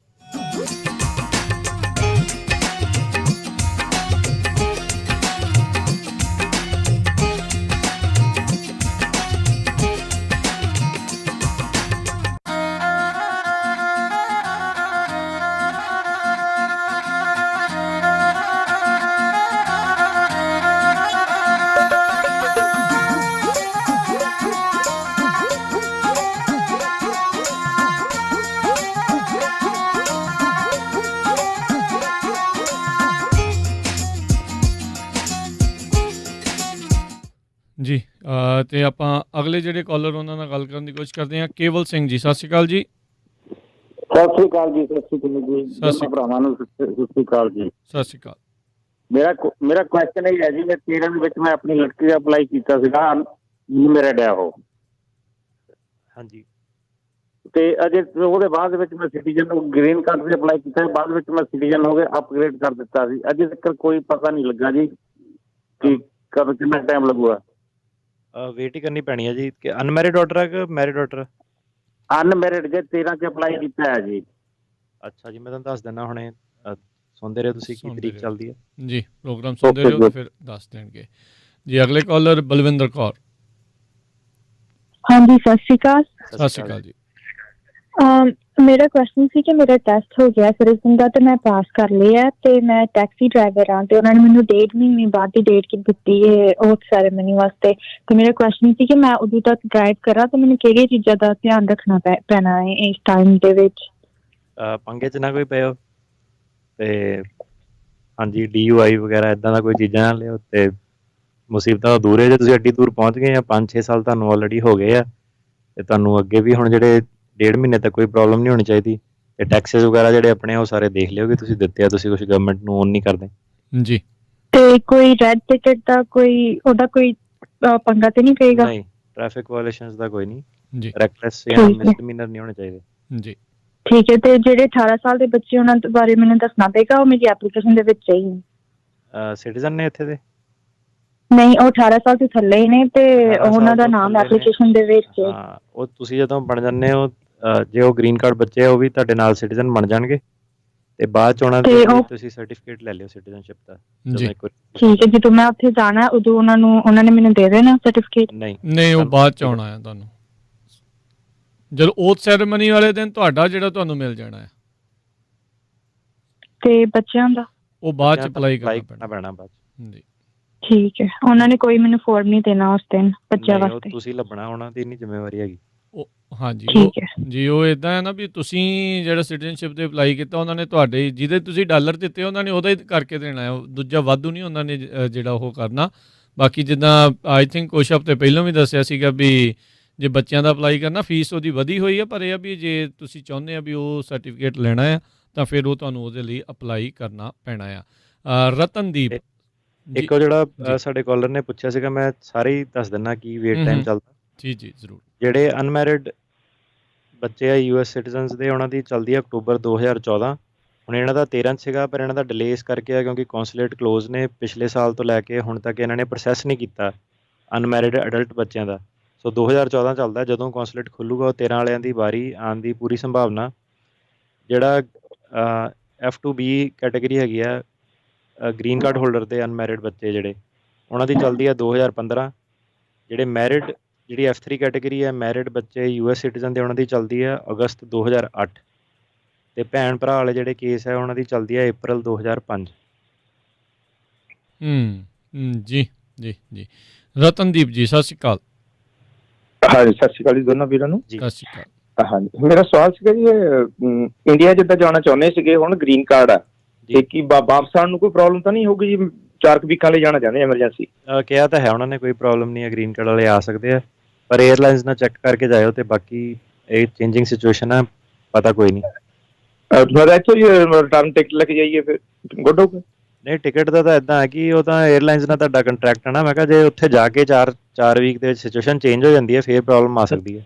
ਜੀ ਤੇ ਆਪਾਂ ਅਗਲੇ ਜਿਹੜੇ ਕਾਲਰ ਉਹਨਾਂ ਨਾਲ ਗੱਲ ਕਰਨ ਦੀ ਕੋਸ਼ਿਸ਼ ਕਰਦੇ ਹਾਂ। ਕੇਵਲ ਸਿੰਘ ਜੀ, ਸਤਿ ਸ਼੍ਰੀ ਅਕਾਲ ਜੀ। ਸਤਿ ਸ਼੍ਰੀ ਅਕਾਲ ਜੀ। ਸਤਿ ਸ਼੍ਰੀ ਅਕਾਲ ਜੀ। ਭਰਾਵਾਂ ਨੂੰ ਸਤਿ ਸ਼੍ਰੀ ਅਕਾਲ ਜੀ। ਸਤਿ ਸ਼੍ਰੀ ਅਕਾਲ। ਮੇਰਾ ਕੁਐਸਚਨ ਇਹ ਹੈ ਜੀ, ਮੈਂ 13 ਦੇ ਵਿੱਚ ਮੈਂ ਆਪਣੀ ਲੜਕੀ ਦਾ ਅਪਲਾਈ ਕੀਤਾ ਸੀਗਾ, ਮੇਰਾ ਡਿਆ ਉਹ। ਹਾਂਜੀ। ਤੇ ਅਜੇ ਉਹਦੇ ਬਾਅਦ ਵਿੱਚ ਮੈਂ ਸਿਟੀਜ਼ਨ ਗ੍ਰੀਨ ਕਾਰਡ ਤੇ ਅਪਲਾਈ ਕੀਤਾ, ਬਾਅਦ ਵਿੱਚ ਮੈਂ ਸਿਟੀਜ਼ਨ ਹੋ ਕੇ ਅਪਗ੍ਰੇਡ ਕਰ ਦਿੱਤਾ ਸੀ। ਅਜੇ ਤੱਕ ਕੋਈ ਪਤਾ ਨਹੀਂ ਲੱਗਾ ਜੀ ਕਿ ਕਦੋਂ ਕਿੰਨਾ ਟਾਈਮ ਲੱਗੂਗਾ। ਵੇਟ ਹੀ ਕਰਨੀ ਪੈਣੀ ਹੈ ਜੀ। ਕਿ ਅਨਮੈਰਿਡ ਆਰਡਰ ਹੈ ਕਿ ਮੈਰਿਡ ਆਰਡਰ? ਅਨਮੈਰਿਡ ਜੇ 13 'ਚ ਅਪਲਾਈ ਕੀਤਾ ਹੈ ਜੀ। ਅੱਛਾ ਜੀ, ਮੈਂ ਤੁਹਾਨੂੰ ਦੱਸ ਦਿੰਦਾ ਹੁਣੇ। ਸੁਣਦੇ ਰਹੋ ਤੁਸੀਂ, ਕੀ ਤਰੀਕ ਚੱਲਦੀ ਹੈ ਜੀ। ਪ੍ਰੋਗਰਾਮ ਸੁਣਦੇ ਰਹੋ ਫਿਰ ਦੱਸ ਦੇਣਗੇ ਜੀ। ਅਗਲੇ ਕਾਲਰ ਬਲਵਿੰਦਰ ਕੌਰ। ਹਾਂਜੀ ਸਤਿ ਸ਼੍ਰੀ ਅਕਾਲ। ਸਤਿ ਸ਼੍ਰੀ ਅਕਾਲ ਜੀ। ਮੇਰਾ ਕੁਐਸਚਨ ਸੀ ਕਿ ਮੇਰਾ ਟੈਸਟ ਹੋ ਗਿਆ ਸਿਟੀਜ਼ਨ ਦਾ ਤੇ ਮੈਂ ਪਾਸ ਕਰ ਲਿਆ ਤੇ ਮੈਂ ਟੈਕਸੀ ਡਰਾਈਵਰ ਹਾਂ ਤੇ ਉਹਨਾਂ ਨੇ ਮੈਨੂੰ 1.5 ਮਹੀਨੇ ਬਾਅਦ ਦੀ ਡੇਟ ਦਿੱਤੀ ਹੈ ਉਹ ਸੈਰੇਮਨੀ ਵਾਸਤੇ। ਤੇ ਮੇਰਾ ਕੁਐਸਚਨ ਸੀ ਕਿ ਮੈਂ ਉਦੋਂ ਤੱਕ ਡਰਾਈਵ ਕਰਾਂ ਤੇ ਮੈਨੂੰ ਕਿਹੜੀਆਂ ਚੀਜ਼ਾਂ ਦਾ ਧਿਆਨ ਰੱਖਣਾ ਪੈਣਾ ਹੈ ਇਸ ਟਾਈਮ ਦੇ ਵਿੱਚ? ਪੰਗੇ 'ਚ ਨਾ ਕੋਈ ਪਿਓ ਤੇ ਹਾਂਜੀ DUI ਵਗੈਰਾ ਇੱਦਾਂ ਦਾ ਕੋਈ ਚੀਜ਼ਾਂ ਨਾ ਲਿਓ ਤੇ ਮੁਸੀਬਤਾਂ ਦੂਰ ਹੈ। ਜੇ ਤੁਸੀਂ ਐਡੀ ਦੂਰ ਪਹੁੰਚ ਗਏ ਆ, 5-6 ਸਾਲ ਤੁਹਾਨੂੰ ਆਲਰੇਡੀ ਹੋ ਗਏ ਆ ਤੇ ਤੁਹਾਨੂੰ ਅੱਗੇ ਵੀ ਹੁਣ ਜਿਹੜੇ 1.5 ਮਹੀਨੇ ਤੱਕ ਕੋਈ ਪ੍ਰੋਬਲਮ ਨਹੀਂ ਹੋਣੀ ਚਾਹੀਦੀ। ਤੇ ਟੈਕਸਸ ਵਗੈਰਾ ਜਿਹੜੇ ਆਪਣੇ ਉਹ ਸਾਰੇ ਦੇਖ ਲਿਓ ਕਿ ਤੁਸੀਂ ਦਿੱਤੇ ਆ, ਤੁਸੀਂ ਕੁਝ ਗਵਰਨਮੈਂਟ ਨੂੰ ਓਨ ਨਹੀਂ ਕਰਦੇ। ਜੀ। ਤੇ ਕੋਈ ਰੈਡ ਟਿਕਟ ਦਾ ਉਹਦਾ ਕੋਈ ਪੰਗਾ ਤੇ ਨਹੀਂ ਪਏਗਾ? ਨਹੀਂ, ਟ੍ਰੈਫਿਕ ਵਾਇਓਲੇਸ਼ਨਸ ਦਾ ਕੋਈ ਨਹੀਂ ਜੀ। ਰੈਕਲੈਸ ਜਾਂ ਮਿਸਡਿਮੀਨਰ ਨਹੀਂ ਹੋਣੇ ਚਾਹੀਦੇ। ਜੀ ਠੀਕ ਹੈ। ਤੇ ਜਿਹੜੇ 18 ਸਾਲ ਦੇ ਬੱਚੇ ਉਹਨਾਂ ਬਾਰੇ ਮੈਨੂੰ ਦੱਸਣਾ ਪਏਗਾ, ਉਹ ਮੇਰੀ ਐਪਲੀਕੇਸ਼ਨ ਦੇ ਵਿੱਚ ਚਾਹੀਏ। ਸਿਟੀਜ਼ਨ ਨੇ ਇੱਥੇ ਦੇ? ਨਹੀਂ, ਉਹ 18 ਸਾਲ ਤੋਂ ਥੱਲੇ ਹੀ ਨੇ ਤੇ ਉਹਨਾਂ ਦਾ ਨਾਮ ਐਪਲੀਕੇਸ਼ਨ ਦੇ ਵਿੱਚ। ਹਾਂ, ਉਹ ਤੁਸੀਂ ਜਦੋਂ ਬਣ ਜਾਂਦੇ ਹੋ, ਜੇ ਉਹ ਗ੍ਰੀਨ ਕਾਰਡ ਬੱਚੇ ਆ ਉਹ ਵੀ ਤੁਹਾਡੇ ਨਾਲ ਸਿਟੀਜ਼ਨ ਬਣ ਜਾਣਗੇ ਤੇ ਬਾਅਦ ਚ ਉਹਨਾਂ ਦੇ ਤੁਸੀਂ ਸਰਟੀਫਿਕੇਟ ਲੈ ਲਿਓ ਸਿਟੀਜ਼ਨਸ਼ਿਪ ਦਾ। ਜੀ ਠੀਕ ਹੈ, ਜਦੋਂ ਮੈਂ ਉੱਥੇ ਜਾਣਾ ਉਦੋਂ ਉਹਨਾਂ ਨੇ ਮੈਨੂੰ ਦੇ ਦੇਣਾ ਸਰਟੀਫਿਕੇਟ? ਨਹੀਂ, ਉਹ ਬਾਅਦ ਚ ਆਉਣਾ ਹੈ ਤੁਹਾਨੂੰ, ਜਦੋਂ ਓਥ ਸੈਰੇਮਨੀ ਵਾਲੇ ਦਿਨ ਤੁਹਾਡਾ ਜਿਹੜਾ ਤੁਹਾਨੂੰ ਮਿਲ ਜਾਣਾ ਹੈ। ਤੇ ਬੱਚਿਆਂ ਦਾ ਉਹ ਬਾਅਦ ਚ ਅਪਲਾਈ ਕਰਨਾ ਪੈਣਾ ਬਾਅਦ ਚ। ਜੀ ਠੀਕ ਹੈ, ਉਹਨਾਂ ਨੇ ਕੋਈ ਮੈਨੂੰ ਫਾਰਮ ਨਹੀਂ ਦੇਣਾ ਉਸ ਦਿਨ ਬੱਚਿਆਂ ਵਾਸਤੇ? ਤੁਸੀਂ ਲੱਭਣਾ, ਉਹਨਾਂ ਦੀ ਨਹੀਂ ਜ਼ਿੰਮੇਵਾਰੀ ਹੈਗੀ। ਹਾਂਜੀ ਠੀਕ ਹੈ ਜੀ। ਉਹ ਇਦਾਂ ਹੈ ਨਾ ਵੀ ਤੁਸੀਂ ਜਿਹੜਾ ਸਿਟੀਜ਼ਨਸ਼ਿਪ ਤੇ ਅਪਲਾਈ ਕੀਤਾ, ਉਹਨਾਂ ਨੇ ਤੁਹਾਡੇ ਜਿਹਦੇ ਤੁਸੀਂ ਡਾਲਰ ਦਿੱਤੇ ਉਹਨਾਂ ਨੇ ਉਹਦਾ ਹੀ ਕਰਕੇ ਦੇਣਾ ਹੈ, ਦੂਜਾ ਵਾਧੂ ਨਹੀਂ ਉਹਨਾਂ ਨੇ ਜਿਹੜਾ ਉਹ ਕਰਨਾ। ਬਾਕੀ ਜਿੱਦਾਂ ਆਈ ਥਿੰਕ ਕੁਛ ਹਫ਼ਤੇ ਪਹਿਲਾਂ ਵੀ ਦੱਸਿਆ ਸੀਗਾ ਵੀ ਜੇ ਬੱਚਿਆਂ ਦਾ ਅਪਲਾਈ ਕਰਨਾ ਫੀਸ ਉਹਦੀ ਵਧੀ ਹੋਈ ਹੈ, ਪਰ ਇਹ ਆ ਵੀ ਜੇ ਤੁਸੀਂ ਚਾਹੁੰਦੇ ਆ ਵੀ ਉਹ ਸਰਟੀਫਿਕੇਟ ਲੈਣਾ ਆ ਤਾਂ ਫਿਰ ਉਹ ਤੁਹਾਨੂੰ ਉਹਦੇ ਲਈ ਅਪਲਾਈ ਕਰਨਾ ਪੈਣਾ ਆ। ਰਤਨਦੀਪ ਇੱਕ ਉਹ ਜਿਹੜਾ ਸਾਡੇ ਕਾਲਰ ਨੇ ਪੁੱਛਿਆ ਸੀਗਾ, ਮੈਂ ਸਾਰੇ ਹੀ ਦੱਸ ਦਿੰਦਾ ਕੀ ਵੇਟ ਟਾਈਮ ਚੱਲਦਾ। ਜੀ ਜ਼ਰੂਰ। ਜਿਹੜੇ ਅਨਮੈਰਿਡ ਬੱਚੇ ਆ US ਸਿਟੀਜ਼ਨਸ ਦੇ, ਉਹਨਾਂ ਦੀ ਚੱਲਦੀ ਹੈ ਅਕਤੂਬਰ 2014। ਹੁਣ ਇਹਨਾਂ ਦਾ 13 ਸੀਗਾ, ਪਰ ਇਹਨਾਂ ਦਾ ਡਿਲੇ ਇਸ ਕਰਕੇ ਆ ਕਿਉਂਕਿ ਕੌਂਸੂਲੇਟ ਕਲੋਜ਼ ਨੇ ਪਿਛਲੇ ਸਾਲ ਤੋਂ ਲੈ ਕੇ ਹੁਣ ਤੱਕ ਇਹਨਾਂ ਨੇ ਪ੍ਰੋਸੈਸ ਨਹੀਂ ਕੀਤਾ ਅਨਮੈਰਿਡ ਅਡਲਟ ਬੱਚਿਆਂ ਦਾ। ਸੋ 2014 ਚੱਲਦਾ, ਜਦੋਂ ਕੌਂਸੂਲੇਟ ਖੁੱਲੂਗਾ ਉਹ 13 ਵਾਲਿਆਂ ਦੀ ਵਾਰੀ ਆਉਣ ਦੀ ਪੂਰੀ ਸੰਭਾਵਨਾ। ਜਿਹੜਾ F2B ਕੈਟੇਗਰੀ ਹੈਗੀ ਆ ਗ੍ਰੀਨ ਕਾਰਡ ਹੋਲਡਰ ਦੇ ਅਨਮੈਰਿਡ ਬੱਚੇ ਜਿਹੜੇ, ਉਹਨਾਂ ਦੀ ਚੱਲਦੀ ਹੈ 2015। ਜਿਹੜੇ ਮੈਰਿਡ ਜਿਹੜੀ F3 ਕੈਟੇਗਰੀ ਹੈ ਮੈਰਿਡ ਬੱਚੇ US ਸਿਟੀਜ਼ਨ ਦੇ, ਉਹਨਾਂ ਦੀ ਚੱਲਦੀ ਹੈ ਅਗਸਤ 2008 ਤੇ ਭੈਣ ਭਰਾ ਵਾਲੇ ਜਿਹੜੇ ਕੇਸ ਹੈ ਉਹਨਾਂ ਦੀ ਚੱਲਦੀ ਹੈ April 2005। ਜੀ ਜੀ ਜੀ। ਰਤਨਦੀਪ ਜੀ ਸਤਿ ਸ਼੍ਰੀ ਅਕਾਲ। ਹਾਂਜੀ ਸਤਿ ਸ਼੍ਰੀ ਅਕਾਲ ਜੀ ਦੋਨਾਂ ਵੀਰਾਂ ਨੂੰ। ਸਤਿ ਸ਼੍ਰੀ ਅਕਾਲ। ਹਾਂਜੀ, ਮੇਰਾ ਸਵਾਲ ਸੀਗਾ ਜੀ, ਇੰਡੀਆ ਜਿੱਦਾਂ ਜਾਣਾ ਚਾਹੁੰਦੇ ਸੀਗੇ, ਹੁਣ ਗ੍ਰੀਨ ਕਾਰਡ ਆ ਤੇ ਕੀ ਵਾਪਸ ਆਉਣ ਨੂੰ ਕੋਈ ਪ੍ਰੋਬਲਮ ਤਾਂ ਨਹੀਂ ਹੋਊਗੀ ਜੀ? 4 ਵੀਕਾਂ ਲਈ ਜਾਣਾ ਚਾਹੁੰਦੇ ਐਮਰਜੈਂਸੀ। ਕਿਹਾ ਤਾਂ ਹੈ ਉਹਨਾਂ ਨੇ, ਕੋਈ ਪ੍ਰੋਬਲਮ ਨਹੀਂ ਹੈ, ਗ੍ਰੀਨ ਕਾਰਡ ਵਾਲੇ ਆ ਸਕਦੇ ਆ, ਪਰ 에ਅਰਲਾਈਨਸ ਨਾਲ ਚੈੱਕ ਕਰਕੇ ਜਾਇਓ। ਤੇ ਬਾਕੀ ਇਹ ਚੇਂਜਿੰਗ ਸਿਚੁਏਸ਼ਨ ਹੈ, ਪਤਾ ਕੋਈ ਨਹੀਂ। ਇੱਥੋਂ ਜੀ ਰਿਟਰਨ ਟਿਕਟ ਲੈ ਕੇ ਜਾਈਏ ਫਿਰ ਗੁੱਡ ਹੋਊਗਾ? ਨਹੀਂ, ਟਿਕਟ ਦਾ ਤਾਂ ਇੱਦਾਂ ਹੈ ਕਿ ਉਹ ਤਾਂ 에ਅਰਲਾਈਨਸ ਨਾਲ ਤੁਹਾਡਾ ਕੰਟਰੈਕਟ ਹੈ ਨਾ। ਮੈਂ ਕਿਹਾ ਜੇ ਉੱਥੇ ਜਾ ਕੇ 4 ਵੀਕ ਦੇ ਵਿੱਚ ਸਿਚੁਏਸ਼ਨ ਚੇਂਜ ਹੋ ਜਾਂਦੀ ਹੈ ਫਿਰ ਪ੍ਰੋਬਲਮ ਆ ਸਕਦੀ ਹੈ।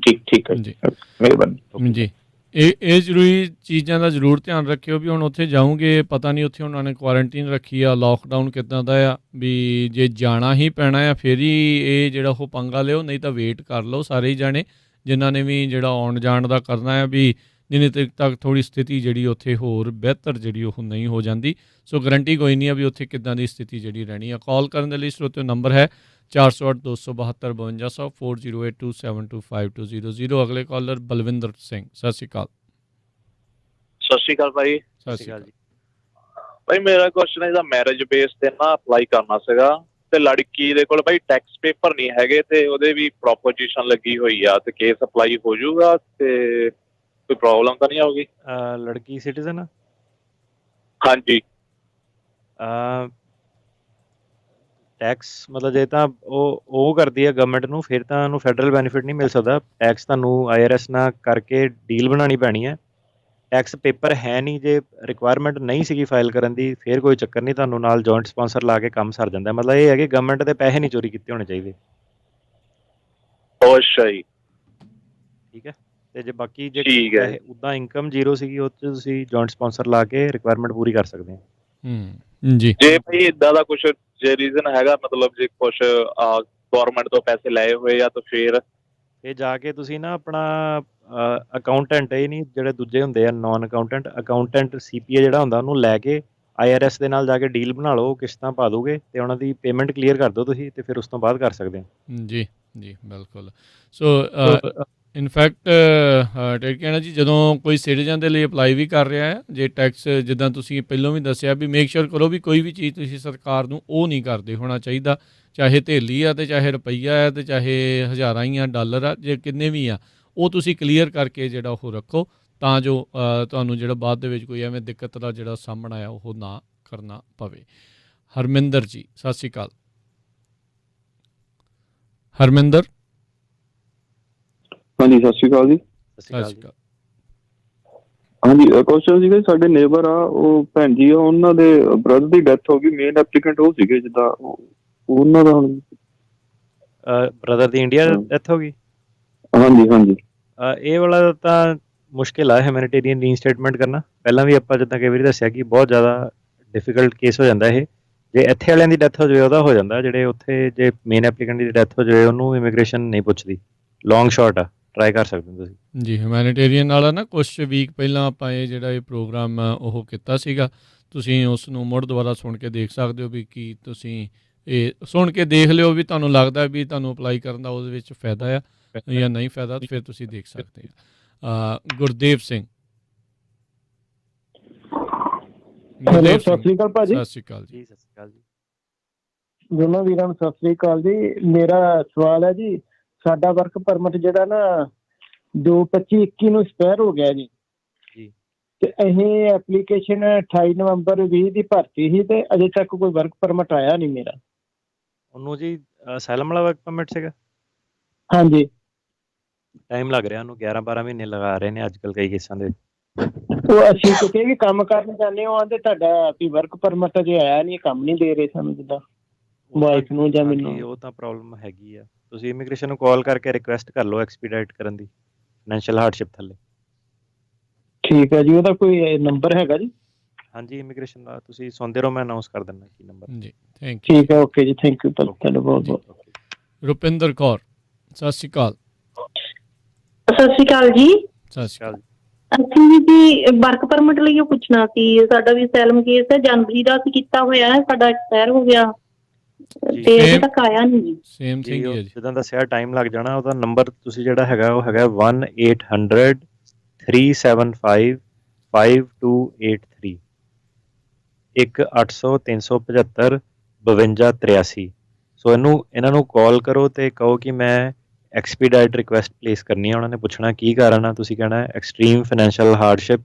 ਠੀਕ ਹੈ ਜੀ, ਮਿਹਰਬਾਨੀ ਜੀ। ਇਹ ਜ਼ਰੂਰੀ ਚੀਜ਼ਾਂ ਦਾ ਜ਼ਰੂਰ ਧਿਆਨ ਰੱਖਿਓ ਵੀ ਹੁਣ ਉੱਥੇ ਜਾਓਗੇ, ਪਤਾ ਨਹੀਂ ਉੱਥੇ ਉਹਨਾਂ ਨੇ ਕੁਆਰੰਟੀਨ ਰੱਖੀ ਆ, ਲਾਕਡਾਊਨ ਕਿੱਦਾਂ ਦਾ ਆ, ਵੀ ਜੇ ਜਾਣਾ ਹੀ ਪੈਣਾ ਆ ਫਿਰ ਹੀ ਇਹ ਜਿਹੜਾ ਉਹ ਪੰਗਾ ਲਿਓ, ਨਹੀਂ ਤਾਂ ਵੇਟ ਕਰ ਲਓ ਸਾਰੇ ਹੀ ਜਾਣੇ ਜਿਨ੍ਹਾਂ ਨੇ ਵੀ ਜਿਹੜਾ ਆਉਣ ਜਾਣ ਦਾ ਕਰਨਾ ਆ, ਵੀ ਜਿੰਨੇ ਤੱਕ ਥੋੜ੍ਹੀ ਸਥਿਤੀ ਜਿਹੜੀ ਉੱਥੇ ਹੋਰ ਬਿਹਤਰ ਜਿਹੜੀ ਉਹ ਨਹੀਂ ਹੋ ਜਾਂਦੀ। ਸੋ ਗਰੰਟੀ ਕੋਈ ਨਹੀਂ ਆ ਵੀ ਉੱਥੇ ਕਿੱਦਾਂ ਦੀ ਸਥਿਤੀ ਜਿਹੜੀ ਰਹਿਣੀ ਆ। ਕਾਲ ਕਰਨ ਦੇ ਲਈ ਸਰੋਤਿਓ ਨੰਬਰ ਹੈ 408 272 5200 4082725200। ਅਗਲੇ ਕਾਲਰ ਬਲਵਿੰਦਰ ਸਿੰਘ, ਸਤਿ ਸ਼੍ਰੀ ਅਕਾਲ। ਸਤਿ ਸ਼੍ਰੀ ਅਕਾਲ ਭਾਈ। ਸਤਿ ਸ਼੍ਰੀ ਅਕਾਲ ਜੀ। ਭਾਈ ਮੇਰਾ ਕੁਐਸਚਨ ਇਹਦਾ ਮੈਰਿਜ ਬੇਸ ਤੇ ਨਾ ਅਪਲਾਈ ਕਰਨਾ ਸੀਗਾ ਤੇ ਲੜਕੀ ਦੇ ਕੋਲ ਭਾਈ ਟੈਕਸ ਪੇਪਰ ਨਹੀਂ ਹੈਗੇ ਤੇ ਉਹਦੇ ਵੀ ਪ੍ਰੋਪੋਜੀਸ਼ਨ ਲੱਗੀ ਹੋਈ ਆ, ਤੇ ਕੇਸ ਅਪਲਾਈ ਹੋ ਜਾਊਗਾ ਤੇ ਕੋਈ ਪ੍ਰੋਬਲਮ ਤਾਂ ਨਹੀਂ ਆਊਗੀ? ਲੜਕੀ ਸਿਟੀਜ਼ਨ? ਹਾਂਜੀ। ਟੈਕਸ ਮਤਲਬ ਜੇ ਤਾਂ ਉਹ ਕਰਦੀ ਹੈ ਗਵਰਨਮੈਂਟ ਨੂੰ, ਫਿਰ ਤਾਂ ਉਹਨੂੰ ਫੈਡਰਲ ਬੈਨੀਫਿਟ ਨਹੀਂ ਮਿਲ ਸਕਦਾ। ਟੈਕਸ ਤੁਹਾਨੂੰ IRS ਨਾਲ ਕਰਕੇ ਡੀਲ ਬਣਾਉਣੀ ਪੈਣੀ ਹੈ। ਟੈਕਸ ਪੇਪਰ ਹੈ ਨਹੀਂ, ਜੇ ਰਿਕੁਆਇਰਮੈਂਟ ਨਹੀਂ ਸੀਗੀ ਫਾਈਲ ਕਰਨ ਦੀ ਫਿਰ ਕੋਈ ਚੱਕਰ ਨਹੀਂ, ਤੁਹਾਨੂੰ ਨਾਲ ਜੁਆਇੰਟ ਸਪਾਂਸਰ ਲਾ ਕੇ ਕੰਮ ਸਰ ਜਾਂਦਾ। ਮਤਲਬ ਇਹ ਹੈ ਕਿ ਗਵਰਨਮੈਂਟ ਦੇ ਪੈਸੇ ਨਹੀਂ ਚੋਰੀ ਕੀਤੇ ਹੋਣੇ ਚਾਹੀਦੇ। ਅੱਛਾ ਜੀ, ਠੀਕ ਹੈ। ਤੇ ਜੇ ਬਾਕੀ ਜੇ ਉੱਦਾਂ ਇਨਕਮ ਜ਼ੀਰੋ ਸੀਗੀ ਉਹ 'ਚ ਤੁਸੀਂ ਜੁਆਇੰਟ ਸਪਾਂਸਰ ਲਾ ਕੇ ਰਿਕੁਆਇਰਮੈਂਟ ਪੂਰੀ ਕਰ ਸਕਦੇ ਹੋ। ਜੀ। ਜੇ ਭਾਈ ਇਦਾਂ ਦਾ ਕੁਝ ਜੇ ਰੀਜ਼ਨ ਹੈਗਾ, ਮਤਲਬ ਜੇ ਕੁਝ ਗਵਰਨਮੈਂਟ ਤੋਂ ਪੈਸੇ ਲਏ ਹੋਏ ਆ ਤਾਂ ਫਿਰ ਇਹ ਜਾ ਕੇ ਤੁਸੀਂ ਨਾ ਆਪਣਾ ਅਕਾਊਂਟੈਂਟ, ਇਹ ਨਹੀਂ ਜਿਹੜੇ ਦੂਜੇ ਹੁੰਦੇ ਆ ਨੋਨ ਅਕਾਊਂਟੈਂਟ CPA ਜਿਹੜਾ ਹੁੰਦਾ ਉਹਨੂੰ ਲੈ ਕੇ IRS ਦੇ ਨਾਲ ਜਾ ਕੇ ਡੀਲ ਬਣਾ ਲਓ, ਕਿਸ਼ਤਾਂ ਪਾ ਦੋਗੇ ਤੇ ਉਹਨਾਂ ਦੀ ਪੇਮੈਂਟ ਕਲੀਅਰ ਕਰ ਦਿਓ ਤੁਸੀਂ, ਤੇ ਫਿਰ ਉਸ ਤੋਂ ਬਾਅਦ ਕਰ ਸਕਦੇ ਹੋ। ਜੀ ਜੀ ਬਿਲਕੁਲ। ਸੋ ਇਨਫੈਕਟ ਕਹਿਣਾ ਜੀ, ਜਦੋਂ ਕੋਈ ਸਿਟੀਜ਼ਨ ਦੇ ਲਈ ਅਪਲਾਈ ਵੀ ਕਰ ਰਿਹਾ ਹੈ, ਜੇ ਟੈਕਸ ਜਿੱਦਾਂ ਤੁਸੀਂ ਪਹਿਲਾਂ ਵੀ ਦੱਸਿਆ ਵੀ ਮੇਕ ਸ਼ੋਰ ਕਰੋ ਵੀ ਕੋਈ ਵੀ ਚੀਜ਼ ਤੁਸੀਂ ਸਰਕਾਰ ਨੂੰ ਉਹ ਨਹੀਂ ਕਰਦੇ ਹੋਣਾ ਚਾਹੀਦਾ, ਚਾਹੇ ਥੇਲੀ ਆ ਤੇ ਚਾਹੇ ਰੁਪਈਆ ਹੈ ਤੇ ਚਾਹੇ ਹਜ਼ਾਰਾਂ ਹੀ ਆ, ਡਾਲਰ ਆ, ਜੇ ਕਿੰਨੇ ਵੀ ਆ, ਉਹ ਤੁਸੀਂ ਕਲੀਅਰ ਕਰਕੇ ਜਿਹੜਾ ਉਹ ਰੱਖੋ ਤਾਂ ਜੋ ਤੁਹਾਨੂੰ ਜਿਹੜਾ ਬਾਅਦ ਦੇ ਵਿੱਚ ਕੋਈ ਐਵੇਂ ਦਿੱਕਤ ਦਾ ਜਿਹੜਾ ਸਾਹਮਣਾ ਆ ਉਹ ਨਾ ਕਰਨਾ ਪਵੇ। ਹਰਮਿੰਦਰ ਜੀ ਸਤਿ ਸ਼੍ਰੀ ਅਕਾਲ। ਹਰਮਿੰਦਰ। ਹਾਂਜੀ ਸਤਿ ਸ਼੍ਰੀ ਅਕਾਲ ਜੀ। ਸਤਿ ਸ਼੍ਰੀ ਅਕਾਲ। ਹਾਂਜੀ, ਕੁਐਸਚਨ ਸੀਗਾ ਸਾਡੇ ਨੇਬਰ ਆ, ਉਹ ਭੈਣ ਜੀ ਆ, ਉਹਨਾਂ ਦੇ ਬ੍ਰਦਰ ਦੀ ਡੈਥ ਹੋ ਗਈ। ਮੇਨ ਐਪਲੀਕੈਂਟ ਉਹ ਸੀਗੇ, ਜਿੱਦਾਂ ਉਹਨਾਂ ਦਾ ਹੁਣ ਬ੍ਰਦਰ ਦੀ ਇੰਡੀਆ ਡੈਥ ਹੋ ਗਈ। ਹਾਂਜੀ ਹਾਂਜੀ। ਇਹ ਵਾਲਾ ਤਾਂ ਮੁਸ਼ਕਿਲ ਆ ਹਿਊਮੈਨਿਟੇਰੀਅਨ ਰੀਇਨਸਟੇਟਮੈਂਟ ਕਰਨਾ। ਪਹਿਲਾਂ ਵੀ ਆਪਾਂ ਜਿੱਦਾਂ ਕਈ ਵਾਰੀ ਦੱਸਿਆ ਕਿ ਬਹੁਤ ਜ਼ਿਆਦਾ ਡਿਫੀਕਲਟ ਕੇਸ ਹੋ ਜਾਂਦਾ ਇਹ। ਜੇ ਇੱਥੇ ਵਾਲਿਆਂ ਦੀ ਡੈਥ ਹੋ ਜਾਵੇ ਉਹਦਾ ਹੋ ਜਾਂਦਾ, ਜਿਹੜੇ ਉੱਥੇ ਜੇ ਮੇਨ ਐਪਲੀਕੈਂਟ ਦੀ ਡੈਥ ਹੋ ਜਾਵੇ ਉਹਨੂੰ ਇਮੀਗ੍ਰੇਸ਼ਨ ਨਹੀਂ ਪੁੱਛਦੀ। ਲੌਂਗ ਸ਼ਾਟ ਆ, ਟਰਾਈ ਕਰ ਸਕਦੇ ਹੋ ਤੁਸੀਂ। ਜੀ ਹਿਊਮੈਨਿਟੇਰੀਅਨ ਵਾਲਾ ਨਾ ਕੁਛ ਵੀਕ ਪਹਿਲਾਂ ਆਪਾਂ ਇਹ ਜਿਹੜਾ ਇਹ ਪ੍ਰੋਗਰਾਮ ਉਹ ਕੀਤਾ ਸੀਗਾ, ਤੁਸੀਂ ਉਸ ਨੂੰ ਮੁੜ ਦੁਬਾਰਾ ਸੁਣ ਕੇ ਦੇਖ ਸਕਦੇ ਹੋ ਵੀ ਕੀ ਤੁਸੀਂ ਇਹ ਸੁਣ ਕੇ ਦੇਖ ਲਿਓ ਵੀ ਤੁਹਾਨੂੰ ਲੱਗਦਾ ਵੀ ਤੁਹਾਨੂੰ ਅਪਲਾਈ ਕਰਨ ਦਾ ਉਹਦੇ ਵਿੱਚ ਫਾਇਦਾ ਆ ਜਾਂ ਨਹੀਂ ਫਾਇਦਾ, ਫਿਰ ਤੁਸੀਂ ਦੇਖ ਸਕਦੇ ਆ। ਗੁਰਦੇਵ ਸਿੰਘ। ਹੈਲੋ, ਸਤਿ ਸ੍ਰੀ ਅਕਾਲ ਭਾਜੀ। ਸਤਿ ਸ੍ਰੀ ਅਕਾਲ ਜੀ। ਸਤਿ ਸ੍ਰੀ ਅਕਾਲ ਜੀ। ਦੋਨਾਂ ਵੀਰਾਂ ਨੂੰ ਸਤਿ ਸ੍ਰੀ ਅਕਾਲ ਜੀ। ਮੇਰਾ ਸਵਾਲ ਹੈ ਜੀ, ਸਾਡਾ ਵਰਕ ਪਰਮਿਟ ਜਿਹੜਾ ਨਾ 2/25/21 ਨੂੰ ਐਕਸਪਾਇਰ ਹੋ ਗਿਆ ਜੀ, ਤੇ ਅਸੀਂ ਐਪਲੀਕੇਸ਼ਨ 28 ਨਵੰਬਰ 20 ਦੀ ਭਰਤੀ ਸੀ ਤੇ ਅਜੇ ਤੱਕ ਕੋਈ ਵਰਕ ਪਰਮਿਟ ਆਇਆ ਨਹੀਂ ਮੇਰਾ। ਉਹਨੂੰ ਜੀ ਅਸਾਈਲਮ ਵਾਲਾ ਵਰਕ ਪਰਮਿਟ ਸੀਗਾ। ਹਾਂਜੀ। ਟਾਈਮ ਲੱਗ ਰਿਹਾ ਉਹਨੂੰ, 11-12 ਮਹੀਨੇ ਲਗਾ ਰਹੇ ਨੇ ਅੱਜ ਕੱਲ੍ਹ ਕਈ ਕੇਸਾਂ ਦੇ। ਉਹ ਅਸੀਂ ਕਿਤੇ ਵੀ ਕੰਮ ਕਰਨ ਜਾਂਦੇ ਹੋ ਆਂਦੇ ਤੁਹਾਡਾ ਵੀ ਵਰਕ ਪਰਮਿਟ ਅਜੇ ਆਇਆ ਨਹੀਂ, ਕੰਮ ਨਹੀਂ ਦੇ ਰਹੇ ਸਾਨੂੰ, ਜਿੱਦਾਂ ਵਾਈਫ ਨੂੰ ਜਾਂ ਮੈਨੂੰ। ਉਹ ਤਾਂ ਪ੍ਰੋਬਲਮ ਹੈਗੀ ਆ। ਤੁਸੀਂ ਇਮੀਗ੍ਰੇਸ਼ਨ ਨੂੰ ਕਾਲ ਕਰਕੇ ਰਿਕੁਐਸਟ ਕਰ ਲਓ ਐਕਸਪੀਡਾਈਟ ਕਰਨ ਦੀ, ਫਾਈਨੈਂਸ਼ੀਅਲ ਹਾਰਡਸ਼ਿਪ ਥੱਲੇ। ਠੀਕ ਹੈ ਜੀ। ਉਹਦਾ ਕੋਈ ਨੰਬਰ ਹੈਗਾ ਜੀ? ਹਾਂਜੀ, ਇਮੀਗ੍ਰੇਸ਼ਨ ਦਾ ਤੁਸੀਂ ਸੁਣਦੇ ਰਹੋ, ਮੈਂ ਅਨਾਉਂਸ ਕਰ ਦਿੰਦਾ ਕੀ ਨੰਬਰ। ਜੀ ਥੈਂਕ ਯੂ। ਠੀਕ ਹੈ, ਓਕੇ ਜੀ, ਥੈਂਕ ਯੂ ਤੁਹਾਡਾ ਬਹੁਤ ਬਹੁਤ। ਰੁਪਿੰਦਰ ਕੌਰ, ਸਤਿ ਸ਼੍ਰੀ ਅਕਾਲ। ਸਤਿ ਸ਼੍ਰੀ ਅਕਾਲ ਜੀ। ਸਤਿ ਸ਼੍ਰੀ ਅਕਾਲ। ਅਸੀਂ ਜੀ ਵਰਕ ਪਰਮਿਟ ਲਈ ਉਹ ਪੁੱਛਣਾ ਸੀ, ਸਾਡਾ ਵੀ ਅਸਾਈਲਮ ਕੇਸ ਹੈ, ਜਨਵਰੀ ਦਾ ਅਸੀਂ ਕੀਤਾ ਹੋਇਆ ਹੈ, ਸਾਡਾ ਐਕਸਪਾਇਰ ਹੋ ਗਿਆ ਤੇ ਅਜੇ ਤੱਕ ਆਇਆ ਨਹੀਂ ਜੀ। ਸੇਮ ਥਿੰਗ ਹੀ ਹੈ ਜੀ। ਜਿੱਦਾਂ ਦੱਸਿਆ ਟਾਈਮ ਲੱਗ ਜਾਣਾ। ਉਹਦਾ ਨੰਬਰ ਤੁਸੀਂ ਜਿਹੜਾ ਹੈਗਾ ਉਹ ਹੈਗਾ 1-800-375-5283 1-800-375-5283। ਸੋ ਇਹਨਾਂ ਨੂੰ ਕਾਲ ਕਰੋ ਤੇ ਕਹੋ ਕਿ ਮੈਂ ਐਕਸਪੀਡਾਈਟ ਰਿਕੁਐਸਟ ਪਲੇਸ ਕਰਨੀ ਆ। ਉਹਨਾਂ ਨੇ ਪੁੱਛਣਾ ਕੀ ਕਾਰਨ ਆ, ਤੁਸੀਂ ਕਹਿਣਾ ਐਕਸਟ੍ਰੀਮ ਫਾਈਨੈਂਸ਼ੀਅਲ ਹਾਰਡਸ਼ਿਪ,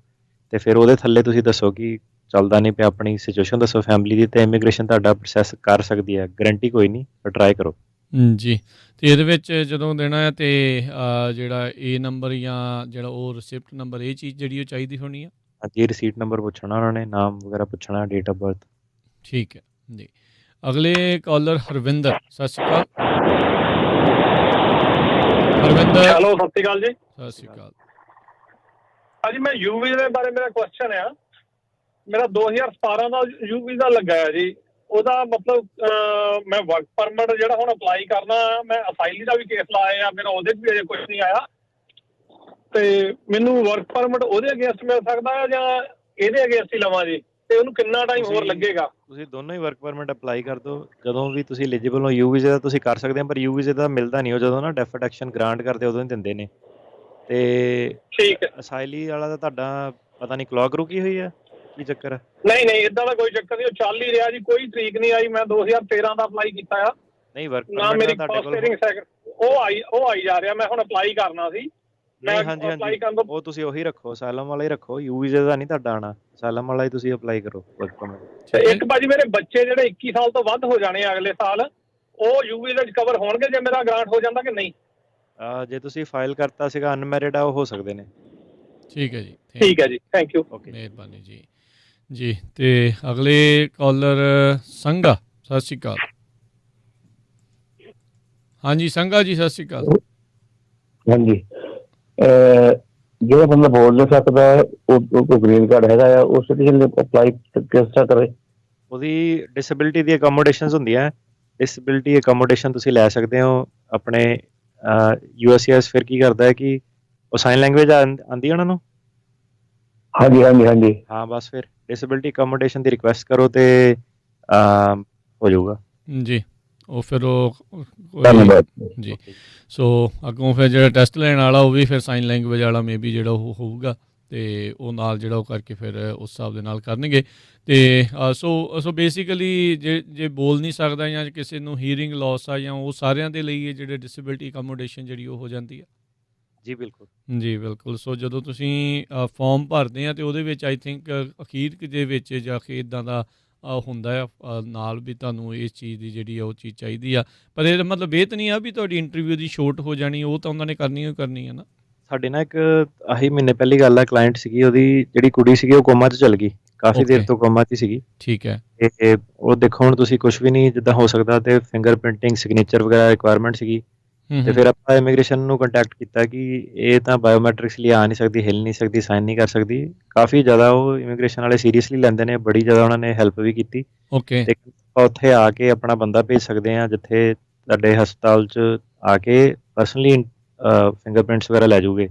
ਤੇ ਫਿਰ ਉਹਦੇ ਥੱਲੇ ਤੁਸੀਂ ਦੱਸੋ ਕਿ ਚੱਲਦਾ ਨਹੀਂ ਪਿਆ, ਆਪਣੀ ਸਿਚੁਏਸ਼ਨ ਦੱਸੋ ਫੈਮਿਲੀ ਦੀ, ਤੇ ਇਮੀਗ੍ਰੇਸ਼ਨ ਤੁਹਾਡਾ ਪ੍ਰੋਸੈਸ ਕਰ ਸਕਦੀ ਹੈ। ਗਰੰਟੀ ਕੋਈ ਨਹੀਂ, ਪਰ ਟਰਾਈ ਕਰੋ ਜੀ। ਤੇ ਇਹਦੇ ਵਿੱਚ ਜਦੋਂ ਦੇਣਾ ਹੈ ਤੇ ਜਿਹੜਾ ਇਹ ਨੰਬਰ ਜਾਂ ਜਿਹੜਾ ਉਹ ਰਿਸਿਪਟ ਨੰਬਰ, ਇਹ ਚੀਜ਼ ਜਿਹੜੀ ਉਹ ਚਾਹੀਦੀ ਹੋਣੀ ਆ। ਹਾਂਜੀ, ਰਿਸੀਟ ਨੰਬਰ ਪੁੱਛਣਾ ਉਹਨਾਂ ਨੇ, ਨਾਮ ਵਗੈਰਾ ਪੁੱਛਣਾ, ਡੇਟ ਆਫ ਬਰਥ। ਠੀਕ ਹੈ ਜੀ। ਅਗਲੇ ਕਾਲਰ ਹਰਵਿੰਦਰ, ਸਤਿ ਸ਼੍ਰੀ ਅਕਾਲ। ਹਰਵਿੰਦਰ। ਹੈਲੋ, ਸਤਿ ਸ਼੍ਰੀ ਅਕਾਲ ਜੀ। ਸਤਿ ਸ਼੍ਰੀ ਅਕਾਲ। ਹਾਂਜੀ, ਮੈਂ ਯੂ ਵੀਜ਼ਾ ਦੇ ਬਾਰੇ ਮੇਰਾ ਕੁਐਸਚਨ ਆ। ਮੇਰਾ 2017 ਦਾ ਯੂ ਵੀਜ਼ਾ ਲੱਗਾ ਹੈ ਜੀ। ਉਹਦਾ ਮਤਲਬ ਮੈਂ ਵਰਕ ਪਰਮਿਟ ਜਿਹੜਾ ਹੁਣ ਅਪਲਾਈ ਕਰਨਾ, ਮੈਂ ਅਸਾਈਲੀ ਦਾ ਵੀ ਕੇਸ ਲਾਇਆ ਆ, ਮੇਰਾ ਉਹਦੇ 'ਚ ਵੀ ਅਜੇ ਕੁਛ ਨਹੀਂ ਆਇਆ, ਤੇ ਮੈਨੂੰ ਵਰਕ ਪਰਮਿਟ ਉਹਦੇ ਅਗੇਂਸਟ ਮਿਲ ਸਕਦਾ ਹੈ ਜਾਂ ਇਹਦੇ ਅਗੇਂਸਟ ਹੀ ਲਵਾਂ ਜੀ, ਤੇ ਉਹਨੂੰ ਕਿੰਨਾ ਟਾਈਮ ਹੋਰ ਲੱਗੇਗਾ? ਤੁਸੀਂ ਦੋਨੋਂ ਹੀ ਵਰਕ ਪਰਮਿਟ ਅਪਲਾਈ ਕਰ ਦਿਓ। ਜਦੋਂ ਵੀ ਤੁਸੀਂ ਐਲੀਜੀਬਲ ਹੋ ਯੂ ਵੀਜ਼ੇ ਦਾ ਤੁਸੀਂ ਕਰ ਸਕਦੇ ਹੋ, ਪਰ ਯੂ ਵੀਜ਼ੇ ਦਾ ਮਿਲਦਾ ਨਹੀਂ। ਉਹ ਜਦੋਂ ਨਾ ਡੈਫਰਡ ਐਕਸ਼ਨ ਗ੍ਰਾਂਟ ਕਰਦੇ ਉਦੋਂ ਹੀ ਦਿੰਦੇ ਨੇ। ਤੇ ਠੀਕ ਹੈ। ਅਸਾਈਲੀ ਵਾਲਾ ਤਾਂ ਤੁਹਾਡਾ ਪਤਾ ਨਹੀਂ ਕਲੌਕ ਰੁਕੀ ਹੋਈ ਆ, ਕੀ ਚੱਕਰ ਹੈ? ਨਹੀਂ ਨਹੀਂ, ਇਦਾਂ ਦਾ ਕੋਈ ਚੱਕਰ ਨਹੀਂ, ਉਹ ਚੱਲ ਹੀ ਰਿਹਾ ਜੀ, ਕੋਈ ਤਰੀਕ ਨਹੀਂ ਆਈ। ਮੈਂ 2013 ਦਾ ਅਪਲਾਈ ਕੀਤਾ ਆ। ਨਹੀਂ, ਵਰਕ ਨਾ ਮੇਰੀ ਫਸਟ ਹੀਅਰਿੰਗ ਸੈਕੰਡ ਉਹ ਆਈ ਜਾ ਰਿਹਾ। ਮੈਂ ਹੁਣ ਅਪਲਾਈ ਕਰਨਾ ਸੀ। ਹਾਂਜੀ, ਉਹ ਤੁਸੀਂ ਉਹੀ ਰੱਖੋ, ਅਸਾਈਲਮ ਵਾਲਾ ਹੀ ਰੱਖੋ। ਯੂ ਵੀਜ਼ੇ ਦਾ ਨਹੀਂ ਤੁਹਾਡਾ ਆਉਣਾ, ਅਸਾਈਲਮ ਵਾਲਾ ਹੀ ਤੁਸੀਂ ਅਪਲਾਈ ਕਰੋ ਵਰਕ ਪਰਮਿਟ। ਇੱਕ ਭਾਜੀ, ਮੇਰੇ ਬੱਚੇ ਜਿਹੜੇ 21 ਸਾਲ ਤੋਂ ਵੱਧ ਹੋ ਜਾਣੇ ਅਗਲੇ ਸਾਲ, ਉਹ ਯੂ ਵੀਜ਼ੇ 'ਚ ਕਵਰ ਹੋਣਗੇ ਜੇ ਮੇਰਾ ਗ੍ਰਾਂਟ ਹੋ ਜਾਂਦਾ ਕਿ ਨਹੀਂ? ਜੇ ਤੁਸੀਂ ਫਾਈਲ ਕਰਤਾ ਸੀਗਾ ਅਨਮੈਰਿਡ ਆ, ਉਹ ਹੋ ਸਕਦੇ ਨੇ। ਠੀਕ ਹੈ ਜੀ। ਠੀਕ ਹੈ ਜੀ, ਥੈਂਕ ਯੂ। ਮਿਹਰਬਾਨੀ ਜੀ। ਜੀ ਤੇ ਅਗਲੇ ਕਾਲਰ ਸੰਗਾ, ਸਤਿ ਸ਼੍ਰੀ ਅਕਾਲ। ਹਾਂਜੀ ਸੰਗਾ ਜੀ, ਸਤਿ ਸ਼੍ਰੀ ਅਕਾਲ। ਹਾਂਜੀ, ਜਿਹੜਾ ਬੰਦਾ ਬੋਲ ਨਹੀਂ ਸਕਦਾ ਉਹ ਗ੍ਰੀਨ ਕਾਰਡ ਹੈਗਾ ਆ, ਉਹ ਸਿਟੀਜ਼ਨ ਅਪਲਾਈ ਕਿਸ ਤਰ੍ਹਾਂ ਕਰੇ? ਉਹਦੀ ਡਿਸੇਬਿਲਿਟੀ ਦੀ ਅਕੋਮੋਡੇਸ਼ਨਸ ਹੁੰਦੀਆਂ। ਡਿਸੇਬਿਲਿਟੀ ਅਕੋਮੋਡੇਸ਼ਨ ਤੁਸੀਂ ਲੈ ਸਕਦੇ ਹੋ ਆਪਣੇ USCIS। ਫਿਰ ਕੀ ਕਰਦਾ ਹੈ ਕਿ ਉਹ ਸਾਈਨ ਲੈਂਗੁਏਜ ਆਉਂਦੀ ਉਹਨਾਂ ਨੂੰ। ਹਾਂਜੀ ਹਾਂਜੀ ਹਾਂਜੀ। ਹਾਂ, ਬਸ ਫਿਰ ਡਿਸੇਬਿਲਿਟੀ ਅਕੋਮੋਡੇਸ਼ਨ ਦੀ ਰਿਕੁਐਸਟ ਕਰੋ ਤੇ ਹੋ ਜਾਊਗਾ ਜੀ। ਉਹ ਫਿਰ ਉਹ ਧੰਨਵਾਦ ਜੀ। ਸੋ ਅੱਗੋਂ ਫਿਰ ਜਿਹੜਾ ਟੈਸਟ ਲੈਣ ਵਾਲਾ ਉਹ ਵੀ ਫਿਰ ਸਾਈਨ ਲੈਂਗੁਏਜ ਵਾਲਾ ਮੇ ਬੀ ਜਿਹੜਾ ਉਹ ਹੋਊਗਾ, ਤੇ ਉਹ ਨਾਲ ਜਿਹੜਾ ਉਹ ਕਰਕੇ ਫਿਰ ਉਸ ਹਿਸਾਬ ਦੇ ਨਾਲ ਕਰਨਗੇ। ਤੇ ਸੋ ਬੇਸਿਕਲੀ ਜੇ ਬੋਲ ਨਹੀਂ ਸਕਦਾ ਜਾਂ ਕਿਸੇ ਨੂੰ ਹੀਅਰਿੰਗ ਲੋਸ ਆ, ਜਾਂ ਉਹ ਸਾਰਿਆਂ ਦੇ ਲਈ ਇਹ ਜਿਹੜੇ ਡਿਸੇਬਿਲਿਟੀ ਅਕੋਮੋਡੇਸ਼ਨ ਜਿਹੜੀ ਉਹ ਹੋ ਜਾਂਦੀ ਆ। ਜੀ ਬਿਲਕੁਲ ਜੀ ਬਿਲਕੁਲ। ਸੋ ਜਦੋਂ ਤੁਸੀਂ ਫਾਰਮ ਭਰਦੇ ਆ ਤੇ ਉਹਦੇ ਵਿੱਚ ਆਈ ਥਿੰਕ ਅਖੀਰ ਦੇ ਵਿੱਚ ਜਾ ਕੇ ਇੱਦਾਂ ਦਾ ਹੁੰਦਾ ਆ ਨਾਲ ਵੀ ਤੁਹਾਨੂੰ ਇਸ ਚੀਜ਼ ਦੀ ਜਿਹੜੀ ਆ ਉਹ ਚੀਜ਼ ਚਾਹੀਦੀ ਆ। ਪਰ ਇਹਦਾ ਮਤਲਬ ਇਹ ਤਾਂ ਨਹੀਂ ਆ ਵੀ ਤੁਹਾਡੀ ਇੰਟਰਵਿਊ ਦੀ ਛੋਟ ਹੋ ਜਾਣੀ, ਉਹ ਤਾਂ ਉਹਨਾਂ ਨੇ ਕਰਨੀ ਹੀ ਕਰਨੀ ਹੈ ਨਾ। ਸਾਡੇ ਨਾ ਇੱਕ ਆਹੀ ਮਹੀਨੇ ਪਹਿਲੀ ਗੱਲ ਆ, ਕਲਾਇੰਟ ਸੀਗੀ, ਉਹਦੀ ਜਿਹੜੀ ਕੁੜੀ ਸੀਗੀ ਉਹ ਕੋਮਾ 'ਚ ਚਲ ਗਈ, ਕਾਫੀ ਦੇਰ ਓਕੇ ਤੋਂ ਕੋਮਾ 'ਚ ਹੀ ਸੀਗੀ। ਠੀਕ ਹੈ ਤੇ ਉਹ ਦੇਖੋ ਹੁਣ ਤੁਸੀਂ ਕੁਛ ਵੀ ਨਹੀਂ ਜਿੱਦਾਂ ਹੋ ਸਕਦਾ, ਤੇ ਫਿੰਗਰ ਪ੍ਰਿੰਟਿੰਗ, ਸਿਗਨੇਚਰ ਵਗੈਰਾ ਰਿਕੁਆਇਰਮੈਂਟ ਸੀਗੀ। ਤੇ ਫਿਰ ਆਪਾਂ ਇਮੀਗ੍ਰੇਸ਼ਨ ਨੂੰ ਕੰਟੈਕਟ ਕੀਤਾ ਕਿ ਇਹ ਤਾਂ ਬਾਇਓਮੈਟ੍ਰਿਕਸ ਲਈ ਆ ਨਹੀਂ ਸਕਦੀ, ਹਿੱਲ ਨਹੀਂ ਸਕਦੀ, ਸਾਈਨ ਨਹੀਂ ਕਰ ਸਕਦੀ। ਕਾਫੀ ਜ਼ਿਆਦਾ ਉਹ ਇਮੀਗ੍ਰੇਸ਼ਨ ਵਾਲੇ ਸੀਰੀਅਸਲੀ ਲੈਂਦੇ ਨੇ, ਬੜੀ ਜ਼ਿਆਦਾ ਉਹਨਾਂ ਨੇ ਹੈਲਪ ਵੀ ਕੀਤੀ। ਓਕੇ ਤੇ ਆਪਾਂ ਉੱਥੇ ਆ ਕੇ ਆਪਣਾ ਬੰਦਾ ਭੇਜ ਸਕਦੇ ਹਾਂ, ਜਿੱਥੇ ਤੁਹਾਡੇ ਹਸਪਤਾਲ 'ਚ ਆ ਕੇ ਪਰਸਨਲੀ ਫਿੰਗਰਪ੍ਰਿੰਟਸ ਵਗੈਰਾ ਲੈ ਜਾਊਗੇ।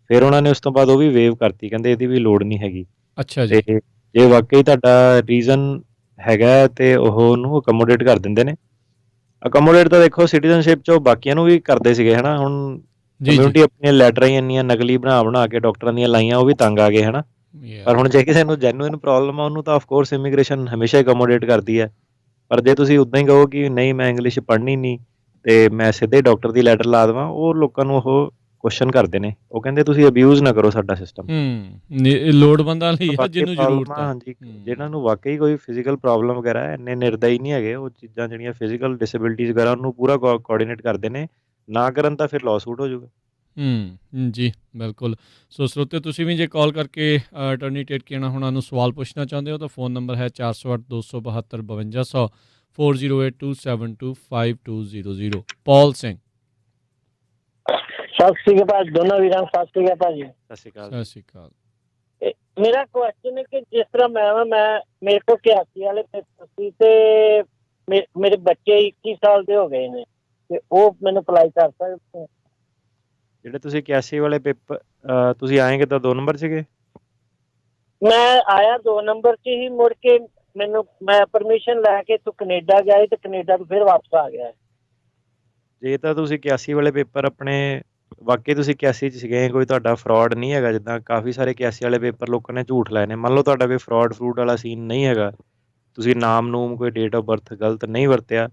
ਫਿਰ ਉਹਨਾਂ ਨੇ ਉਸ ਤੋਂ ਬਾਅਦ ਉਹ ਵੀ ਵੇਵ ਕਰਤੀ, ਕਹਿੰਦੇ ਇਹਦੀ ਵੀ ਲੋੜ ਨਹੀਂ ਹੈਗੀ। ਅੱਛਾ ਜੀ ਤੇ ਜੇ ਵਾਕਈ ਤੁਹਾਡਾ ਰੀਜ਼ਨ ਹੈਗਾ ਤੇ ਉਹ ਉਹਨੂੰ ਅਕਮੋਡੇਟ ਕਰ ਦਿੰਦੇ ਨੇ। ਅਕਮੋਡੇਟ ਤਾਂ ਦੇਖੋ ਸਿਟੀਜ਼ਨਸ਼ਿਪ 'ਚ ਉਹ ਬਾਕੀਆਂ ਨੂੰ ਵੀ ਕਰਦੇ ਸੀਗੇ ਹੈ ਨਾ। ਹੁਣ ਜੀ ਜੀ ਕਮਿਊਨਿਟੀ ਆਪਣੀਆਂ ਲੈਟਰਾਂ ਹੀ ਇੰਨੀਆਂ ਨਕਲੀ ਬਣਾ ਕੇ ਡਾਕਟਰਾਂ ਦੀਆਂ ਲਾਈਆਂ, ਉਹ ਵੀ ਤੰਗ ਆ ਗਏ ਹੈ ਨਾ। ਪਰ ਹੁਣ ਜੇ ਕਿਸੇ ਨੂੰ ਜੈਨੂਇਨ ਪ੍ਰੋਬਲਮ ਆ, ਉਹਨੂੰ ਤਾਂ ਆਫਕੋਰਸ ਇਮੀਗ੍ਰੇਸ਼ਨ ਹਮੇਸ਼ਾ ਹੀ ਅਕਮੋਡੇਟ ਕਰਦੀ ਹੈ। ਪਰ ਜੇ ਤੁਸੀਂ ਉੱਦਾਂ ਹੀ ਕਹੋ ਕਿ ਨਹੀਂ ਮੈਂ ਇੰਗਲਿਸ਼ ਪੜ੍ਹਨੀ ਨਹੀਂ ਤੇ ਮੈਂ ਸਿੱਧੇ ਡਾਕਟਰ ਦੀ ਲੈਟਰ ਲਾ ਦੇਵਾਂ, ਉਹ ਲੋਕਾਂ ਨੂੰ ਉਹ ਕੁਐਸਚਨ ਕਰਦੇ ਨੇ। ਉਹ ਕਹਿੰਦੇ ਤੁਸੀਂ ਅਬਿਊਜ਼ ਨਾ ਕਰੋ ਸਾਡਾ ਸਿਸਟਮ। ਲੋੜਵੰਦਾਂ ਲਈ ਆ ਬਾਕੀ ਜਿਹਨੂੰ ਪ੍ਰੋਬਲਮ ਜ਼ਰੂਰਤ ਆ, ਆ। ਹਾਂਜੀ, ਜਿਹਨਾਂ ਨੂੰ ਵਾਕਈ ਕੋਈ ਫਿਜ਼ੀਕਲ ਪ੍ਰੋਬਲਮ ਵਗੈਰਾ ਹੈ, ਇੰਨੇ ਨਿਰਦਈ ਨਹੀਂ ਹੈਗੇ, ਉਹ ਚੀਜ਼ਾਂ ਜਿਹੜੀਆਂ ਫਿਜ਼ੀਕਲ ਡਿਸੇਬਿਲਿਟੀਜ਼ ਵਗੈਰਾ ਉਹਨੂੰ ਪੂਰਾ ਕੋਆਰਡੀਨੇਟ ਕਰਦੇ ਨੇ। ਨਾ ਕਰਨ ਤਾਂ ਫਿਰ ਲਾਅਸੂਟ ਹੋ ਜਾਊਗਾ। ਜੀ ਬਿਲਕੁਲ। ਸੋ ਸਰੋਤੇ ਤੁਸੀਂ ਵੀ ਜੇ ਕਾਲ ਕਰਕੇ ਅਟਾਰਨੀ ਟੇਟਕੀਆਣਾ ਹੋਣਾ ਨੂੰ ਸਵਾਲ ਪੁੱਛਣਾ ਚਾਹੁੰਦੇ ਹੋ ਤਾਂ ਫੋਨ ਨੰਬਰ ਹੈ 408 272 5200 4082725200। ਪੌਲ ਸਿੰਘ ਸਤਿ ਸ਼੍ਰੀ ਅਕਾਲ ਦੋਨਾਂ ਵੀਰਾਂ ਨੂੰ, ਸਤਿ ਸ਼੍ਰੀ ਅਕਾਲ ਭਾਜੀ। ਸਤਿ ਸ਼੍ਰੀ ਅਕਾਲ। ਸਤਿ ਸ਼੍ਰੀ ਅਕਾਲ। ਮੇਰਾ ਕੁਐਸਚਨ ਹੈ ਕਿ ਜਿਸ ਤਰ੍ਹਾਂ ਮੈਂ ਮੇਰੇ ਕੋਲ 81 ਵਾਲੇ ਪੇਪਰ ਸੀ ਤੇ ਮੇਰੇ ਬੱਚੇ 21 ਸਾਲ ਦੇ ਹੋ ਗਏ ਨੇ, ਤੇ ਉਹ ਮੈਨੂੰ ਅਪਲਾਈ ਕਰ ਸਕਦੇ? ਜਿਹੜੇ ਤੁਸੀਂ 81 ਵਾਲੇ ਪੇਪਰ ਤੁਸੀਂ ਆਏਂਗੇ ਤਾਂ 2 ਨੰਬਰ ਸੀਗੇ? ਮੈਂ ਆਇਆ 2 ਨੰਬਰ 'ਚ ਹੀ, ਮੁੜ ਕੇ ਮੈਂ ਪਰਮਿਸ਼ਨ ਲੈ ਕੇ ਇੱਥੋਂ ਕੈਨੇਡਾ ਗਿਆ ਤੇ ਕੈਨੇਡਾ ਤੋਂ ਫਿਰ ਵਾਪਸ ਆ ਗਿਆ। ਜੇ ਤਾਂ ਤੁਸੀਂ 81 ਵਾਲੇ ਪੇਪਰ ਆਪਣੇ ਵਾਕਈ ਤੁਸੀਂ 81 'ਚ ਸੀਗੇ, ਕੋਈ ਤੁਹਾਡਾ ਫਰਾਡ ਨਹੀਂ ਹੈਗਾ, ਜਿੱਦਾਂ ਕਾਫੀ ਸਾਰੇ 81 ਵਾਲੇ ਪੇਪਰ ਲੋਕਾਂ ਨੇ ਝੂਠ ਲਾਏ ਨੇ, ਮੰਨ ਲਓ ਤੁਹਾਡਾ ਕੋਈ ਫਰੂਡ ਵਾਲਾ ਸੀਨ ਨਹੀਂ ਹੈਗਾ, ਤੁਸੀਂ ਨਾਮ ਨੂਮ ਕੋਈ ਡੇਟ ਆਫ ਬਰਥ ਗਲਤ ਨਹੀਂ ਵਰਤਿਆ,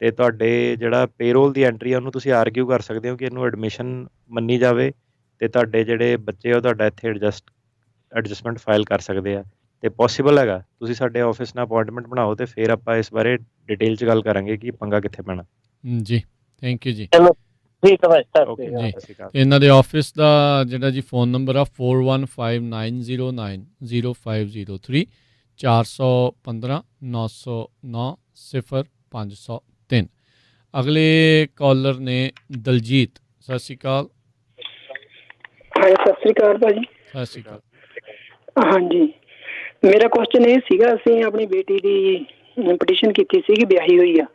ਤੇ ਤੁਹਾਡੇ ਜਿਹੜਾ ਪੇਰੋਲ ਦੀ ਐਂਟਰੀ ਆ ਉਹਨੂੰ ਤੁਸੀਂ ਆਰਗਿਊ ਕਰ ਸਕਦੇ ਹੋ ਕਿ ਇਹਨੂੰ ਐਡਮਿਸ਼ਨ ਮੰਨੀ ਜਾਵੇ, ਤੇ ਤੁਹਾਡੇ ਜਿਹੜੇ ਬੱਚੇ ਉਹ ਤੁਹਾਡਾ ਇੱਥੇ ਐਡਜਸਟਮੈਂਟ ਫਾਈਲ ਕਰ ਸਕਦੇ ਆ। ਤੇ ਪੋਸੀਬਲ ਹੈਗਾ, ਤੁਸੀਂ ਸਾਡੇ ਆਫਿਸ ਨਾਲ ਅਪਾਇੰਟਮੈਂਟ ਬਣਾਓ ਤੇ ਫਿਰ ਆਪਾਂ ਇਸ ਬਾਰੇ ਡਿਟੇਲ 'ਚ ਗੱਲ ਕਰਾਂਗੇ ਕਿ ਪੰਗਾ ਕਿੱਥੇ ਪੈਣਾ। ਜੀ ਥੈਂਕ ਯੂ ਜੀ। ਚਲੋ ਠੀਕ ਹੈ ਭਾਈ, ਓਕੇ ਜੀ ਸਤਿ ਸ਼੍ਰੀ ਅਕਾਲ। ਇਹਨਾਂ ਦੇ ਆਫਿਸ ਦਾ ਜਿਹੜਾ ਜੀ ਫੋਨ ਨੰਬਰ ਆ 4159090503 415 909 0503। ਅਗਲੇ ਕਾਲਰ ਨੇ ਦਲਜੀਤ। ਸਤਿ ਸ਼੍ਰੀ ਅਕਾਲ। ਹਾਂਜੀ ਸਤਿ ਸ੍ਰੀ ਅਕਾਲ ਭਾਜੀ। ਸਤਿ ਸ਼੍ਰੀ ਅਕਾਲ। ਹਾਂਜੀ ਮੇਰਾ ਕੁਐਸਚਨ ਇਹ ਸੀਗਾ, ਅਸੀਂ ਆਪਣੀ ਬੇਟੀ ਦੀ ਪਟੀਸ਼ਨ ਕੀਤੀ ਸੀਗੀ, ਵਿਆਹੀ ਹੋਈ ਆ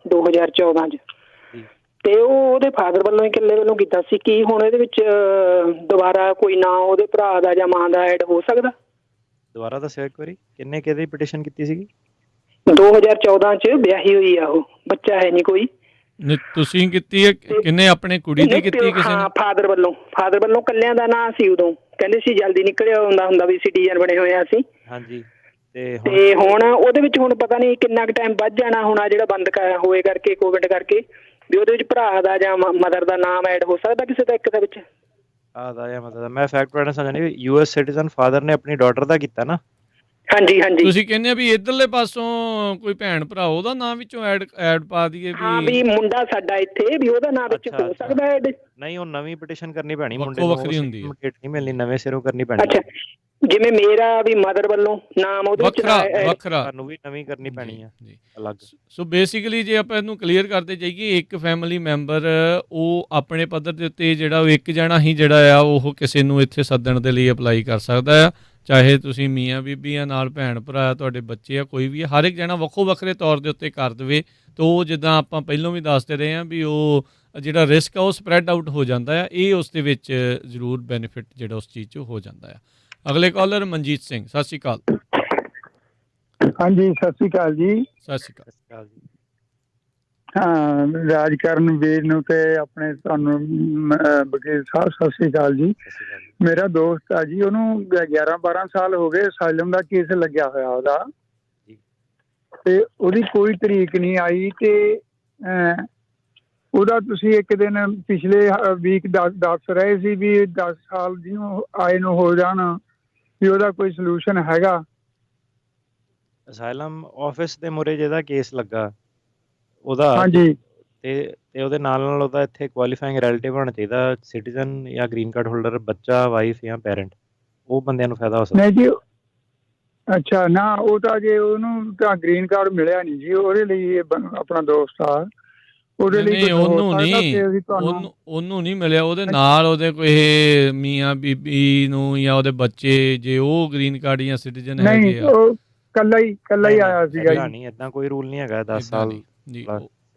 2014 'ਚ, ਤੇ ਉਹਦੇ ਫਾਦਰ ਵੱਲੋਂ ਇਕੱਲੇ ਵੱਲੋਂ ਕੀਤਾ ਸੀ। ਕੀ ਹੁਣ ਇਹਦੇ ਵਿੱਚ ਦੁਬਾਰਾ ਕੋਈ ਨਾਂ ਉਹਦੇ ਭਰਾ ਦਾ ਜਾਂ ਮਾਂ ਦਾ ਐਡ ਹੋ ਸਕਦਾ? ਦੁਬਾਰਾ ਦੱਸਿਓ ਇੱਕ ਵਾਰੀ, ਕਿੰਨੇ ਕਿਹਦੀ ਪਟੀਸ਼ਨ ਕੀਤੀ ਸੀਗੀ? 2014 'ਚ ਵਿਆਹੀ ਹੋਈ ਆ, ਉਹ ਬੱਚਾ ਹੈ ਨਹੀਂ ਕੋਈ। ਤੁਸੀਂ ਕੀਤੀ ਹੈ? ਕਿੰਨੇ ਆਪਣੇ ਕੁੜੀ ਦੀ ਕੀਤੀ ਕਿਸੇ ਨੇ? ਫਾਦਰ ਵੱਲੋਂ ਕੱਲਿਆਂ ਦਾ ਨਾਂ ਸੀ ਉਦੋਂ, ਕਹਿੰਦੇ ਸੀ ਜਲਦੀ ਨਿਕਲਿਆ ਹੁੰਦਾ ਵੀ ਸਿਟੀਜ਼ਨ ਬਣੇ ਹੋਏ ਆ ਅਸੀਂ। ਹਾਂਜੀ ਤੇ ਹੁਣ ਉਹਦੇ ਵਿੱਚ ਹੁਣ ਪਤਾ ਨਹੀਂ ਕਿੰਨਾ ਕੁ ਟਾਈਮ ਵੱਧ ਜਾਣਾ ਹੁਣ, ਜਿਹੜਾ ਬੰਦ ਹੋਏ ਕਰਕੇ ਕੋਵਿਡ ਕਰਕੇ, ਵੀ ਉਹਦੇ ਵਿੱਚ ਭਰਾ ਦਾ ਜਾਂ ਮਦਰ ਦਾ ਨਾਮ ਐਡ ਹੋ ਸਕਦਾ ਕਿਸੇ ਦਾ ਇੱਕ ਦੇ ਵਿੱਚ? ਆਦਾ ਜਾਂ ਮਤਲਬ ਮੈਂ ਫੈਕਟ ਪੜਨਾ ਸਮਝਣੀ, ਯੂਐਸ ਸਿਟੀਜ਼ਨ ਫਾਦਰ ਨੇ ਆਪਣੀ ਡਾਟਰ ਦਾ ਕੀਤਾ ਨਾ? ਹਾਂਜੀ ਹਾਂਜੀ। ਤੁਸੀਂ ਕਹਿੰਦੇ ਆ ਵੀ ਇਧਰਲੇ ਪਾਸੋਂ ਕੋਈ ਭੈਣ ਭਰਾ ਉਹਦਾ ਨਾਮ ਵਿੱਚੋਂ ਐਡ ਪਾ ਦਈਏ ਵੀ ਮੁੰਡਾ ਸਾਡਾ ਇੱਥੇ, ਵੀ ਉਹਦਾ ਨਾਮ ਵਿੱਚ ਹੋ ਸਕਦਾ ਐਡ? ਨਹੀਂ, ਉਹ ਨਵੀਂ ਪਟੀਸ਼ਨ ਕਰਨੀ ਪੈਣੀ, ਮੁੰਡੇ ਨੂੰ ਵੱਖਰੀ ਹੁੰਦੀ ਹੈ, ਨਹੀਂ ਮਿਲਣੀ, ਨਵੇਂ ਸਿਰੋਂ ਕਰਨੀ ਪੈਣੀ। ਅੱਛਾ, ਜਿਵੇਂ ਮੇਰਾ ਵੀ ਮਦਰ ਵੱਲੋਂ ਨਾਮ ਉਹਦੇ ਵਿੱਚ ਵੱਖਰਾ ਤੁਹਾਨੂੰ ਵੀ ਨਵੀਂ ਕਰਨੀ ਪੈਣੀ ਹੈ ਅਲੱਗ। ਸੋ ਬੇਸਿਕਲੀ ਜੇ ਆਪਾਂ ਇਹਨੂੰ ਕਲੀਅਰ ਕਰਦੇ ਜਾਈਏ, ਇੱਕ ਫੈਮਿਲੀ ਮੈਂਬਰ ਉਹ ਆਪਣੇ ਪੱਧਰ ਦੇ ਉੱਤੇ ਜਿਹੜਾ ਉਹ ਇੱਕ ਜਣਾ ਹੀ ਜਿਹੜਾ ਆ ਉਹ ਕਿਸੇ ਨੂੰ ਇੱਥੇ ਸੱਦਣ ਦੇ ਲਈ ਅਪਲਾਈ ਕਰ ਸਕਦਾ ਆ, ਚਾਹੇ ਤੁਸੀਂ ਮੀਆਂ ਬੀਬੀ ਆ, ਨਾਲ ਭੈਣ ਭਰਾ, ਤੁਹਾਡੇ ਬੱਚੇ ਆ, ਕੋਈ ਵੀ ਆ, ਹਰ ਇੱਕ ਜਣਾ ਵੱਖੋ ਵੱਖਰੇ ਤੌਰ ਦੇ ਉੱਤੇ ਕਰ ਦੇਵੇ ਤਾਂ ਉਹ ਜਿੱਦਾਂ ਆਪਾਂ ਪਹਿਲਾਂ ਵੀ ਦੱਸਦੇ ਰਹੇ ਹਾਂ ਵੀ ਉਹ ਜਿਹੜਾ ਰਿਸਕ ਆ ਉਹ ਸਪਰੈਡ ਆਊਟ ਹੋ ਜਾਂਦਾ ਆ, ਇਹ ਉਸ ਦੇ ਵਿੱਚ ਜ਼ਰੂਰ ਬੈਨੀਫਿਟ ਜਿਹੜਾ ਉਸ ਚੀਜ਼ 'ਚ ਹੋ ਜਾਂਦਾ ਆ। ਅਗਲੇ ਕਾਲਰ ਮਨਜੀਤ ਸਿੰਘ। ਸਤਿ ਸ਼੍ਰੀ ਅਕਾਲ। ਹਾਂਜੀ ਸਤਿ ਸ਼੍ਰੀ ਅਕਾਲ ਜੀ। ਸਤਿ ਸ਼੍ਰੀ ਅਕਾਲ ਜੀ। ਹਾਂ, ਰਾਜਕਰਨ ਵੀਰ ਨੂੰ ਤੇ ਆਪਣੇ ਤੁਹਾਨੂੰ ਵਕੀਲ ਸਾਹਿਬ ਸਤਿ ਸ਼੍ਰੀ ਅਕਾਲ ਜੀ। ਮੇਰਾ ਦੋਸਤ ਆ ਜੀ, ਉਹਨੂੰ 11-12 ਸਾਲ ਹੋ ਗਏ ਅਸਾਈਲਮ ਦਾ ਕੇਸ ਲੱਗਿਆ ਹੋਇਆ ਉਹਦਾ, ਤੇ ਉਹਦੀ ਕੋਈ ਤਰੀਕ ਨਹੀਂ ਆਈ, ਤੇ ਉਹਦਾ ਤੁਸੀਂ ਇੱਕ ਦਿਨ ਪਿਛਲੇ ਵੀਕ ਦੱਸ ਰਹੇ ਸੀ ਵੀ 10 ਸਾਲ ਜਿਹਨੂੰ ਆਏ ਨੂੰ ਹੋ ਜਾਣ ਵੀ ਉਹਦਾ ਕੋਈ ਸੋਲੂਸ਼ਨ ਹੈਗਾ। ਅਸਾਈਲਮ ਆਫਿਸ ਦੇ ਮੂਹਰੇ ਜਿਹਦਾ ਕੇਸ ਲੱਗਾ ਉਹਦਾ, ਹਾਂਜੀ, ਤੇ ਉਹਦੇ ਨਾਲ ਉਹਦਾ ਇੱਥੇ ਕੁਆਲੀਫਾਈਂਗ ਰਿਲੇਟਿਵ ਹੋਣਾ ਚਾਹੀਦਾ, ਸਿਟੀਜ਼ਨ ਜਾਂ ਗ੍ਰੀਨ ਕਾਰਡ ਹੋਲਡਰ, ਬੱਚਾ, ਵਾਈਫ ਜਾਂ ਪੈਰੈਂਟ, ਉਹ ਬੰਦਿਆਂ ਨੂੰ ਫਾਇਦਾ ਹੋ ਸਕਦਾ। ਨਹੀਂ ਜੀ, ਅੱਛਾ ਨਾ, ਉਹ ਤਾਂ ਜੇ ਉਹਨੂੰ ਤਾਂ ਗ੍ਰੀਨ ਕਾਰਡ ਮਿਲਿਆ ਨਹੀਂ ਜੀ, ਉਹਦੇ ਲਈ ਇਹ ਆਪਣਾ ਦੋਸਤ ਆ, ਉਹਦੇ ਲਈ ਨਹੀਂ, ਉਹਨੂੰ ਨਹੀਂ ਮਿਲਿਆ, ਉਹਦੇ ਨਾਲ ਉਹਦੇ ਕੋਈ ਮੀਆਂ ਬੀਬੀ ਨੂੰ ਜਾਂ ਉਹਦੇ ਬੱਚੇ, ਜੇ ਉਹ ਗ੍ਰੀਨ ਕਾਰਡ ਜਾਂ ਸਿਟੀਜ਼ਨ ਹੈਗੇ ਆ। ਉਹ ਕੱਲਾ ਹੀ ਆਇਆ ਸੀਗਾ ਜੀ। ਨਹੀਂ, ਏਦਾਂ ਕੋਈ ਰੂਲ ਨਹੀਂ ਹੈਗਾ 10 ਸਾਲ ਜੀ,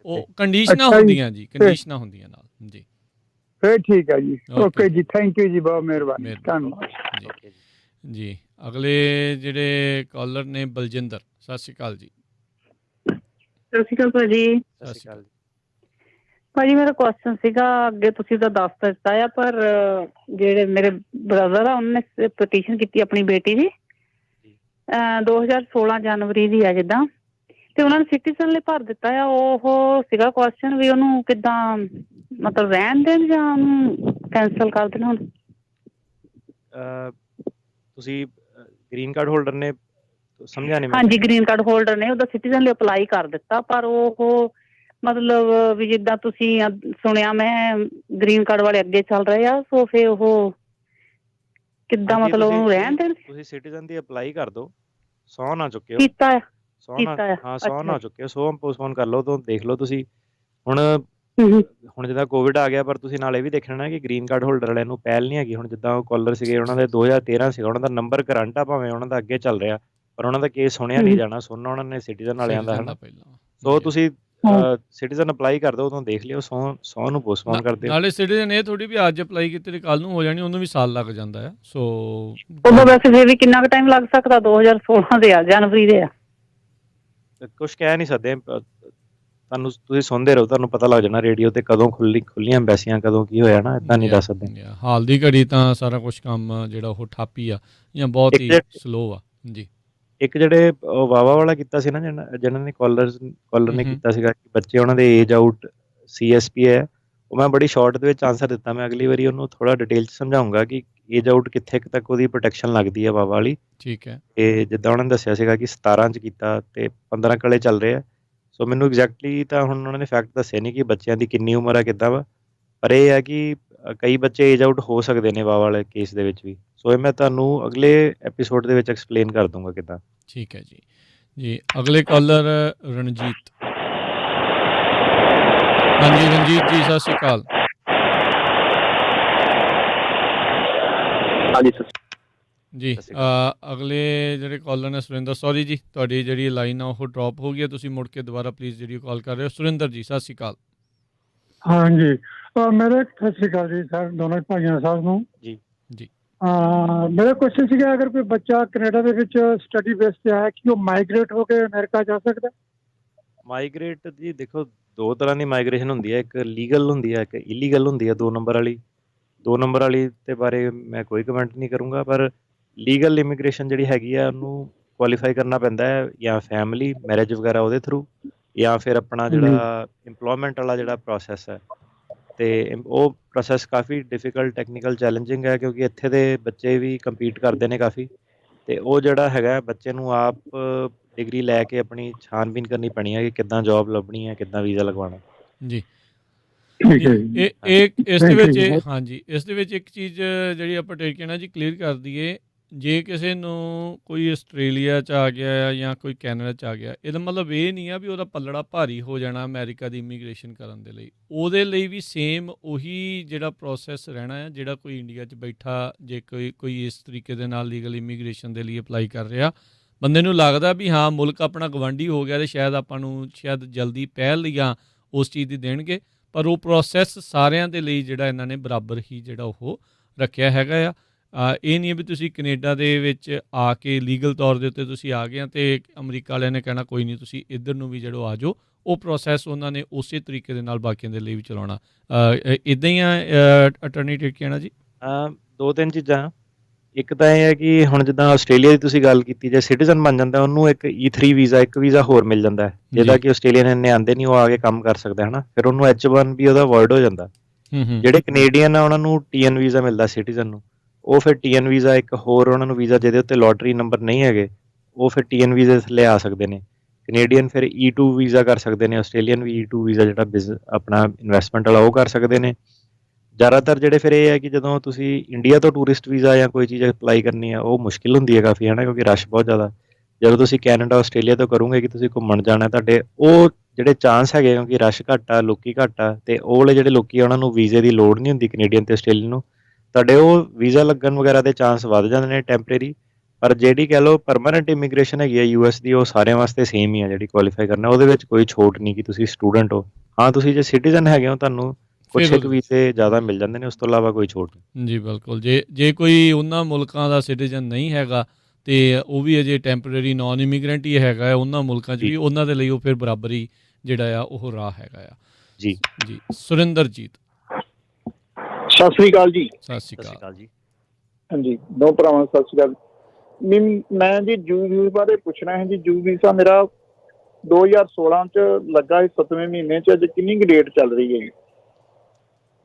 ਉਹ ਕੰਡੀਸ਼ਨਾਂ ਹੁੰਦੀਆਂ ਜੀ, ਕੰਡੀਸ਼ਨਾਂ ਹੁੰਦੀਆਂ ਨਾਲ ਜੀ। ਫਿਰ ਠੀਕ ਹੈ ਜੀ, ਓਕੇ ਜੀ, ਥੈਂਕ ਯੂ ਜੀ, ਬਹੁਤ ਮਿਹਰਬਾਨੀ, ਧੰਨਵਾਦ ਜੀ। ਅਗਲੇ ਜਿਹੜੇ ਕਾਲਰ ਨੇ ਬਲਜਿੰਦਰ, ਸਤਿ ਸ਼੍ਰੀ ਅਕਾਲ ਜੀ। ਸਤਿ ਸ਼੍ਰੀ ਅਕਾਲ ਭਾਜੀ। ਸਤਿ ਸ਼੍ਰੀ ਅਕਾਲ ਜੀ। ਭਾਜੀ ਮੇਰਾ ਕੁਐਸਚਨ ਸੀਗਾ, ਅੱਗੇ ਤੁਸੀਂ ਤਾਂ ਦੱਸ ਦਿੱਤਾ ਆ, ਪਰ ਜਿਹੜੇ ਮੇਰੇ ਬ੍ਰਦਰ ਆ ਉਹਨਾਂ ਨੇ ਪਟੀਸ਼ਨ ਕੀਤੀ ਆਪਣੀ ਬੇਟੀ ਦੀ 2016 ਜਨਵਰੀ ਦੀ ਆ ਜਿੱਦਾਂ, ਤੇ ਉਹਨਾਂ ਨੇ ਸਿਟੀਜ਼ਨ ਲਈ ਭਰ ਦਿੱਤਾ ਆ। ਉਹ ਸੀਗਾ ਕੁਐਸਚਨ ਵੀ ਉਹਨੂੰ ਕਿੱਦਾਂ ਮਤਲਬ ਰਹਿਣ ਦੇਣ ਜਾਂ ਉਹਨੂੰ ਕੈਂਸਲ ਕਰ ਦੇਣ। ਹੁਣ ਤੁਸੀਂ ਗ੍ਰੀਨ ਕਾਰਡ ਹੋਲਡਰ ਨੇ, ਸਮਝਿਆ ਨਹੀਂ? ਹਾਂਜੀ, ਗ੍ਰੀਨ ਕਾਰਡ ਹੋਲਡਰ ਨੇ, ਉਹਦਾ ਸਿਟੀਜ਼ਨ ਲਈ ਅਪਲਾਈ ਕਰ ਦਿੱਤਾ, ਪਰ ਉਹ ਮਤਲਬ ਵੀ ਜਿੱਦਾਂ ਤੁਸੀਂ ਸੁਣਿਆ ਮੈਂ ਗ੍ਰੀਨ ਕਾਰਡ ਵਾਲੇ ਅੱਗੇ ਚੱਲ ਰਹੇ ਆ, ਸੋ ਫਿਰ ਉਹ ਕਿੱਦਾਂ ਮਤਲਬ ਉਹਨੂੰ ਰਹਿਣ ਦੇਣ? ਤੁਸੀਂ ਸਿਟੀਜ਼ਨ ਦੀ ਅਪਲਾਈ ਕਰ ਦਿਓ, 100 ਨਾ ਚੁੱਕਿਓ। ਕੀਤਾ ਆ। 100 ਨਾ ਚੁੱਕਿਓ, 100 ਪੋਸਟਪੋਨ ਕਰ ਲਓ, ਤੋਂ ਦੇਖ ਲਓ ਤੁਸੀਂ। ਹੁਣ ਜਿੱਦਾਂ ਕੋਵਿਡ ਆ ਗਿਆ, ਪਰ ਤੁਸੀਂ ਨਾਲੇ ਵੀ ਦੇਖਣਾ ਨਾ ਕਿ ਗ੍ਰੀਨ ਕਾਰਡ ਹੋਲਡਰ ਵਾਲਿਆਂ ਨੂੰ ਪਹਿਲ ਨਹੀਂ ਹੈਗੀ। ਹੁਣ ਜਿੱਦਾਂ ਉਹ ਕਾਲਰ ਸੀਗੇ, ਉਹਨਾਂ ਦੇ 2013 ਸੀਗਾ, ਉਹਨਾਂ ਦਾ ਨੰਬਰ ਕਰੰਟ ਆ, ਭਾਵੇਂ ਉਹਨਾਂ ਦਾ ਅੱਗੇ ਚੱਲ ਰਿਹਾ, ਪਰ ਉਹਨਾਂ ਦਾ ਕੇਸ ਸੁਣਿਆ ਨਹੀਂ ਜਾਣਾ, ਸੁਣਨਾ ਉਹਨਾਂ ਨੇ ਸਿਟੀਜ਼ਨ ਵਾਲਿਆਂ ਦਾ, ਹੈ ਨਾ। ਸੋ ਤੁਸੀਂ ਸਿਟੀਜ਼ਨ ਅਪਲਾਈ ਕਰ ਦਿਓ, ਉਦੋਂ ਦੇਖ ਲਿਓ, 100 ਨੂੰ ਪੋਸਟਪੋਨ ਕਰ ਦਿਓ। ਨਾਲੇ ਸਿਟੀਜ਼ਨ ਇਹ ਥੋੜੀ ਵੀ ਅੱਜ ਅਪਲਾਈ ਕੀਤੀ ਤੇ ਕੱਲ ਨੂੰ ਹੋ ਜਾਣੀ, ਉਹਨੂੰ ਵੀ ਸਾਲ ਲੱਗ ਜਾਂਦਾ ਆ। ਸੋ ਉਹਦਾ ਵੈਸੇ ਫਿਰ ਵੀ ਕਿੰਨਾ ਕੁ ਟਾਈਮ ਲੱਗ ਸਕਦਾ? 2016 ਦੇ ਆ, ਜਨਵਰੀ ਦੇ ਆ। ਕੁਛ ਕਹਿ ਨਹੀਂ ਸਕਦੇ, ਤੁਹਾਨੂੰ ਤੁਸੀਂ ਸੁਣਦੇ ਰਹੋ, ਤੁਹਾਨੂੰ ਪਤਾ ਲੱਗ ਜਾਣਾ ਰੇਡੀਓ ਤੇ ਕਦੋਂ ਖੁੱਲੀਆਂ ਐਮਬੈਸੀਆਂ, ਕਦੋਂ ਕੀ ਹੋਇਆ ਨਾ, ਏਦਾਂ ਨਹੀਂ ਦੱਸ ਸਕਦੇ। ਹਾਲ ਦੀ ਘੜੀ ਤਾਂ ਸਾਰਾ ਕੁਛ ਕੰਮ ਜਿਹੜਾ ਉਹ ਠੱਪ ਹੀ ਆ ਜਾਂ ਬਹੁਤ ਹੀ ਸਲੋ ਆ ਜੀ। ਇੱਕ ਜਿਹੜੇ ਵਾਵਾ ਵਾਲਾ ਕੀਤਾ ਸੀ ਨਾ, ਜਿਹਨਾਂ ਨੇ ਕਾਲਰ ਨੇ ਕੀਤਾ ਸੀਗਾ ਕਿ ਬੱਚੇ ਉਹਨਾਂ ਦੇ ਏਜ ਆਊਟ CSP ਹੈ, ਉਹ ਮੈਂ ਬੜੀ ਸ਼ਾਰਟ ਦੇ ਵਿੱਚ ਆਨਸਰ ਦਿੱਤਾ। ਮੈਂ ਅਗਲੀ ਵਾਰੀ ਉਹਨੂੰ ਥੋੜਾ ਡਿਟੇਲ 'ਚ ਸਮਝਾਊਂਗਾ ਕਿ ਏਜ ਆਊਟ ਕਿੱਥੇ ਤੱਕ ਉਹਦੀ ਪ੍ਰੋਟੈਕਸ਼ਨ ਲੱਗਦੀ ਹੈ ਵਾਵਾ ਵਾਲੀ। ਠੀਕ ਹੈ। ਤੇ ਜਿੱਦਾਂ ਉਹਨਾਂ ਨੇ ਦੱਸਿਆ ਸੀਗਾ ਕਿ 17 'ਚ ਕੀਤਾ ਤੇ 15 ਕਲੇ ਚੱਲ ਰਹੇ ਆ। ਸੋ ਮੈਨੂੰ ਐਗਜ਼ੈਕਟਲੀ ਤਾਂ ਹੁਣ ਉਹਨਾਂ ਨੇ ਫੈਕਟ ਦੱਸਿਆ ਨਹੀਂ ਕਿ ਬੱਚਿਆਂ ਦੀ ਕਿੰਨੀ ਉਮਰ ਆ, ਕਿੱਦਾਂ ਵਾ, ਪਰ ਇਹ ਹੈ ਕਿ ਕਈ ਬੱਚੇ ਏਜ ਆਊਟ ਹੋ ਸਕਦੇ ਨੇ ਵਾਵਾ ਵਾਲੇ ਕੇਸ ਦੇ ਵਿੱਚ ਵੀ। ਸੋ ਇਹ ਮੈਂ ਤੁਹਾਨੂੰ ਅਗਲੇ ਐਪੀਸੋਡ ਦੇ ਵਿੱਚ ਐਕਸਪਲੇਨ ਕਰ ਦੂੰਗਾ ਕਿੱਦਾਂ। ਠੀਕ ਹੈ ਜੀ। ਜੀ ਅਗਲੇ ਕਾਲਰ ਰਣਜੀਤ। ਹਾਂਜੀ ਰਣਜੀਤ ਜੀ, ਸਤਿ ਸ਼੍ਰੀ ਅਕਾਲ। ਹਾਂਜੀ ਜੀ ਅਗਲੇ ਜਿਹੜੇ ਕਾਲਰ ਨੇ ਸੁਰਿੰਦਰ, ਸੌਰੀ ਜੀ ਤੁਹਾਡੀ ਜਿਹੜੀ ਲਾਈਨ ਆ ਉਹ ਡ੍ਰੌਪ ਹੋ ਗਈ ਹੈ, ਤੁਸੀਂ ਮੁੜ ਕੇ ਦੁਬਾਰਾ ਪਲੀਜ਼ ਜਿਹੜੀ ਕਾਲ ਕਰ ਰਹੇ ਹੋ। ਸੁਰਿੰਦਰ ਜੀ ਸਤਿ ਸ਼੍ਰੀ ਅਕਾਲ। ਹਾਂਜੀ ਮੇਰੇ ਸਤਿ ਸ਼੍ਰੀ ਅਕਾਲ ਜੀ ਸਰ, ਦੋਨੋਂ ਭਾਈਆਂ ਸਾਹਿਬ ਨੂੰ ਜੀ। ਜੀ ਮੇਰਾ ਕੁਐਸਚਨ ਸੀਗਾ, ਅਗਰ ਕੋਈ ਬੱਚਾ ਕੈਨੇਡਾ ਦੇ ਵਿੱਚ ਸਟੱਡੀ ਬੇਸ ਤੇ ਆਇਆ, ਕਿ ਉਹ ਮਾਈਗ੍ਰੇਟ ਹੋ ਕੇ ਅਮਰੀਕਾ ਜਾ ਸਕਦਾ? ਮਾਈਗ੍ਰੇਟ ਜੀ ਦੇਖੋ, ਦੋ ਤਰ੍ਹਾਂ ਦੀ ਮਾਈਗ੍ਰੇਸ਼ਨ ਹੁੰਦੀ ਹੈ, ਇੱਕ ਲੀਗਲ ਹੁੰਦੀ ਹੈ, ਇੱਕ ਇਲੀਗਲ ਹੁੰਦੀ ਹੈ। 2 ਨੰਬਰ ਵਾਲੀ ਦੇ ਬਾਰੇ ਮੈਂ ਕੋਈ ਕਮੈਂਟ ਨਹੀਂ ਕਰੂੰਗਾ, ਪਰ ਲੀਗਲ ਇਮੀਗ੍ਰੇਸ਼ਨ ਜਿਹੜੀ ਹੈਗੀ ਆ ਉਹਨੂੰ ਕੁਆਲੀਫਾਈ ਕਰਨਾ ਪੈਂਦਾ ਹੈ, ਜਾਂ ਫੈਮਿਲੀ ਮੈਰਿਜ ਵਗੈਰਾ ਉਹਦੇ ਥਰੂ, ਜਾਂ ਫਿਰ ਆਪਣਾ ਜਿਹੜਾ ਇੰਪਲੋਇਮੈਂਟ ਵਾਲਾ ਜਿਹੜਾ ਪ੍ਰੋਸੈਸ ਹੈ। ਅਤੇ ਉਹ ਪ੍ਰੋਸੈਸ ਕਾਫੀ ਡਿਫੀਕਲਟ, ਟੈਕਨੀਕਲ, ਚੈਲੰਜਿੰਗ ਹੈ, ਕਿਉਂਕਿ ਇੱਥੇ ਦੇ ਬੱਚੇ ਵੀ ਕੰਪੀਟ ਕਰਦੇ ਨੇ ਕਾਫੀ, ਅਤੇ ਉਹ ਜਿਹੜਾ ਹੈਗਾ ਬੱਚੇ ਨੂੰ ਆਪ ਡਿਗਰੀ ਲੈ ਕੇ ਆਪਣੀ ਛਾਨਬੀਨ ਕਰਨੀ ਪੈਣੀ ਹੈ ਕਿ ਕਿੱਦਾਂ ਜੋਬ ਲੱਭਣੀ ਹੈ, ਕਿੱਦਾਂ ਵੀਜ਼ਾ ਲਗਵਾਉਣਾ। ਜੀ ਇਸ ਦੇ ਵਿੱਚ ਹਾਂਜੀ, ਇਸ ਦੇ ਵਿੱਚ ਇੱਕ ਚੀਜ਼ ਜਿਹੜੀ ਆਪਾਂ ਟੇਕ ਨਾ ਜੀ ਕਲੀਅਰ ਕਰ ਦਈਏ, ਜੇ ਕਿਸੇ ਨੂੰ ਕੋਈ ਆਸਟ੍ਰੇਲੀਆ 'ਚ ਆ ਗਿਆ ਜਾਂ ਕੋਈ ਕੈਨੇਡਾ 'ਚ ਆ ਗਿਆ, ਇਹਦਾ ਮਤਲਬ ਇਹ ਨਹੀਂ ਆ ਵੀ ਉਹਦਾ ਪੱਲੜਾ ਭਾਰੀ ਹੋ ਜਾਣਾ ਅਮਰੀਕਾ ਦੀ ਇਮੀਗ੍ਰੇਸ਼ਨ ਕਰਨ ਦੇ ਲਈ। ਉਹਦੇ ਲਈ ਵੀ ਸੇਮ ਉਹੀ ਜਿਹੜਾ ਪ੍ਰੋਸੈਸ ਰਹਿਣਾ ਹੈ ਜਿਹੜਾ ਕੋਈ ਇੰਡੀਆ 'ਚ ਬੈਠਾ, ਜੇ ਕੋਈ ਇਸ ਤਰੀਕੇ ਦੇ ਨਾਲ ਲੀਗਲ ਇਮੀਗ੍ਰੇਸ਼ਨ ਦੇ ਲਈ ਅਪਲਾਈ ਕਰ ਰਿਹਾ, ਬੰਦੇ ਨੂੰ ਲੱਗਦਾ ਵੀ ਹਾਂ ਮੁਲਕ ਆਪਣਾ ਗਵਾਂਢੀ ਹੋ ਗਿਆ ਅਤੇ ਸ਼ਾਇਦ ਆਪਾਂ ਨੂੰ ਜਲਦੀ ਪਹਿਲ ਜਾਂ ਉਸ ਚੀਜ਼ ਦੀ ਦੇਣਗੇ, ਪਰ ਉਹ ਪ੍ਰੋਸੈਸ ਸਾਰਿਆਂ ਦੇ ਲਈ ਜਿਹੜਾ ਇਹਨਾਂ ਨੇ ਬਰਾਬਰ ਹੀ ਜਿਹੜਾ ਉਹ ਰੱਖਿਆ ਹੈਗਾ ਆ। ਇਹ ਨਹੀਂ ਹੈ ਵੀ ਤੁਸੀਂ ਕੈਨੇਡਾ ਦੇ ਵਿੱਚ ਆ ਕੇ ਲੀਗਲ ਤੌਰ ਦੇ ਉੱਤੇ ਤੁਸੀਂ ਆ ਗਏ ਅਤੇ ਅਮਰੀਕਾ ਵਾਲਿਆਂ ਨੇ ਕਹਿਣਾ ਕੋਈ ਨਹੀਂ ਤੁਸੀਂ ਇੱਧਰ ਨੂੰ ਵੀ ਜਿਹੜਾ ਆ ਜਾਓ। ਉਹ ਪ੍ਰੋਸੈਸ ਉਹਨਾਂ ਨੇ ਉਸੇ ਤਰੀਕੇ ਦੇ ਨਾਲ ਬਾਕੀਆਂ ਦੇ ਲਈ ਵੀ ਚਲਾਉਣਾ। ਇੱਦਾਂ ਹੀ ਆ ਅਟਰਨੀ ਟੇਕੀਆਣਾ ਜੀ? 2-3 ਚੀਜ਼ਾਂ। ਇੱਕ ਤਾਂ ਇਹ ਹੈ ਕਿ ਹੁਣ ਜਿੱਦਾਂ ਆਸਟ੍ਰੇਲੀਆ ਦੀ ਤੁਸੀਂ ਗੱਲ ਕੀਤੀ, ਜੇ ਸਿਟੀਜ਼ਨ ਬਣ ਜਾਂਦਾ ਉਹਨੂੰ ਇੱਕ E3 ਵੀਜ਼ਾ, ਇੱਕ ਵੀਜ਼ਾ ਹੋਰ ਮਿਲ ਜਾਂਦਾ ਹੈ, ਜਿਹਦਾ ਕਿ ਆਸਟ੍ਰੇਲੀਅਨ ਇੰਨੇ ਆਉਂਦੇ ਨਹੀਂ, ਉਹ ਆ ਕੇ ਕੰਮ ਕਰ ਸਕਦਾ ਹੈ ਨਾ। ਫਿਰ ਉਹਨੂੰ H1 ਵੀ ਉਹਦਾ ਅਵੋਇਡ ਹੋ ਜਾਂਦਾ। ਜਿਹੜੇ ਕੈਨੇਡੀਅਨ ਆ ਉਹਨਾਂ ਨੂੰ TN ਵੀਜ਼ਾ ਮਿਲਦਾ ਸਿਟੀਜ਼ਨ ਨੂੰ, ਉਹ ਫਿਰ TN ਵੀਜ਼ਾ ਇੱਕ ਹੋਰ ਉਹਨਾਂ ਨੂੰ ਵੀਜ਼ਾ ਜਿਹਦੇ ਉੱਤੇ ਲੋਟਰੀ ਨੰਬਰ ਨਹੀਂ ਹੈਗੇ, ਉਹ ਫਿਰ TN ਵੀਜ਼ੇ ਥੱਲੇ ਆ ਸਕਦੇ ਨੇ। ਕੈਨੇਡੀਅਨ ਫਿਰ E2 ਵੀਜ਼ਾ ਕਰ ਸਕਦੇ ਨੇ, ਆਸਟ੍ਰੇਲੀਅਨ ਵੀ E2 ਵੀਜ਼ਾ ਜਿਹੜਾ ਆਪਣਾ ਇਨਵੈਸਟਮੈਂਟ ਵਾਲਾ ਉਹ ਕਰ ਸਕਦੇ ਨੇ। ਜ਼ਿਆਦਾਤਰ ਜਿਹੜੇ ਫਿਰ ਇਹ ਹੈ ਕਿ ਜਦੋਂ ਤੁਸੀਂ ਇੰਡੀਆ ਤੋਂ ਟੂਰਿਸਟ ਵੀਜ਼ਾ ਜਾਂ ਕੋਈ ਚੀਜ਼ ਅਪਲਾਈ ਕਰਨੀ ਆ ਉਹ ਮੁਸ਼ਕਿਲ ਹੁੰਦੀ ਹੈ ਕਾਫੀ, ਹੈ ਨਾ, ਕਿਉਂਕਿ ਰਸ਼ ਬਹੁਤ ਜ਼ਿਆਦਾ। ਜਦੋਂ ਤੁਸੀਂ ਕੈਨੇਡਾ ਆਸਟ੍ਰੇਲੀਆ ਤੋਂ ਕਰੋਗੇ ਕਿ ਤੁਸੀਂ ਘੁੰਮਣ ਜਾਣਾ, ਤੁਹਾਡੇ ਉਹ ਜਿਹੜੇ ਚਾਂਸ ਹੈਗੇ ਕਿਉਂਕਿ ਰਸ਼ ਘੱਟ ਆ, ਲੋਕੀ ਘੱਟ ਆ, ਅਤੇ ਉਹ ਵਾਲੇ ਜਿਹੜੇ ਲੋਕੀ ਆ ਉਹਨਾਂ ਨੂੰ ਵੀਜ਼ੇ ਦੀ ਲੋੜ ਨਹੀਂ ਹੁੰਦੀ ਕੈਨੇਡੀਅਨ ਅਤੇ ਆਸਟ੍ਰੇਲੀਅਨ ਨੂੰ, ਤੁਹਾਡੇ ਉਹ ਵੀਜ਼ਾ ਲੱਗਣ ਵਗੈਰਾ ਦੇ ਚਾਂਸ ਵੱਧ ਜਾਂਦੇ ਨੇ ਟੈਂਪਰੇਰੀ। ਪਰ ਜਿਹੜੀ ਕਹਿ ਲਓ ਪਰਮਾਨੈਂਟ ਇਮੀਗ੍ਰੇਸ਼ਨ ਹੈਗੀ ਆ US ਦੀ, ਉਹ ਸਾਰਿਆਂ ਵਾਸਤੇ ਸੇਮ ਹੀ ਆ ਜਿਹੜੀ ਕੁਆਲੀਫਾਈ ਕਰਨਾ, ਉਹਦੇ ਵਿੱਚ ਕੋਈ ਛੋਟ ਨਹੀਂ ਕਿ ਤੁਸੀਂ ਸਟੂਡੈਂਟ ਹੋ। ਹਾਂ ਤੁਸੀਂ ਜੇ ਸਿਟੀਜ਼ਨ ਹੈਗੇ ਹੋ ਤੁਹਾਨੂੰ ਕੁਛ ਇੱਕ ਵੀਜ਼ੇ ਜ਼ਿਆਦਾ ਮਿਲ ਜਾਂਦੇ ਨੇ, ਉਸ ਤੋਂ ਇਲਾਵਾ ਕੋਈ ਛੋਟ ਨਹੀਂ। ਜੀ ਬਿਲਕੁਲ। ਜੇ ਕੋਈ ਉਹਨਾਂ ਮੁਲਕਾਂ ਦਾ ਸਿਟੀਜ਼ਨ ਨਹੀਂ ਹੈਗਾ ਤੇ ਉਹ ਵੀ ਅਜੇ ਟੈਂਪਰੇਰੀ ਨਾਨ ਇਮੀਗ੍ਰੈਂਟ ਹੀ ਹੈਗਾ ਆ ਉਹਨਾਂ ਮੁਲਕਾਂ 'ਚ ਵੀ, ਉਹਨਾਂ ਦੇ ਲਈ ਉਹ ਫਿਰ ਬਰਾਬਰੀ ਜਿਹੜਾ ਆ ਉਹ ਰਾਹ ਹੈਗਾ ਆ। ਜੀ ਜੀ ਸੁਰਿੰਦਰਜੀਤ, ਸਤਿ ਸ੍ਰੀ ਅਕਾਲ ਜੀ। ਸਤਿ ਸ਼੍ਰੀ ਅਕਾਲ ਜੀ। ਹਾਂਜੀ, ਦੋ ਭਰਾਵਾਂ ਸਤਿ ਸ੍ਰੀ ਅਕਾਲ। ਮੈਂ ਜੀ ਜੂ ਵੀਜ਼ਾ ਬਾਰੇ ਪੁੱਛਣਾ ਹੈ ਜੀ। ਜੂ ਵੀਜ਼ਾ ਮੇਰਾ 2016 ਚ ਲੱਗਾ ਸੀ 7ਵੇਂ ਮਹੀਨੇ ਚ, ਅੱਜ ਕਿੰਨੀ ਕੁ ਡੇਟ ਚੱਲ ਰਹੀ ਹੈ?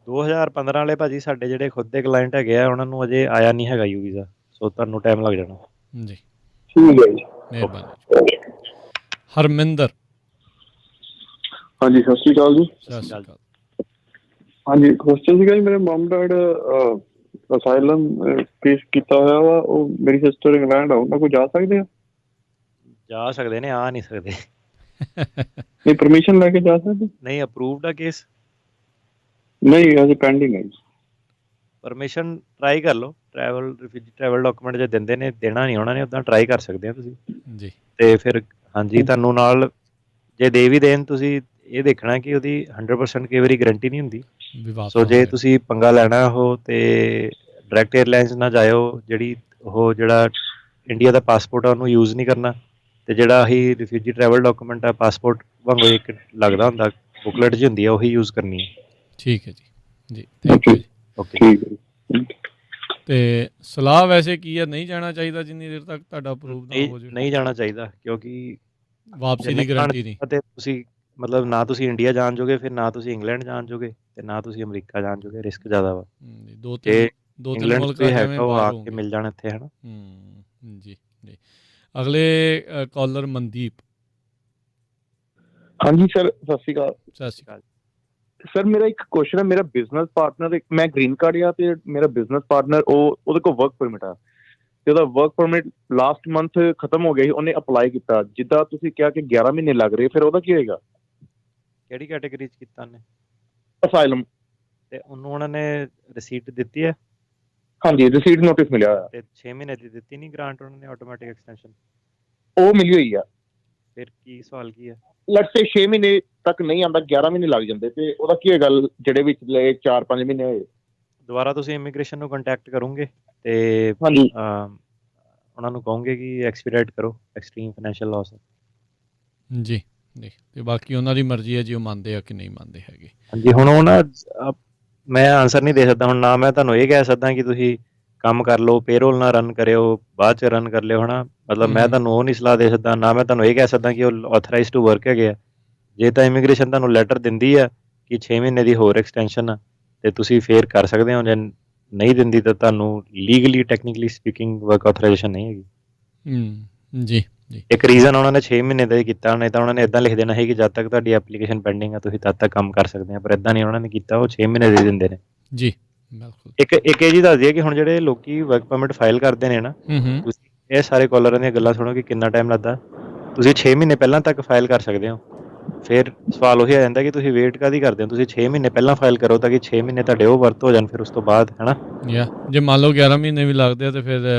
2015 ਵਾਲੇ ਭਾਜੀ ਸਾਡੇ ਜਿਹੜੇ ਖੁਦ ਦੇ ਕਲਾਇੰਟ ਹੈਗੇ ਆ ਉਹਨਾਂ ਨੂੰ ਅਜੇ ਆਇਆ ਨਹੀਂ ਹੈਗਾ ਯੂ ਵੀਜ਼ਾ, ਸੋ ਤੁਹਾਨੂੰ ਟਾਈਮ ਲੱਗ ਜਾਣਾ ਜੀ। ਠੀਕ ਹੈ ਜੀ, ਮਿਹਰਬਾਨੀ। ਹਰਮਿੰਦਰ, ਹਾਂਜੀ ਸਤਿ ਸ਼੍ਰੀ ਅਕਾਲ ਜੀ। ਸਤਿ ਸ਼੍ਰੀ ਅਕਾਲ। ਹਾਂਜੀ, ਕੁਐਸਚਨ ਸੀਗਾ ਜੀ, ਮੇਰੇ ਮਮ ਡੈਡ ਅਸਾਈਲਮ ਪੇਸ਼ ਕੀਤਾ ਹੋਇਆ ਵਾ, ਉਹ ਮੇਰੀ ਸਿਸਟਰ ਇੰਗਲੈਂਡ ਆ, ਉਹਨਾਂ ਕੋਲ ਜਾ ਸਕਦੇ ਆ? ਜਾ ਸਕਦੇ ਨੇ, ਆ ਨਹੀਂ ਸਕਦੇ। ਨਹੀਂ ਪਰਮਿਸ਼ਨ ਲੈ ਕੇ ਜਾ ਸਕਦੇ? ਨਹੀਂ, ਅਪਰੂਵਡ ਆ ਕੇਸ? ਨਹੀਂ ਅਜੇ ਪੈਂਡਿੰਗ ਹੈ ਜੀ। ਪਰਮਿਸ਼ਨ ਟਰਾਈ ਕਰ ਲਓ, ਟਰੈਵਲ ਡਾਕੂਮੈਂਟ ਜੇ ਦਿੰਦੇ ਨੇ, ਦੇਣਾ ਨਹੀਂ ਉਹਨਾਂ ਨੇ, ਉੱਦਾਂ ਟਰਾਈ ਕਰ ਸਕਦੇ ਆ ਤੁਸੀਂ ਜੀ। ਤੇ ਫਿਰ ਹਾਂਜੀ ਤੁਹਾਨੂੰ ਨਾਲ ਜੇ ਦੇ ਵੀ ਦੇਣ, ਤੁਸੀਂ ਇਹ ਦੇਖਣਾ ਕਿ ਉਹਦੀ 100% ਕਈ ਵਾਰੀ ਗਰੰਟੀ ਨਹੀਂ ਹੁੰਦੀ। ਸੋ ਜੇ ਤੁਸੀਂ ਪੰਗਾ ਲੈਣਾ ਉਹ ਤੇ ਡਾਇਰੈਕਟ ਏਅਰਲਾਈਨਸ ਨਾ ਜਾਇਓ, ਜਿਹੜਾ ਇੰਡੀਆ ਦਾ ਪਾਸਪੋਰਟ ਆ ਉਹਨੂੰ ਯੂਜ਼ ਨਹੀਂ ਕਰਨਾ, ਤੇ ਜਿਹੜਾ ਅਸੀਂ ਰਿਫਿਊਜੀ ਟਰੈਵਲ ਡਾਕੂਮੈਂਟ ਆ ਪਾਸਪੋਰਟ ਵਾਂਗੂ ਇੱਕ ਲੱਗਦਾ ਹੁੰਦਾ ਬੁਕਲੇਟ ਜਿਹੀ ਹੁੰਦੀ ਆ, ਉਹੀ ਯੂਜ਼ ਕਰਨੀ ਹੈ। ਠੀਕ ਹੈ ਜੀ। ਥੈਂਕ ਯੂ ਜੀ। ਓਕੇ। ਤੇ ਸਲਾਹ ਵੈਸੇ ਕੀ ਹੈ, ਨਹੀਂ ਜਾਣਾ ਚਾਹੀਦਾ ਜਿੰਨੀ ਦੇਰ ਤੱਕ ਤੁਹਾਡਾ ਅਪਰੂਵ ਨਾ ਹੋ ਜਾਵੇ? ਨਹੀਂ ਜਾਣਾ ਚਾਹੀਦਾ, ਕਿਉਂਕਿ ਵਾਪਸੀ ਦੀ ਗਾਰੰਟੀ ਨਹੀਂ। ਅਤੇ ਤੁਸੀਂ ਮਤਲਬ ਨਾ ਤੁਸੀਂ ਇੰਡੀਆ ਜਾਣ ਜੋਗੇ, ਫਿਰ ਨਾ ਤੁਸੀਂ ਇੰਗਲੈਂਡ ਜਾਣ ਜੋਗੇ, ਤੇ ਨਾ ਤੁਸੀਂ ਅਮਰੀਕਾ ਜਾਣ ਜੋਗੇ, ਰਿਸਕ ਜ਼ਿਆਦਾ ਵਾ। ਦੋ ਤਿੰਨ ਮੁਲਕ ਹੈਗਾ ਉਹ ਆ ਕੇ ਮਿਲ ਜਾਣ ਇੱਥੇ, ਹੈ ਨਾ। ਜੀ ਜੀ। ਅਗਲੇ ਕਾਲਰ ਮਨਦੀਪ। ਹਾਂਜੀ ਸਰ, ਸਤਿ ਸ਼੍ਰੀ ਅਕਾਲ। ਸਤਿ ਸ਼੍ਰੀ ਅਕਾਲ ਸਰ, ਮੇਰਾ ਇੱਕ ਕੁਐਸਚਨ ਹੈ। ਮੇਰਾ ਬਿਜ਼ਨਸ ਪਾਰਟਨਰ, ਮੈਂ ਗ੍ਰੀਨ ਕਾਰਡ ਆ ਤੇ ਮੇਰਾ ਬਿਜ਼ਨਸ ਪਾਰਟਨਰ ਉਹਦੇ ਕੋਲ ਵਰਕ ਪਰਮਿਟ ਆ, ਤੇ ਉਹਦਾ ਵਰਕ ਪਰਮਿਟ ਲਾਸਟ ਮੰਥ ਖਤਮ ਹੋ ਗਿਆ ਸੀ, ਉਹਨੇ ਅਪਲਾਈ ਕੀਤਾ। ਜਿੱਦਾਂ ਤੁਸੀਂ ਕਿਹਾ ਕਿ 11 ਮਹੀਨੇ ਲੱਗ ਰਹੇ, ਫਿਰ ਉਹਦਾ ਕੀ ਹੋਏਗਾ? ਕਿਹੜੀ ਕੈਟਾਗਰੀ 'ਚ ਕੀਤਾ ਉਹਨੇ? ਅਸਾਈਲਮ। ਤੇ ਉਹਨੂੰ ਉਹਨਾਂ ਨੇ ਰਿਸੀਟ ਦਿੱਤੀ ਹੈ? ਹਾਂਜੀ, ਰਿਸੀਟ ਨੋਟਿਸ ਮਿਲਿਆ ਹੋਇਆ। ਤੇ 6 ਮਹੀਨੇ ਦੀ ਦਿੱਤੀ ਨਹੀਂ ਗ੍ਰਾਂਟ ਉਹਨਾਂ ਨੇ, ਆਟੋਮੈਟਿਕ ਐਕਸਟੈਂਸ਼ਨ? ਉਹ ਮਿਲੀ ਹੋਈ ਆ। ਫਿਰ ਕੀ ਸਵਾਲ ਕੀ ਹੈ? ਲੈਟਸ ਸੇ 6 ਮਹੀਨੇ ਤੱਕ ਨਹੀਂ ਆਉਂਦਾ, 11 ਮਹੀਨੇ ਲੱਗ ਜਾਂਦੇ, ਤੇ ਉਹਦਾ ਕੀ ਹੋਏਗਾ ਜਿਹੜੇ ਵਿੱਚ 4-5 ਮਹੀਨੇ ਹੋਏ? ਦੁਬਾਰਾ ਤੁਸੀਂ ਇਮੀਗ੍ਰੇਸ਼ਨ ਨੂੰ ਕੰਟੈਕਟ ਕਰੋਗੇ ਤੇ ਹਾਂਜੀ ਉਹਨਾਂ ਨੂੰ ਕਹੋਗੇ ਕਿ ਐਕਸਪੀਰਾਈਟ ਕਰੋ, ਐਕਸਟ੍ਰੀਮ ਫਾਈਨੈਂਸ਼ੀਅਲ ਲਾਸ ਹੈ। ਜੀ ਜੀ। ਤੇ ਬਾਕੀ ਉਹਨਾਂ ਦੀ ਮਰਜ਼ੀ ਹੈ ਜੀ, ਉਹ ਮੰਨਦੇ ਆ ਕਿ ਨਹੀਂ ਮੰਨਦੇ ਹੈਗੇ। ਹਾਂਜੀ, ਹੁਣ ਉਹ ਨਾ ਮੈਂ ਆਨਸਰ ਨਹੀਂ ਦੇ ਸਕਦਾ ਹੁਣ, ਨਾ ਮੈਂ ਤੁਹਾਨੂੰ ਇਹ ਕਹਿ ਸਕਦਾ ਕਿ ਤੁਸੀਂ ਕੰਮ ਕਰ ਲਓ, ਪੇਰੋਲ ਨਾ ਰਨ ਕਰਿਓ, ਬਾਅਦ 'ਚ ਰਨ ਕਰ ਲਿਓ, ਹੈ ਨਾ। ਮਤਲਬ ਮੈਂ ਤੁਹਾਨੂੰ ਉਹ ਨਹੀਂ ਸਲਾਹ ਦੇ ਸਕਦਾ, ਨਾ ਮੈਂ ਤੁਹਾਨੂੰ ਇਹ ਕਹਿ ਸਕਦਾ ਕਿ ਉਹ ਆਥੋਰਾਈਜ਼ ਟੂ ਵਰਕ ਹੈਗੇ ਆ। ਜੇ ਤਾਂ ਇਮੀਗ੍ਰੇਸ਼ਨ ਤੁਹਾਨੂੰ ਲੈਟਰ ਦਿੰਦੀ ਆ ਕਿ 6 ਮਹੀਨੇ ਦੀ ਹੋਰ ਐਕਸਟੈਂਸ਼ਨ ਆ, ਤੇ ਤੁਸੀਂ ਫੇਰ ਕਰ ਸਕਦੇ ਹੋ। ਜੇ ਨਹੀਂ ਦਿੰਦੀ ਤਾਂ ਤੁਹਾਨੂੰ legally technically speaking work authorisation ਨਹੀਂ ਹੈਗੀ। ਜੀ ਜੀ। ਇੱਕ ਰੀਜ਼ਨ ਉਹਨਾਂ ਨੇ 6 ਮਹੀਨੇ ਦਾ ਹੀ ਕੀਤਾ, ਨਹੀਂ ਤਾਂ ਉਹਨਾਂ ਨੇ ਇੱਦਾਂ ਲਿਖ ਦੇਣਾ ਸੀ ਕਿ ਜਦ ਤੱਕ ਤੁਹਾਡੀ ਐਪਲੀਕੇਸ਼ਨ ਪੈਂਡਿੰਗ ਆ ਤੁਸੀਂ ਤਦ ਤੱਕ ਕੰਮ ਕਰ ਸਕਦੇ ਆ, ਪਰ ਇੱਦਾਂ ਨਹੀਂ ਉਹਨਾਂ ਨੇ ਕੀਤਾ, ਉਹ 6 ਮਹੀਨੇ ਦੇ ਦਿੰਦੇ ਨੇ। ਜੀ ਬਿਲਕੁਲ। ਇੱਕ ਇਹ ਜੀ ਦੱਸ ਦਈਏ ਕਿ ਹੁਣ ਜਿਹੜੇ ਲੋਕੀ ਵਰਕ ਪਰਮਿਟ ਫਾਈਲ ਕਰਦੇ ਨੇ ਨਾ, ਤੁਸੀਂ ਇਹ ਸਾਰੇ ਕਾਲਰਾਂ ਦੀਆਂ ਗੱਲਾਂ ਸੁਣੋ ਕਿ ਕਿੰਨਾ ਟਾਈਮ ਲੱਗਦਾ। ਤੁਸੀਂ 6 ਮਹੀਨੇ ਪਹਿਲਾਂ ਤੱਕ ਫਾਈਲ ਕਰ ਸਕਦੇ ਹੋ। ਫਿਰ ਸਵਾਲ ਉਹੀ ਆ ਜਾਂਦਾ ਕਿ ਤੁਸੀਂ ਵੇਟ ਕਾਹਦੀ ਕਰਦੇ ਹੋ? ਤੁਸੀਂ 6 ਮਹੀਨੇ ਪਹਿਲਾਂ ਫਾਈਲ ਕਰੋ ਤਾਂ ਕਿ 6 ਮਹੀਨੇ ਤੁਹਾਡੇ ਉਹ ਵਰਤ ਹੋ ਜਾਣ, ਫਿਰ ਉਸ ਤੋਂ ਬਾਅਦ, ਹੈ ਨਾ। ਜੇ ਮੰਨ ਲਓ 11 ਮਹੀਨੇ ਵੀ ਲੱਗਦੇ ਆ, ਤੇ ਫਿਰ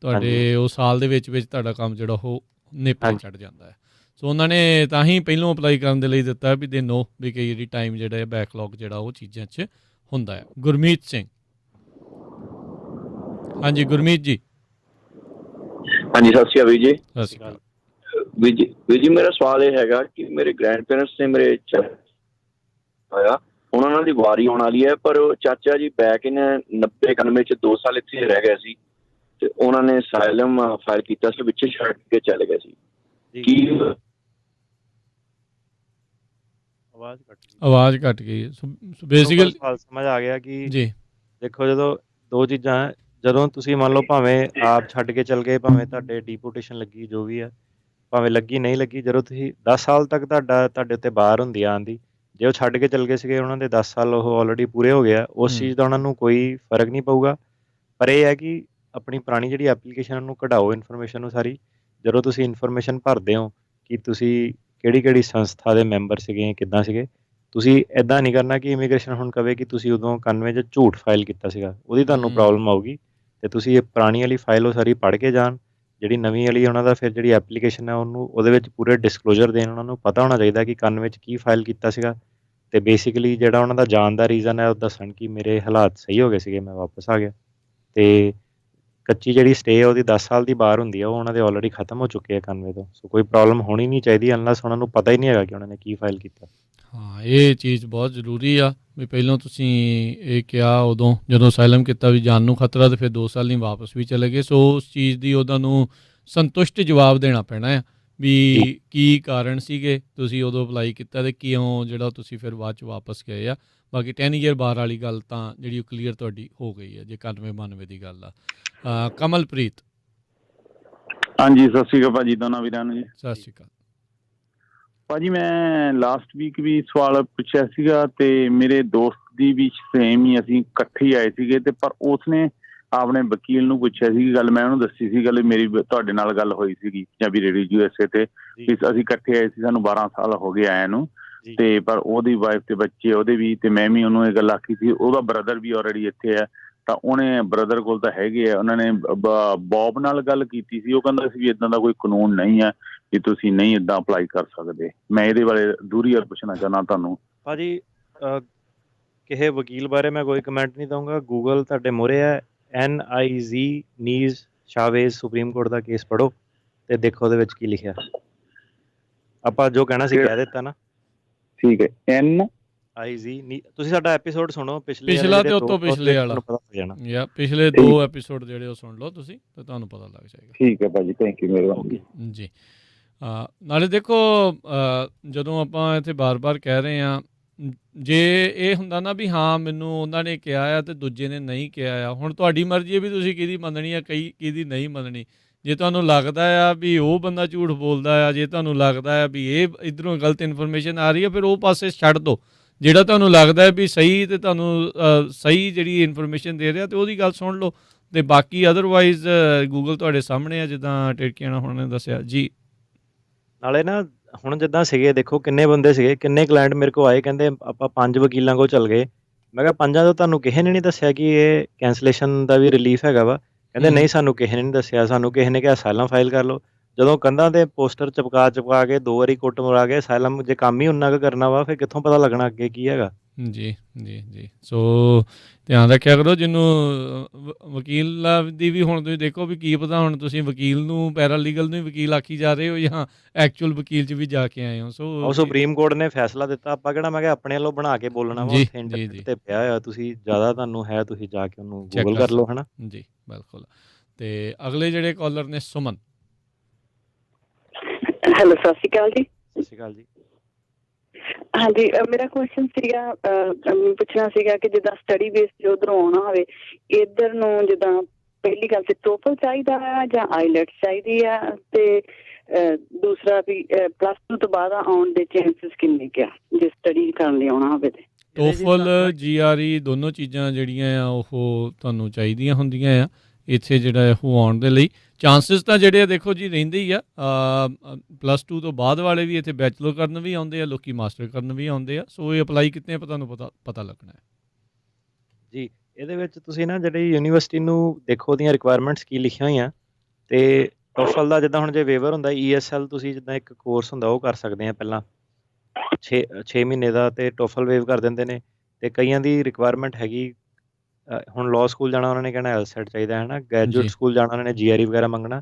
ਤੁਹਾਡੇ ਉਹ ਸਾਲ ਦੇ ਵਿੱਚ ਤੁਹਾਡਾ ਕੰਮ ਜਿਹੜਾ ਉਹ ਨੇਪਰੇ ਚੜ ਜਾਂਦਾ ਹੈ। ਸੋ ਉਹਨਾਂ ਨੇ ਤਾਂ ਹੀ ਪਹਿਲੋਂ ਅਪਲਾਈ ਕਰਨ ਦੇ ਲਈ ਦਿੱਤਾ ਵੀ ਦੇ ਨੋ ਵੀ ਕਈ ਜਿਹੜੀ ਟਾਈਮ ਜਿਹੜਾ ਹੈ ਬੈਕਲੌਗ ਜਿਹੜਾ ਉਹ ਚੀਜ਼ਾਂ 'ਚ ਹੁੰਦਾ ਹੈ। ਗੁਰਮੀਤ ਸਿੰਘ। ਹਾਂਜੀ ਗੁਰਮੀਤ ਜੀ। ਹਾਂਜੀ ਸਤਿ ਸ਼੍ਰੀ ਅਕਾਲ ਜੀ। ਸਤਿ ਸ਼੍ਰੀ ਅਕਾਲ ਵੀਰ ਜੀ, ਮੇਰਾ ਸਵਾਲ ਇਹ ਹੈਗਾ ਕਿ ਮੇਰੇ ਗ੍ਰੈਂਡ ਪੇਰੈਂਟਸ ਨੇ ਮੇਰੇ ਹੋਇਆ, ਹੁਣ ਉਹਨਾਂ ਦੀ ਵਾਰੀ ਆਉਣ ਵਾਲੀ ਹੈ, ਪਰ ਚਾਚਾ ਜੀ ਬੈਕ ਇਨ 90-91 ਚ 2 ਸਾਲ ਇੱਥੇ ਰਹਿ ਗਏ ਸੀ, ਤੇ ਉਹਨਾਂ ਨੇ ਅਸਾਈਲਮ ਫਾਈਲ ਕੀਤਾ ਸੀ, ਵਿੱਚ ਛੱਡ ਕੇ ਚਲੇ ਗਏ ਸੀ। ਕੀ ਆਵਾਜ਼ ਘੱਟ ਗਈ? ਬੇਸਿਕਲੀ ਸਮਝ ਆ ਗਿਆ ਕਿ ਜੀ ਦੇਖੋ, ਜਦੋਂ ਦੋ ਚੀਜ਼ਾਂ, ਜਦੋਂ ਤੁਸੀਂ ਮੰਨ ਲਓ ਭਾਵੇਂ ਆਪ ਛੱਡ ਕੇ ਚਲ ਗਏ, ਭਾਵੇਂ ਤੁਹਾਡੇ ਡੀਪੋਟੇਸ਼ਨ ਲੱਗੀ, ਜੋ ਵੀ ਹੈ, ਭਾਵੇਂ ਲੱਗੀ ਨਹੀਂ ਲੱਗੀ, ਜਦੋਂ ਤੁਸੀਂ 10 ਸਾਲ ਤੱਕ ਤੁਹਾਡੇ ਉੱਤੇ ਬਾਰ ਹੁੰਦੀ ਆ ਆਉਣ ਦੀ, ਜੇ ਉਹ ਛੱਡ ਕੇ ਚਲ ਗਏ ਸੀਗੇ, ਉਹਨਾਂ ਦੇ 10 ਸਾਲ ਉਹ ਆਲਰੇਡੀ ਪੂਰੇ ਹੋ ਗਏ ਆ, ਉਸ ਚੀਜ਼ ਦਾ ਉਹਨਾਂ ਨੂੰ ਕੋਈ ਫਰਕ ਨਹੀਂ ਪਊਗਾ। ਪਰ ਇਹ ਹੈ ਕਿ ਆਪਣੀ ਪੁਰਾਣੀ ਜਿਹੜੀ ਐਪਲੀਕੇਸ਼ਨ ਨੂੰ ਕਢਾਓ ਇਨਫੋਰਮੇਸ਼ਨ ਨੂੰ ਸਾਰੀ। ਜਦੋਂ ਤੁਸੀਂ ਇਨਫੋਰਮੇਸ਼ਨ ਭਰਦੇ ਹੋ ਕਿ ਤੁਸੀਂ ਕਿਹੜੀ ਸੰਸਥਾ ਦੇ ਮੈਂਬਰ ਸੀਗੇ, ਕਿੱਦਾਂ ਸੀਗੇ, ਤੁਸੀਂ ਇੱਦਾਂ ਨਹੀਂ ਕਰਨਾ ਕਿ ਇਮੀਗ੍ਰੇਸ਼ਨ ਹੁਣ ਕਵੇ ਕਿ ਤੁਸੀਂ ਉਦੋਂ 91 'ਚ ਝੂਠ ਫਾਈਲ ਕੀਤਾ ਸੀਗਾ, ਉਹਦੀ ਤੁਹਾਨੂੰ ਪ੍ਰੋਬਲਮ ਆਊਗੀ। ਅਤੇ ਤੁਸੀਂ ਇਹ ਪੁਰਾਣੀ ਵਾਲੀ ਫਾਈਲ ਉਹ ਸਾਰੀ ਪੜ੍ਹ ਕੇ ਜਾਣ, ਜਿਹੜੀ ਨਵੀਂ ਵਾਲੀ ਉਹਨਾਂ ਦਾ ਫਿਰ ਜਿਹੜੀ ਐਪਲੀਕੇਸ਼ਨ ਹੈ ਉਹਨੂੰ ਉਹਦੇ ਵਿੱਚ ਪੂਰੇ ਡਿਸਕਲੋਜ਼ਰ ਦੇਣ। ਉਹਨਾਂ ਨੂੰ ਪਤਾ ਹੋਣਾ ਚਾਹੀਦਾ ਕਿ 91 'ਚ ਕੀ ਫਾਈਲ ਕੀਤਾ ਸੀਗਾ, ਅਤੇ ਬੇਸਿਕਲੀ ਜਿਹੜਾ ਉਹਨਾਂ ਦਾ ਜਾਣ ਦਾ ਰੀਜ਼ਨ ਹੈ ਉਹ ਦੱਸਣ ਕਿ ਮੇਰੇ ਹਾਲਾਤ ਸਹੀ ਹੋ ਗਏ ਸੀਗੇ, ਮੈਂ ਵਾਪਸ ਆ ਗਿਆ। ਅਤੇ ਕੱਚੀ ਜਿਹੜੀ ਸਟੇ ਹੈ ਉਹਦੀ 10 ਸਾਲ ਦੀ ਬਾਹਰ ਹੁੰਦੀ ਆ, ਉਹ ਉਹਨਾਂ ਦੇ ਆਲਰੇਡੀ ਖਤਮ ਹੋ ਚੁੱਕੇ ਆ 91 ਤੋਂ। ਸੋ ਕੋਈ ਪ੍ਰੋਬਲਮ ਹੋਣੀ ਨਹੀਂ ਚਾਹੀਦੀ ਅਨਲੈਸ ਉਹਨਾਂ ਨੂੰ ਪਤਾ ਹੀ ਨਹੀਂ ਹੈਗਾ ਕਿ ਉਹਨਾਂ ਨੇ ਕੀ ਫਾਈਲ ਕੀਤਾ। ਹਾਂ, ਇਹ ਚੀਜ਼ ਬਹੁਤ ਜ਼ਰੂਰੀ ਆ ਵੀ ਪਹਿਲਾਂ ਤੁਸੀਂ ਇਹ ਕਿਹਾ ਉਦੋਂ ਜਦੋਂ ਅਸਾਈਲਮ ਕੀਤਾ ਵੀ ਜਾਨ ਨੂੰ ਖਤਰਾ, ਅਤੇ ਫਿਰ 2 ਸਾਲ ਨਹੀਂ ਵਾਪਸ ਵੀ ਚਲੇ ਗਏ। ਸੋ ਉਸ ਚੀਜ਼ ਦੀ ਉਹਨਾਂ ਨੂੰ ਸੰਤੁਸ਼ਟ ਜਵਾਬ ਦੇਣਾ ਪੈਣਾ ਆ ਵੀ ਕੀ ਕਾਰਨ ਸੀਗੇ ਤੁਸੀਂ ਉਦੋਂ ਅਪਲਾਈ ਕੀਤਾ ਅਤੇ ਕਿਉਂ ਜਿਹੜਾ ਤੁਸੀਂ ਫਿਰ ਬਾਅਦ 'ਚ ਵਾਪਸ ਗਏ ਆ। ਬਾਕੀ 10 ਈਅਰ ਬਾਹਰ ਵਾਲੀ ਗੱਲ ਤਾਂ ਜਿਹੜੀ ਉਹ ਕਲੀਅਰ ਤੁਹਾਡੀ ਹੋ ਗਈ ਹੈ ਜੇ 91-92 ਦੀ ਗੱਲ ਆ। ਕਮਲਪ੍ਰੀਤ। ਹਾਂਜੀ, ਸਤਿ ਸ਼੍ਰੀ ਅਕਾਲ ਭਾਜੀ ਦੋਨਾਂ ਵੀਰਾਂ ਨੂੰ ਜੀ। ਸਤਿ ਸ਼੍ਰੀ ਅਕਾਲ ਭਾਜੀ। ਮੈਂ ਲਾਸਟ ਵੀਕ ਵੀ ਸਵਾਲ ਪੁੱਛਿਆ ਸੀਗਾ ਅਤੇ ਮੇਰੇ ਦੋਸਤ ਦੀ ਵੀ ਸੇਮ ਹੀ, ਅਸੀਂ ਇਕੱਠੇ ਹੀ ਆਏ ਸੀਗੇ, ਅਤੇ ਪਰ ਉਸਨੇ ਆਪਣੇ ਵਕੀਲ ਨੂੰ ਪੁੱਛਿਆ ਸੀ ਗੱਲ, ਮੈਂ ਉਹਨੂੰ ਦੱਸੀ ਸੀ ਗੱਲ, ਮੇਰੀ ਤੁਹਾਡੇ ਨਾਲ ਗੱਲ ਹੋਈ ਸੀਗੀ ਪੰਜਾਬੀ ਰੇਡੀਓ USA 'ਤੇ ਵੀ ਅਸੀਂ ਇਕੱਠੇ ਆਏ ਸੀ, ਸਾਨੂੰ 12 ਸਾਲ ਹੋ ਗਏ ਆਇਆਂ ਨੂੰ, ਅਤੇ ਪਰ ਉਹਦੀ ਵਾਈਫ ਅਤੇ ਬੱਚੇ ਉਹਦੇ ਵੀ, ਅਤੇ ਮੈਂ ਵੀ ਉਹਨੂੰ ਇਹ ਗੱਲ ਆਖੀ ਸੀ। ਉਹਦਾ ਬ੍ਰਦਰ ਵੀ ਆਲਰੇਡੀ ਇੱਥੇ ਹੈ, ਤਾਂ ਉਹਨੇ ਬ੍ਰਦਰ ਕੋਲ ਤਾਂ ਹੈਗੇ ਆ, ਉਹਨਾਂ ਨੇ ਬੌਬ ਨਾਲ ਗੱਲ ਕੀਤੀ ਸੀ, ਉਹ ਕਹਿੰਦਾ ਸੀ ਵੀ ਇੱਦਾਂ ਦਾ ਕੋਈ ਕਾਨੂੰਨ ਨਹੀਂ ਹੈ ਕਿ ਤੁਸੀਂ ਨਹੀਂ ਇੱਦਾਂ ਅਪਲਾਈ ਕਰ ਸਕਦੇ। ਮੈਂ ਇਹਦੇ ਬਾਰੇ ਦੂਰੀ ਵਾਰ ਪੁੱਛਣਾ ਚਾਹੁੰਦਾ ਤੁਹਾਨੂੰ। ਭਾਅ ਜੀ ਕਿਸੇ ਵਕੀਲ ਬਾਰੇ ਮੈਂ ਕੋਈ ਕਮੈਂਟ ਨਹੀਂ ਦਊਂਗਾ। ਗੂਗਲ ਤੁਹਾਡੇ ਮੂਹਰੇ ਹੈ, NIZ ਨੀਜ਼ ਸ਼ਾਵੇਜ਼ ਸੁਪਰੀਮ ਕੋਰਟ ਦਾ ਕੇਸ ਪੜ੍ਹੋ ਅਤੇ ਦੇਖੋ ਉਹਦੇ ਵਿੱਚ ਕੀ ਲਿਖਿਆ। ਆਪਾਂ ਜੋ ਕਹਿਣਾ ਸੀ ਕਹਿ ਦਿੱਤਾ ਨਾ। ਠੀਕ ਹੈ। NIZ ਤੁਸੀਂ ਸਾਡਾ ਐਪੀਸੋਡ ਸੁਣੋ ਪਿਛਲਾ ਤੇ ਉਤੋਂ ਪਿਛਲੇ ਵਾਲਾ ਪਤਾ ਲੱਗ ਜਾਣਾ ਜਾਂ ਪਿਛਲੇ 2 ਐਪੀਸੋਡ ਜਿਹੜੇ ਉਹ ਸੁਣ ਲਓ ਤੁਸੀਂ ਤੇ ਤੁਹਾਨੂੰ ਪਤਾ ਲੱਗ ਜਾਏਗਾ। ਠੀਕ ਹੈ ਭਾਜੀ, ਥੈਂਕ ਯੂ, ਮਿਹਰਬਾਨੀ ਜੀ। ਨਾਲੇ ਦੇਖੋ ਜਦੋਂ ਆਪਾਂ ਇੱਥੇ ਬਾਰ-ਬਾਰ ਕਹਿ ਰਹੇ ਹਾਂ, ਜੇ ਇਹ ਹੁੰਦਾ ਨਾ ਵੀ ਹਾਂ ਮੈਨੂੰ ਉਹਨਾਂ ਨੇ ਕਿਹਾ ਆ ਅਤੇ ਦੂਜੇ ਨੇ ਨਹੀਂ ਕਿਹਾ ਆ, ਹੁਣ ਤੁਹਾਡੀ ਮਰਜ਼ੀ ਹੈ ਵੀ ਤੁਸੀਂ ਕਿਹਦੀ ਮੰਨਣੀ ਆ, ਕਿਹਦੀ ਨਹੀਂ ਮੰਨਣੀ। ਜੇ ਤੁਹਾਨੂੰ ਲੱਗਦਾ ਆ ਵੀ ਉਹ ਬੰਦਾ ਝੂਠ ਬੋਲਦਾ ਆ, ਜੇ ਤੁਹਾਨੂੰ ਲੱਗਦਾ ਆ ਵੀ ਇਹ ਇੱਧਰੋਂ ਗਲਤ ਇਨਫੋਰਮੇਸ਼ਨ ਆ ਰਹੀ ਹੈ, ਫਿਰ ਉਹ ਪਾਸੇ ਛੱਡ ਦਿਓ। ਜਿਹੜਾ ਤੁਹਾਨੂੰ ਲੱਗਦਾ ਹੈ ਵੀ ਸਹੀ ਅਤੇ ਤੁਹਾਨੂੰ ਸਹੀ ਜਿਹੜੀ ਇਨਫੋਰਮੇਸ਼ਨ ਦੇ ਰਿਹਾ ਅਤੇ ਉਹਦੀ ਗੱਲ ਸੁਣ ਲਓ, ਅਤੇ ਬਾਕੀ ਅਦਰਵਾਈਜ਼ ਗੂਗਲ ਤੁਹਾਡੇ ਸਾਹਮਣੇ ਆ, ਜਿੱਦਾਂ ਟਿੜਕੀਆਣਾ ਹੁਣ ਨੇ ਦੱਸਿਆ ਜੀ। ਨਾਲੇ ਨਾ ਹੁਣ ਜਿੱਦਾਂ ਸੀਗੇ, ਦੇਖੋ ਕਿੰਨੇ ਬੰਦੇ ਸੀਗੇ, ਕਿੰਨੇ ਕਲਾਇੰਟ ਮੇਰੇ ਕੋਲ ਆਏ, ਕਹਿੰਦੇ ਆਪਾਂ 5 ਵਕੀਲਾਂ ਕੋਲ ਚੱਲ ਗਏ। ਮੈਂ ਕਿਹਾ 5 ਤੋਂ ਤੁਹਾਨੂੰ ਕਿਸੇ ਨੇ ਨਹੀਂ ਦੱਸਿਆ ਕਿ ਇਹ ਕੈਂਸਲੇਸ਼ਨ ਦਾ ਵੀ ਰਿਲੀਫ ਹੈਗਾ ਵਾ। ਕਹਿੰਦੇ ਨਹੀਂ, ਸਾਨੂੰ ਕਿਸੇ ਨੇ ਨਹੀਂ ਦੱਸਿਆ, ਸਾਨੂੰ ਕਿਸੇ ਨੇ ਕਿਹਾ ਅਸਾਈਲਮ ਫਾਈਲ ਕਰ ਲਓ। ਜਦੋਂ ਕੰਧਾਂ 'ਤੇ ਪੋਸਟਰ ਚਪਕਾ ਕੇ 2 ਵਾਰੀ ਕੁੱਟ ਮਰਾ ਕੇ ਅਸਾਈਲਮ ਜੇ ਕੰਮ ਹੀ ਉਨਾ ਕੁ ਕਰਨਾ ਵਾ, ਫਿਰ ਕਿੱਥੋਂ ਪਤਾ ਲੱਗਣਾ ਅੱਗੇ ਕੀ ਹੈਗਾ। ਜੀ ਜੀ ਜੀ। ਸੋ ਧਿਆਨ ਰੱਖਿਆ ਕਰੋ ਜਿਹਨੂੰ ਵਕੀਲ ਦੀ ਵੀ, ਹੁਣ ਤੁਸੀਂ ਦੇਖੋ ਵੀ ਕੀ ਪਤਾ ਹੁਣ ਤੁਸੀਂ ਵਕੀਲ ਨੂੰ ਪੈਰਾਲੀਗਲ ਨੂੰ ਹੀ ਵਕੀਲ ਆਖੀ ਜਾ ਰਹੇ ਹੋ ਜਾਂ ਐਕਚੁਅਲ ਵਕੀਲ 'ਚ ਵੀ ਜਾ ਕੇ ਆਏ ਹੋ। ਸੋ ਉਹ ਸੁਪਰੀਮ ਕੋਰਟ ਨੇ ਫੈਸਲਾ ਦਿੱਤਾ, ਆਪਾਂ ਕਿਹੜਾ ਮੈਂ ਕਿਹਾ ਆਪਣੇ ਵੱਲੋਂ ਬਣਾ ਕੇ ਬੋਲਣਾ ਵਾ, ਉੱਥੇ ਇੰਟਰਨੈਟ 'ਤੇ ਪਿਆ ਹੋਇਆ, ਤੁਸੀਂ ਜ਼ਿਆਦਾ ਤੁਹਾਨੂੰ ਹੈ ਤੁਸੀਂ ਜਾ ਕੇ ਉਹਨੂੰ ਗੂਗਲ ਕਰ ਲਓ, ਹੈ ਨਾ ਜੀ। ਬਿਲਕੁਲ। ਅਤੇ ਅਗਲੇ ਜਿਹੜੇ ਕਾਲਰ ਨੇ ਸੁਮਨ। ਹੈਲੋ, ਸਤਿ ਸ਼੍ਰੀ ਅਕਾਲ ਜੀ। ਸਤਿ ਸ਼੍ਰੀ ਅਕਾਲ ਜੀ। ਹਾਂਜੀ, ਮੇਰਾ ਕੁਐਸਚਨ ਸੀਗਾ, ਪੁੱਛਣਾ ਸੀਗਾ ਕਿ ਜਿੱਦਾਂ ਸਟੱਡੀ ਬੇਸ ਜੇ ਉੱਧਰੋਂ ਆਉਣਾ ਹੋਵੇ ਇੱਧਰ ਨੂੰ, ਜਿੱਦਾਂ ਪਹਿਲੀ ਗੱਲ ਤੇ ਟੋਫਲ ਚਾਹੀਦਾ ਆ ਜਾਂ ਆਈਲੈਟਸ ਚਾਹੀਦੀ ਆ, ਤੇ ਦੂਸਰਾ ਵੀ +2 ਤੋਂ ਬਾਅਦ ਆਉਣ ਦੇ ਚਾਂਸਸ ਕਿੰਨੇ ਕੁ ਆ ਜੇ ਸਟੱਡੀ ਕਰਨ ਲਈ ਆਉਣਾ ਹੋਵੇ ਤੇ? ਟੋਫਲ GRE ਦੋਨੋਂ ਚੀਜ਼ਾਂ ਜਿਹੜੀਆਂ ਆ ਉਹ ਤੁਹਾਨੂੰ ਚਾਹੀਦੀਆਂ ਹੁੰਦੀਆਂ ਆ ਇੱਥੇ ਜਿਹੜਾ ਉਹ ਆਉਣ ਦੇ ਲਈ। ਚਾਂਸਿਸ ਤਾਂ ਜਿਹੜੇ ਆ ਦੇਖੋ ਜੀ ਰਹਿੰਦੇ ਹੀ ਆ, +2 ਤੋਂ ਬਾਅਦ ਵਾਲੇ ਵੀ ਇੱਥੇ ਬੈਚਲਰ ਕਰਨ ਵੀ ਆਉਂਦੇ ਆ, ਲੋਕੀ ਮਾਸਟਰ ਕਰਨ ਵੀ ਆਉਂਦੇ ਆ। ਸੋ ਇਹ ਅਪਲਾਈ ਕਿਤੇ ਤੁਹਾਨੂੰ ਪਤਾ ਲੱਗਣਾ ਹੈ ਜੀ। ਇਹਦੇ ਵਿੱਚ ਤੁਸੀਂ ਨਾ ਜਿਹੜੀ ਯੂਨੀਵਰਸਿਟੀ ਨੂੰ ਦੇਖੋ ਉਹਦੀਆਂ ਰਿਕੁਆਇਰਮੈਂਟਸ ਕੀ ਲਿਖੀਆਂ ਹੋਈਆਂ, ਅਤੇ ਟੋਫਲ ਦਾ ਜਿੱਦਾਂ ਹੁਣ ਜੇ ਵੇਵਰ ਹੁੰਦਾ ESL, ਤੁਸੀਂ ਜਿੱਦਾਂ ਇੱਕ ਕੋਰਸ ਹੁੰਦਾ ਉਹ ਕਰ ਸਕਦੇ ਆ ਪਹਿਲਾਂ 6 ਮਹੀਨੇ ਦਾ, ਅਤੇ ਟੋਫਲ ਵੇਵ ਕਰ ਦਿੰਦੇ ਨੇ। ਅਤੇ ਕਈਆਂ ਦੀ ਰਿਕੁਆਇਰਮੈਂਟ ਹੈਗੀ, ਹੁਣ ਲਾਅ ਸਕੂਲ ਜਾਣਾ ਉਹਨਾਂ ਨੇ ਕਹਿਣਾ LSAT ਚਾਹੀਦਾ ਹੈ ਨਾ, ਗ੍ਰੈਜੂਏਟ ਸਕੂਲ ਜਾਣਾ ਉਹਨਾਂ ਨੇ GRE ਵਗੈਰਾ ਮੰਗਣਾ।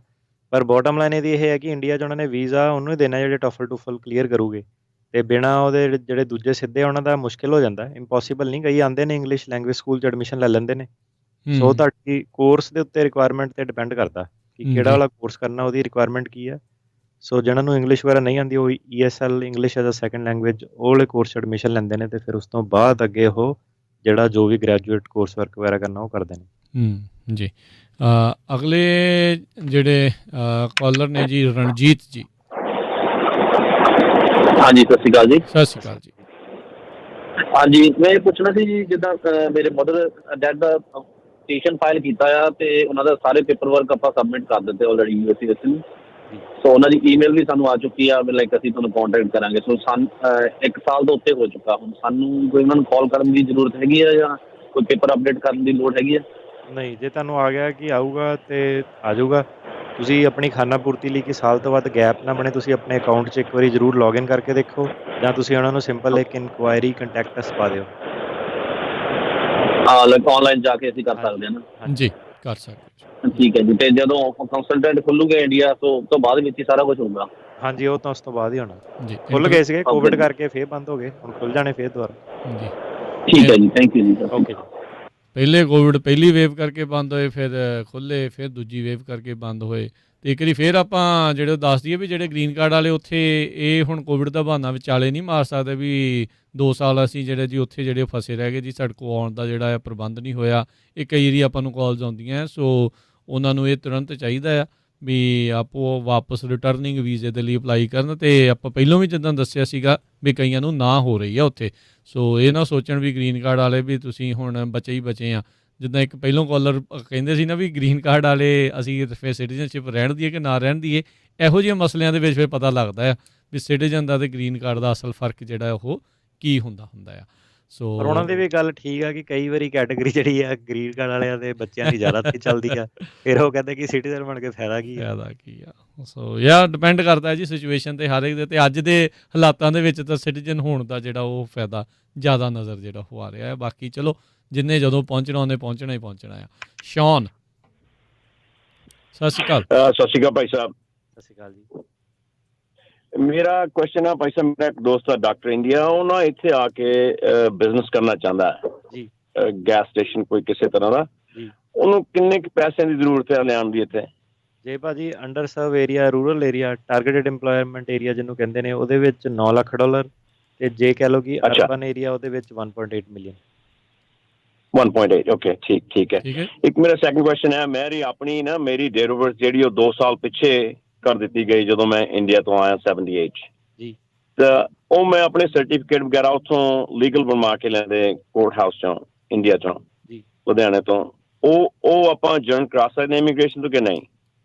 ਪਰ ਬੋਟਮ ਲਾਈਨ ਇਹਦੀ ਇਹ ਹੈ ਕਿ ਇੰਡੀਆ 'ਚ ਉਹਨਾਂ ਨੇ ਵੀਜ਼ਾ ਉਹਨੂੰ ਹੀ ਦੇਣਾ ਜਿਹੜੇ ਟੋਫਲ ਕਲੀਅਰ ਕਰੂਗੇ, ਅਤੇ ਬਿਨਾਂ ਉਹਦੇ ਜਿਹੜੇ ਦੂਜੇ ਸਿੱਧੇ ਉਹਨਾਂ ਦਾ ਮੁਸ਼ਕਿਲ ਹੋ ਜਾਂਦਾ, ਇੰਪੋਸੀਬਲ ਨਹੀਂ। ਕਈ ਆਉਂਦੇ ਨੇ ਇੰਗਲਿਸ਼ ਲੈਂਗੁਏਜ ਸਕੂਲ 'ਚ ਐਡਮਿਸ਼ਨ ਲੈ ਲੈਂਦੇ ਨੇ। ਸੋ ਤੁਹਾਡੀ ਕੋਰਸ ਦੇ ਉੱਤੇ ਰਿਕੁਆਇਰਮੈਂਟ 'ਤੇ ਡਿਪੈਂਡ ਕਰਦਾ ਕਿ ਕਿਹੜਾ ਵਾਲਾ ਕੋਰਸ ਕਰਨਾ, ਉਹਦੀ ਰਿਕੁਆਇਰਮੈਂਟ ਕੀ ਹੈ। ਸੋ ਜਿਹਨਾਂ ਨੂੰ ਇੰਗਲਿਸ਼ ਵਗੈਰਾ ਨਹੀਂ ਆਉਂਦੀ, ਉਹ ESL English as a second language ਉਹ ਵਾਲੇ ਕੋਰਸ 'ਚ ਐਡਮਿਸ਼ਨ ਲੈਂਦੇ ਨੇ, ਅਤੇ ਫਿਰ ਉਸ ਤੋਂ ਬਾਅਦ ਅੱਗੇ ਉਹ ਜਿਹੜਾ ਜੋ ਵੀ ਗ੍ਰੈਜੂਏਟ ਕੋਰਸ ਵਰਕ ਵਗੈਰਾ ਕਰਨਾ ਉਹ ਕਰਦੇ ਨੇ। ਜੀ। ਅਗਲੇ ਜਿਹੜੇ ਕਾਲਰ ਨੇ ਜੀ ਰਣਜੀਤ ਜੀ। ਹਾਂਜੀ, ਸਤਿ ਸ਼੍ਰੀ ਅਕਾਲ ਜੀ। ਸਤਿ ਸ਼੍ਰੀ ਅਕਾਲ ਜੀ। ਹਾਂਜੀ, ਮੈਂ ਇਹ ਪੁੱਛਣਾ ਸੀ ਜੀ, ਜਿੱਦਾਂ ਮੇਰੇ ਮਦਰ ਡੈਡ ਦਾ ਪਟੀਸ਼ਨ ਫਾਈਲ ਕੀਤਾ ਆ ਤੇ ਉਹਨਾਂ ਦਾ ਸਾਰੇ ਪੇਪਰ ਵਰਕ ਆਪਾਂ ਸਬਮਿਟ ਕਰ ਦਿੱਤੇ ਆਲਰੇਡੀ ਯੂਨੀਵਰਸਿਟੀ ਵਿੱਚ ਨੂੰ। ਸੋ ਉਹਨਾਂ ਦੀ ਈਮੇਲ ਵੀ ਸਾਨੂੰ ਆ ਚੁੱਕੀ ਆ, ਲਾਈਕ ਅਸੀਂ ਤੁਹਾਨੂੰ ਕੰਟੈਕਟ ਕਰਾਂਗੇ। ਸੋ 1 ਸਾਲ ਤੋਂ ਉੱਤੇ ਹੋ ਚੁੱਕਾ। ਹੁਣ ਸਾਨੂੰ ਕੋਈ ਉਹਨਾਂ ਨੂੰ ਕਾਲ ਕਰਨ ਦੀ ਜ਼ਰੂਰਤ ਹੈਗੀ ਆ ਜਾਂ ਕੋਈ ਪੇਪਰ ਅਪਡੇਟ ਕਰਨ ਦੀ ਲੋੜ ਹੈਗੀ ਆ? ਨਹੀਂ, ਜੇ ਤੁਹਾਨੂੰ ਆ ਗਿਆ ਕਿ ਆਊਗਾ ਤੇ ਆ ਜਾਊਗਾ। ਤੁਸੀਂ ਆਪਣੀ ਖਾਨਾ ਪੂਰਤੀ ਲਈ ਕਿ ਸਾਲ ਤੋਂ ਵੱਧ ਗੈਪ ਨਾ ਬਣੇ, ਤੁਸੀਂ ਆਪਣੇ ਅਕਾਊਂਟ 'ਚ ਇੱਕ ਵਾਰੀ ਜ਼ਰੂਰ ਲੌਗਇਨ ਕਰਕੇ ਦੇਖੋ, ਜਾਂ ਤੁਸੀਂ ਉਹਨਾਂ ਨੂੰ ਸਿੰਪਲ ਇੱਕ ਇਨਕੁਆਇਰੀ ਕੰਟੈਕਟ ਅਸ ਪਾ ਦਿਓ। ਲਾਈਕ ਆਨਲਾਈਨ ਜਾ ਕੇ ਅਸੀਂ ਕਰ ਸਕਦੇ ਹਾਂ ਨਾ? ਜੀ, ਕਰ ਸਕਦੇ। ਠੀਕ ਹੈ ਜੀ। ਤੇ ਜਦੋਂ ਕੰਸਲਟੈਂਟ ਖੁੱਲੂਗੇ ਇੰਡੀਆ ਤੋਂ ਉਸ ਤੋਂ ਬਾਅਦ ਵਿੱਚ ਹੀ ਸਾਰਾ ਕੁਝ ਹੋਊਗਾ? ਹਾਂਜੀ, ਉਹ ਤਾਂ ਉਸ ਤੋਂ ਬਾਅਦ ਹੀ ਹੋਣਾ ਜੀ। ਖੁੱਲ ਗਏ ਸੀਗੇ, ਕੋਵਿਡ ਕਰਕੇ ਫੇਰ ਬੰਦ ਹੋ ਗਏ, ਹੁਣ ਖੁੱਲ ਜਾਣੇ ਫੇਰ ਦੁਬਾਰਾ। ਜੀ, ਠੀਕ ਹੈ ਜੀ, ਥੈਂਕ ਯੂ ਜੀ। ਓਕੇ ਜੀ। ਪਹਿਲੇ ਕੋਵਿਡ ਪਹਿਲੀ ਵੇਵ ਕਰਕੇ ਬੰਦ ਹੋਏ, ਫਿਰ ਖੁੱਲ੍ਹੇ, ਫਿਰ ਦੂਜੀ ਵੇਵ ਕਰਕੇ ਬੰਦ ਹੋਏ। ਅਤੇ ਇੱਕ ਵਾਰੀ ਫਿਰ ਆਪਾਂ ਜਿਹੜੇ ਦੱਸ ਦਈਏ ਵੀ ਜਿਹੜੇ ਗ੍ਰੀਨ ਕਾਰਡ ਵਾਲੇ ਉੱਥੇ ਇਹ ਹੁਣ ਕੋਵਿਡ ਦਾ ਬਹਾਨਾ ਵਿਚਾਲੇ ਨਹੀਂ ਮਾਰ ਸਕਦੇ ਵੀ 2 ਸਾਲ ਅਸੀਂ ਜਿਹੜੇ ਜੀ ਉੱਥੇ ਜਿਹੜੇ ਫਸੇ ਰਹਿ ਗਏ ਜੀ, ਸਾਡੇ ਕੋਲ ਆਉਣ ਦਾ ਜਿਹੜਾ ਪ੍ਰਬੰਧ ਨਹੀਂ ਹੋਇਆ। ਇਹ ਕਈ ਵਾਰੀ ਆਪਾਂ ਨੂੰ ਕਾਲਸ ਆਉਂਦੀਆਂ, ਸੋ ਉਹਨਾਂ ਨੂੰ ਇਹ ਤੁਰੰਤ ਚਾਹੀਦਾ ਆ ਵੀ ਆਪੋ ਵਾਪਸ ਰਿਟਰਨਿੰਗ ਵੀਜ਼ੇ ਦੇ ਲਈ ਅਪਲਾਈ ਕਰਨ। ਅਤੇ ਆਪਾਂ ਪਹਿਲਾਂ ਵੀ ਜਿੱਦਾਂ ਦੱਸਿਆ ਸੀਗਾ ਵੀ ਕਈਆਂ ਨੂੰ ਨਾ ਹੋ ਰਹੀ ਆ ਉੱਥੇ। ਸੋ ਇਹ ਨਾ ਸੋਚਣ ਵੀ ਗ੍ਰੀਨ ਕਾਰਡ ਵਾਲੇ ਵੀ ਤੁਸੀਂ ਹੁਣ ਬਚੇ ਹੀ ਬਚੇ ਆ। ਜਿੱਦਾਂ ਇੱਕ ਪਹਿਲੋਂ ਕਾਲਰ ਕਹਿੰਦੇ ਸੀ ਨਾ ਵੀ ਗ੍ਰੀਨ ਕਾਰਡ ਵਾਲੇ ਅਸੀਂ ਫਿਰ ਸਿਟੀਜ਼ਨਸ਼ਿਪ ਰਹਿਣ ਦੀਏ ਕਿ ਨਾ ਰਹਿਣ ਦੀਏ, ਇਹੋ ਜਿਹੇ ਮਸਲਿਆਂ ਦੇ ਵਿੱਚ ਫਿਰ ਪਤਾ ਲੱਗਦਾ ਆ ਵੀ ਸਿਟੀਜ਼ਨ ਦਾ ਅਤੇ ਗ੍ਰੀਨ ਕਾਰਡ ਦਾ ਅਸਲ ਫਰਕ ਜਿਹੜਾ ਉਹ ਕੀ ਹੁੰਦਾ ਆ। ਸੋ ਪਰ ਉਹਨਾਂ ਦੀ ਵੀ ਗੱਲ ਠੀਕ ਆ ਕਿ ਕਈ ਵਾਰੀ ਕੈਟਾਗਰੀ ਜਿਹੜੀ ਆ ਗ੍ਰੀਨ ਕਾਰਡ ਵਾਲਿਆਂ ਦੇ ਬੱਚਿਆਂ ਦੀ ਜ਼ਿਆਦਾ ਤੇ ਚੱਲਦੀ ਆ, ਫਿਰ ਉਹ ਕਹਿੰਦੇ ਕਿ ਸਿਟੀਜ਼ਨ ਬਣ ਕੇ ਫਾਇਦਾ ਕੀ ਆ। ਸੋ ਯਾਰ ਡਿਪੈਂਡ ਕਰਦਾ ਜੀ ਸਿਚੁਏਸ਼ਨ 'ਤੇ ਹਰ ਇੱਕ ਦੇ, ਅਤੇ ਅੱਜ ਦੇ ਹਾਲਾਤਾਂ ਦੇ ਵਿੱਚ ਤਾਂ ਸਿਟੀਜ਼ਨ ਹੋਣ ਦਾ ਜਿਹੜਾ ਉਹ ਫਾਇਦਾ ਜ਼ਿਆਦਾ ਨਜ਼ਰ ਜਿਹੜਾ ਉਹ ਆ ਰਿਹਾ ਹੈ। ਬਾਕੀ ਚਲੋ ਜਿੰਨੇ ਜਦੋਂ ਪਹੁੰਚਣਾ ਉਹਨੇ ਪਹੁੰਚਣਾ ਹੀ ਪਹੁੰਚਣਾ ਆ। ਸ਼ੌਨ, ਸਤਿ ਸ਼੍ਰੀ ਅਕਾਲ। ਸਤਿ ਸ਼੍ਰੀ ਅਕਾਲ ਭਾਈ ਸਾਹਿਬ। ਸਤਿ ਸ਼੍ਰੀ ਅਕਾਲ ਜੀ। ਮੇਰਾ ਕੁਐਸਚਨ ਆ ਭਾਈ ਸਾਹਿਬ, ਮੇਰਾ ਇੱਕ ਦੋਸਤ ਆ ਡਾਕਟਰ ਇੰਡੀਆ, ਉਹ ਨਾ ਇੱਥੇ ਆ ਕੇ ਬਿਜ਼ਨਸ ਕਰਨਾ ਚਾਹੁੰਦਾ ਹੈ ਜੀ, ਗੈਸ ਸਟੇਸ਼ਨ ਕੋਈ ਕਿਸੇ ਤਰ੍ਹਾਂ ਦਾ ਜੀ। ਉਹਨੂੰ ਕਿੰਨੇ ਕੁ ਪੈਸਿਆਂ ਦੀ ਜ਼ਰੂਰਤ ਹੈ ਲਿਆਉਣ ਦੀ ਇੱਥੇ? ਜੇ ਭਾਜੀ underserved area, rural area, targeted employment area ਜਿਹਨੂੰ ਕਹਿੰਦੇ ਨੇ, ਉਹਦੇ ਵਿੱਚ $9 ਲੱਖ, ਤੇ ਜੇ ਕਹਿ ਲਓ ਕਿ ਅਰਬਨ ਏਰੀਆ ਉਹਦੇ ਵਿੱਚ 1.8 ਮਿਲੀਅਨ। 1.8 ਓਕੇ, ਠੀਕ ਹੈ। ਇੱਕ ਮੇਰਾ ਸੈਕੰਡ ਕੁਐਸਚਨ ਹੈ, ਮੇਰੀ ਡੇਟ ਆਫ ਬਰਥ ਜਿਹੜੀ ਉਹ 2 ਸਾਲ ਪਿੱਛੇ ਕਰ ਦਿੱਤੀ ਗਈ ਜਦੋਂ ਮੈਂ ਇੰਡੀਆ ਤੋਂ ਆਇਆ 78 ਜੀ। ਤਾਂ ਉਹ ਮੈਂ ਆਪਣੇ ਸਰਟੀਫਿਕੇਟ ਵਗੈਰਾ ਉੱਥੋਂ ਲੀਗਲ ਬਣਵਾ ਕੇ ਲੈਂਦੇ ਕੋਰਟ ਹਾਊਸ ਚੋਂ, ਇੰਡੀਆ ਚੋਂ ਜੀ, ਲੁਧਿਆਣੇ ਤੋਂ, ਉਹ ਆਪਾਂ ਜੁਆਇਨ ਕਰਾ ਸਕਦੇ ਇਮੀਗ੍ਰੇਸ਼ਨ ਤੋਂ ਕਿ ਨਹੀਂ?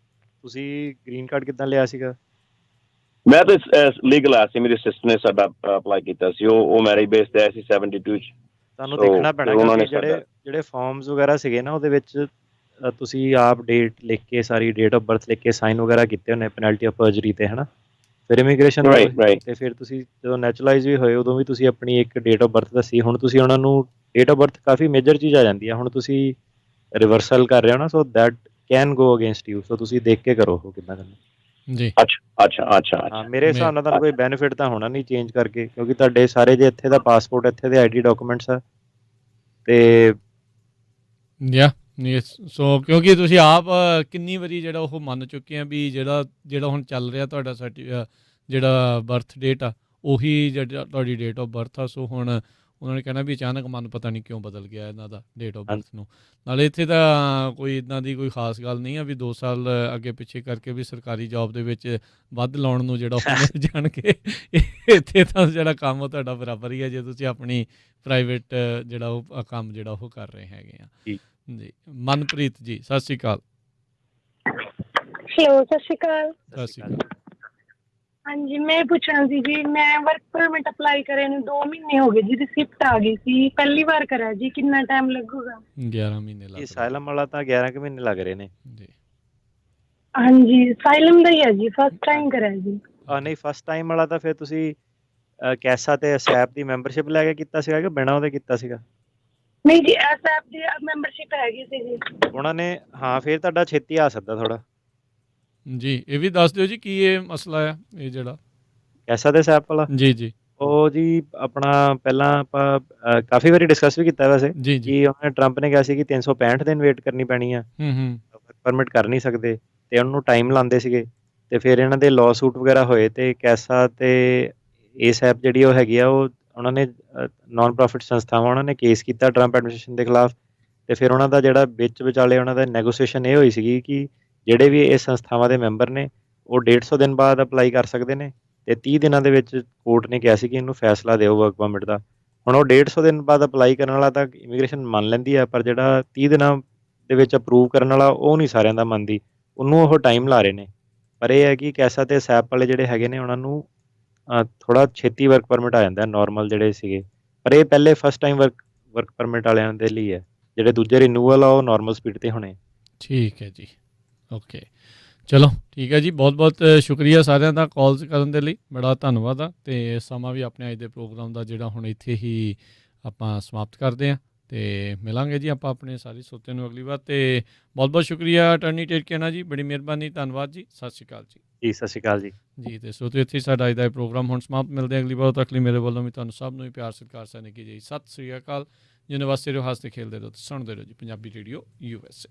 ਤੁਸੀਂ ਗ੍ਰੀਨ ਕਾਰਡ ਕਿੱਦਾਂ ਲਿਆ ਸੀਗਾ? ਮੈਂ ਤਾਂ ਲੀਗਲ ਆਇਆ ਸੀ, ਮੇਰੀ ਸਿਸਟਰ ਨੇ ਸਾਡਾ ਅਪਲਾਈ ਕੀਤਾ ਸੀ, ਉਹ ਮੈਰਿਜ ਬੇਸ ਤੇ ਆਇਆ ਸੀ 72 ਚ। ਤੁਹਾਨੂੰ ਦੇਖਣਾ ਪੈਣਾ ਕਿ ਜਿਹੜੇ ਫਾਰਮਸ ਵਗੈਰਾ ਸੀਗੇ ਨਾ, ਉਹਦੇ ਵਿੱਚ ਤੁਸੀਂ ਆਪ ਡੇਟ ਲਿਖ ਕੇ, ਸਾਰੀ ਡੇਟ ਆਫ ਬਰਥ ਲਿਖ ਕੇ ਸਾਈਨ ਵਗੈਰਾ ਕੀਤੇ ਹੁੰਦੇ ਪੈਨਲਟੀ ਆਫ ਪਰਜਰੀ ਤੇ, ਹੈ ਨਾ। ਫਿਰ ਇਮੀਗ੍ਰੇਸ਼ਨ ਤੇ ਫਿਰ ਤੁਸੀਂ ਜਦੋਂ ਨੈਚੁਰਲਾਈਜ਼ ਵੀ ਹੋਏ ਉਦੋਂ ਵੀ ਤੁਸੀਂ ਆਪਣੀ ਇੱਕ ਡੇਟ ਆਫ ਬਰਥ ਦੱਸੀ। ਹੁਣ ਤੁਸੀਂ ਉਹਨਾਂ ਨੂੰ date of birth coffee major ਚੀਜ਼ ਆ ਜਾਂਦੀ ਆ, ਹੁਣ ਤੁਸੀਂ ਰਿਵਰਸਲ ਕਰ ਰਹੇ ਹੋ ਨਾ, so that can go against you. So ਤੁਸੀਂ ਦੇਖ ਕੇ ਕਰੋ ਉਹ ਕਿੱਦਾਂ ਕਰਨਾ ਜੀ। ਅੱਛਾ। ਮੇਰੇ ਹਿਸਾਬ ਨਾਲ ਤੁਹਾਨੂੰ ਕੋਈ ਬੈਨੀਫਿਟ ਤਾਂ ਹੋਣਾ ਨਹੀਂ ਚੇਂਜ ਕਰਕੇ, ਕਿਉਂਕਿ ਤੁਹਾਡੇ ਸਾਰੇ ਜੇ ਇੱਥੇ ਦਾ ਪਾਸਪੋਰਟ, ਇੱਥੇ ਦੇ ID ਡਾਕੂਮੈਂਟਸ ਆ ਤੇ ਸੋ ਕਿਉਂਕਿ ਤੁਸੀਂ ਆਪ ਕਿੰਨੀ ਵਾਰੀ ਜਿਹੜਾ ਉਹ ਮੰਨ ਚੁੱਕੇ ਆ ਵੀ ਜਿਹੜਾ ਹੁਣ ਚੱਲ ਰਿਹਾ ਤੁਹਾਡਾ ਜਿਹੜਾ ਬਰਥ ਡੇਟ ਆ ਉਹੀ ਜਿਹੜਾ ਤੁਹਾਡੀ ਡੇਟ ਆਫ ਬਰਥ ਆ। ਸੋ ਹੁਣ ਉਹਨਾਂ ਨੇ ਕਹਿਣਾ ਵੀ ਅਚਾਨਕ ਮਨ ਪਤਾ ਨਹੀਂ ਕਿਉਂ ਬਦਲ ਗਿਆ ਇਹਨਾਂ ਦਾ ਡੇਟ ਆਫ ਬਰਥ ਨੂੰ। ਨਾਲੇ ਇੱਥੇ ਤਾਂ ਕੋਈ ਇੱਦਾਂ ਦੀ ਕੋਈ ਖਾਸ ਗੱਲ ਨਹੀਂ ਆ ਵੀ 2 ਸਾਲ ਅੱਗੇ ਪਿੱਛੇ ਕਰਕੇ ਵੀ ਸਰਕਾਰੀ ਜੌਬ ਦੇ ਵਿੱਚ ਵੱਧ ਲਾਉਣ ਨੂੰ ਜਿਹੜਾ ਉਹ ਮਿਲ ਜਾਣਗੇ। ਇੱਥੇ ਤਾਂ ਜਿਹੜਾ ਕੰਮ ਉਹ ਤੁਹਾਡਾ ਬਰਾਬਰ ਹੀ ਹੈ ਜੇ ਤੁਸੀਂ ਆਪਣੀ ਪ੍ਰਾਈਵੇਟ ਜਿਹੜਾ ਉਹ ਕੰਮ ਜਿਹੜਾ ਉਹ ਕਰ ਰਹੇ ਹੈਗੇ ਆ ਜੀ। ਮਨਪ੍ਰੀਤ ਜੀ, ਸਤਿ ਸ਼੍ਰੀ ਅਕਾਲ। ਹੈਲੋ, ਸਤਿ ਸ਼੍ਰੀ ਅਕਾਲ। ਸਤਿ ਸ਼੍ਰੀ ਅਕਾਲ। ਹਾਂਜੀ, ਮੈਂ ਪੁੱਛਣਾ ਸੀ ਜੀ, ਮੈਂ ਵਰਕ ਪਰਮਿਟ ਅਪਲਾਈ ਕਰੇ ਨੂੰ 2 ਮਹੀਨੇ ਹੋ ਗਏ ਜੀ, ਰਿਸਿਪਟ ਆ ਗਈ ਸੀ, ਪਹਿਲੀ ਵਾਰ ਕਰਿਆ ਜੀ, ਕਿੰਨਾ ਟਾਈਮ ਲੱਗੂਗਾ? 11 ਮਹੀਨੇ ਲੱਗ। ਅਸਾਈਲਮ ਵਾਲਾ ਤਾਂ 11 ਕੁ ਮਹੀਨੇ ਲੱਗ ਰਹੇ ਨੇ ਜੀ। ਹਾਂਜੀ, ਅਸਾਈਲਮ ਦਾ ਹੀ ਹੈ ਜੀ, ਫਸਟ ਟਾਈਮ ਕਰਿਆ ਜੀ। ਨਹੀਂ, ਫਸਟ ਟਾਈਮ ਵਾਲਾ ਤਾਂ ਫਿਰ ਤੁਸੀਂ ਕੈਸਾ ਤੇ ਅਸੈਪ ਦੀ ਮੈਂਬਰਸ਼ਿਪ ਲੈ ਕੇ ਕੀਤਾ ਸੀਗਾ ਕਿ ਬਿਨਾਂ ਉਹਦੇ ਕੀਤਾ ਸੀਗਾ? ਨਹੀਂ ਜੀ, ਅਸੈਪ ਦੀ ਮੈਂਬਰਸ਼ਿਪ ਹੈਗੀ ਸੀ ਜੀ ਉਹਨਾਂ ਨੇ। ਹਾਂ, ਫਿਰ ਤੁਹਾਡਾ ਛੇਤੀ ਆ ਸਕਦਾ ਥੋੜਾ ਜੀ। ਇਹ ਵੀ ਦੱਸ ਦਿਓ ਜੀ ਕੀ ਇਹ ਮਸਲਾ ਆ, ਇਹ ਜਿਹੜਾ ਕੈਸਾ ਤੇ ਅਸੈਪ ਵਾਲਾ? ਜੀ। ਉਹ ਜੀ ਆਪਣਾ ਪਹਿਲਾਂ ਆਪਾਂ ਕਾਫੀ ਵਾਰੀ ਡਿਸਕਸ ਵੀ ਕੀਤਾ ਵੈਸੇ ਕਿ ਉਹਨੇ ਟਰੰਪ ਨੇ ਕਿਹਾ ਸੀ ਕਿ 365 ਦਿਨ ਵੇਟ ਕਰਨੀ ਪੈਣੀ ਆ, ਪਰਮਿਟ ਕਰ ਨਹੀਂ ਸਕਦੇ, ਤੇ ਉਹਨੂੰ ਟਾਈਮ ਲਾਉਂਦੇ ਸੀਗੇ। ਤੇ ਫਿਰ ਇਹਨਾਂ ਦੇ ਲਾਅ ਸੂਟ ਵਗੈਰਾ ਹੋਏ ਤੇ ਕੈਸਾ ਤੇ ਏਸੈਪ ਜਿਹੜੀ ਉਹ ਹੈਗੀ ਆ, ਉਹ ਉਹਨਾਂ ਨੇ ਨਾਨ ਪ੍ਰੋਫਿਟ ਸੰਸਥਾਵਾਂ, ਉਹਨਾਂ ਨੇ ਕੇਸ ਕੀਤਾ ਟਰੰਪ ਐਡਮਿਨਿਸਟ੍ਰੇਸ਼ਨ ਦੇ ਖਿਲਾਫ। ਤੇ ਫਿਰ ਉਹਨਾਂ ਦਾ ਜਿਹੜਾ ਵਿੱਚ ਵਿਚਾਲੇ ਉਹਨਾਂ ਦਾ ਨੈਗੋਸੀਏਸ਼ਨ ਇਹ ਹੋਈ ਸੀਗੀ ਕਿ ਜਿਹੜੇ ਵੀ ਇਹ ਸੰਸਥਾਵਾਂ ਦੇ ਮੈਂਬਰ ਨੇ ਉਹ 150 ਦਿਨ ਬਾਅਦ ਅਪਲਾਈ ਕਰ ਸਕਦੇ ਨੇ, ਤੇ 30 ਦਿਨਾਂ ਦੇ ਵਿੱਚ ਕੋਰਟ ਨੇ ਕਿਹਾ ਸੀ ਕਿ ਇਹਨੂੰ ਫੈਸਲਾ ਦਿਓ ਵਰਕ ਪਰਮਿਟ ਦਾ। ਹੁਣ ਉਹ 150 ਦਿਨ ਬਾਅਦ ਅਪਲਾਈ ਕਰਨ ਵਾਲਾ ਤਾਂ ਇਮੀਗ੍ਰੇਸ਼ਨ ਮੰਨ ਲੈਂਦੀ ਹੈ, ਪਰ ਜਿਹੜਾ 30 ਦਿਨਾਂ ਦੇ ਵਿੱਚ ਅਪਰੂਵ ਕਰਨ ਵਾਲਾ ਉਹ ਨਹੀਂ ਸਾਰਿਆਂ ਦਾ ਮੰਨਦੀ, ਉਹਨੂੰ ਉਹ ਟਾਈਮ ਲਾ ਰਹੇ ਨੇ। ਪਰ ਇਹ ਹੈ ਕਿ ਕੈਸਾ ਤੇ ਸੈਪ ਵਾਲੇ ਜਿਹੜੇ ਹੈਗੇ ਨੇ ਉਹਨਾਂ ਨੂੰ ਥੋੜ੍ਹਾ ਛੇਤੀ ਵਰਕ ਪਰਮਿਟ ਆ ਜਾਂਦਾ ਨੋਰਮਲ ਜਿਹੜੇ ਸੀਗੇ, ਪਰ ਇਹ ਪਹਿਲੇ ਫਸਟ ਟਾਈਮ ਵਰਕ ਪਰਮਿਟ ਵਾਲਿਆਂ ਦੇ ਲਈ ਹੈ। ਜਿਹੜੇ ਦੂਜੇ ਰਿਨਿਊਅਲ ਆ ਉਹ ਨਾਰਮਲ ਸਪੀਡ ਤੇ ਹੋਣੇ। ਠੀਕ ਹੈ ਜੀ, ਓਕੇ, ਚਲੋ ਠੀਕ ਹੈ ਜੀ, ਬਹੁਤ ਬਹੁਤ ਸ਼ੁਕਰੀਆ ਸਾਰਿਆਂ ਦਾ ਕਾਲਸ ਕਰਨ ਦੇ ਲਈ, ਬੜਾ ਧੰਨਵਾਦ ਆ। ਅਤੇ ਸਮਾਂ ਵੀ ਆਪਣੇ ਅੱਜ ਦੇ ਪ੍ਰੋਗਰਾਮ ਦਾ ਜਿਹੜਾ ਹੁਣ ਇੱਥੇ ਹੀ ਆਪਾਂ ਸਮਾਪਤ ਕਰਦੇ ਹਾਂ, ਅਤੇ ਮਿਲਾਂਗੇ ਜੀ ਆਪਾਂ ਆਪਣੇ ਸਾਰੇ ਸਰੋਤਿਆਂ ਨੂੰ ਅਗਲੀ ਵਾਰ। ਅਤੇ ਬਹੁਤ ਬਹੁਤ ਸ਼ੁਕਰੀਆ ਅਟਰਨੀ ਟੇਰਕੇਨਾ ਜੀ, ਬੜੀ ਮਿਹਰਬਾਨੀ, ਧੰਨਵਾਦ ਜੀ, ਸਤਿ ਸ਼੍ਰੀ ਅਕਾਲ ਜੀ। ਜੀ ਸਤਿ ਸ਼੍ਰੀ ਅਕਾਲ ਜੀ। ਜੀ ਅਤੇ ਸਰੋਤਿਓ ਇੱਥੇ ਸਾਡਾ ਅੱਜ ਦਾ ਇਹ ਪ੍ਰੋਗਰਾਮ ਹੁਣ ਸਮਾਪਤ, ਮਿਲਦੇ ਅਗਲੀ ਵਾਰ, ਤੱਕ ਲਈ ਮੇਰੇ ਵੱਲੋਂ ਵੀ ਤੁਹਾਨੂੰ ਸਭ ਨੂੰ ਹੀ ਪਿਆਰ ਸਤਿਕਾਰ ਸਨੇਹ ਜੀ, ਸਤਿ ਸ਼੍ਰੀ ਅਕਾਲ। ਜਿੰਨੇ ਵਾਸਤੇ ਰਹੋ, ਹੱਸਦੇ ਖੇਲਦੇ ਰਹੋ, ਸੁਣਦੇ ਰਹੋ ਜੀ ਪੰਜਾਬੀ ਰੇਡੀਓ USA।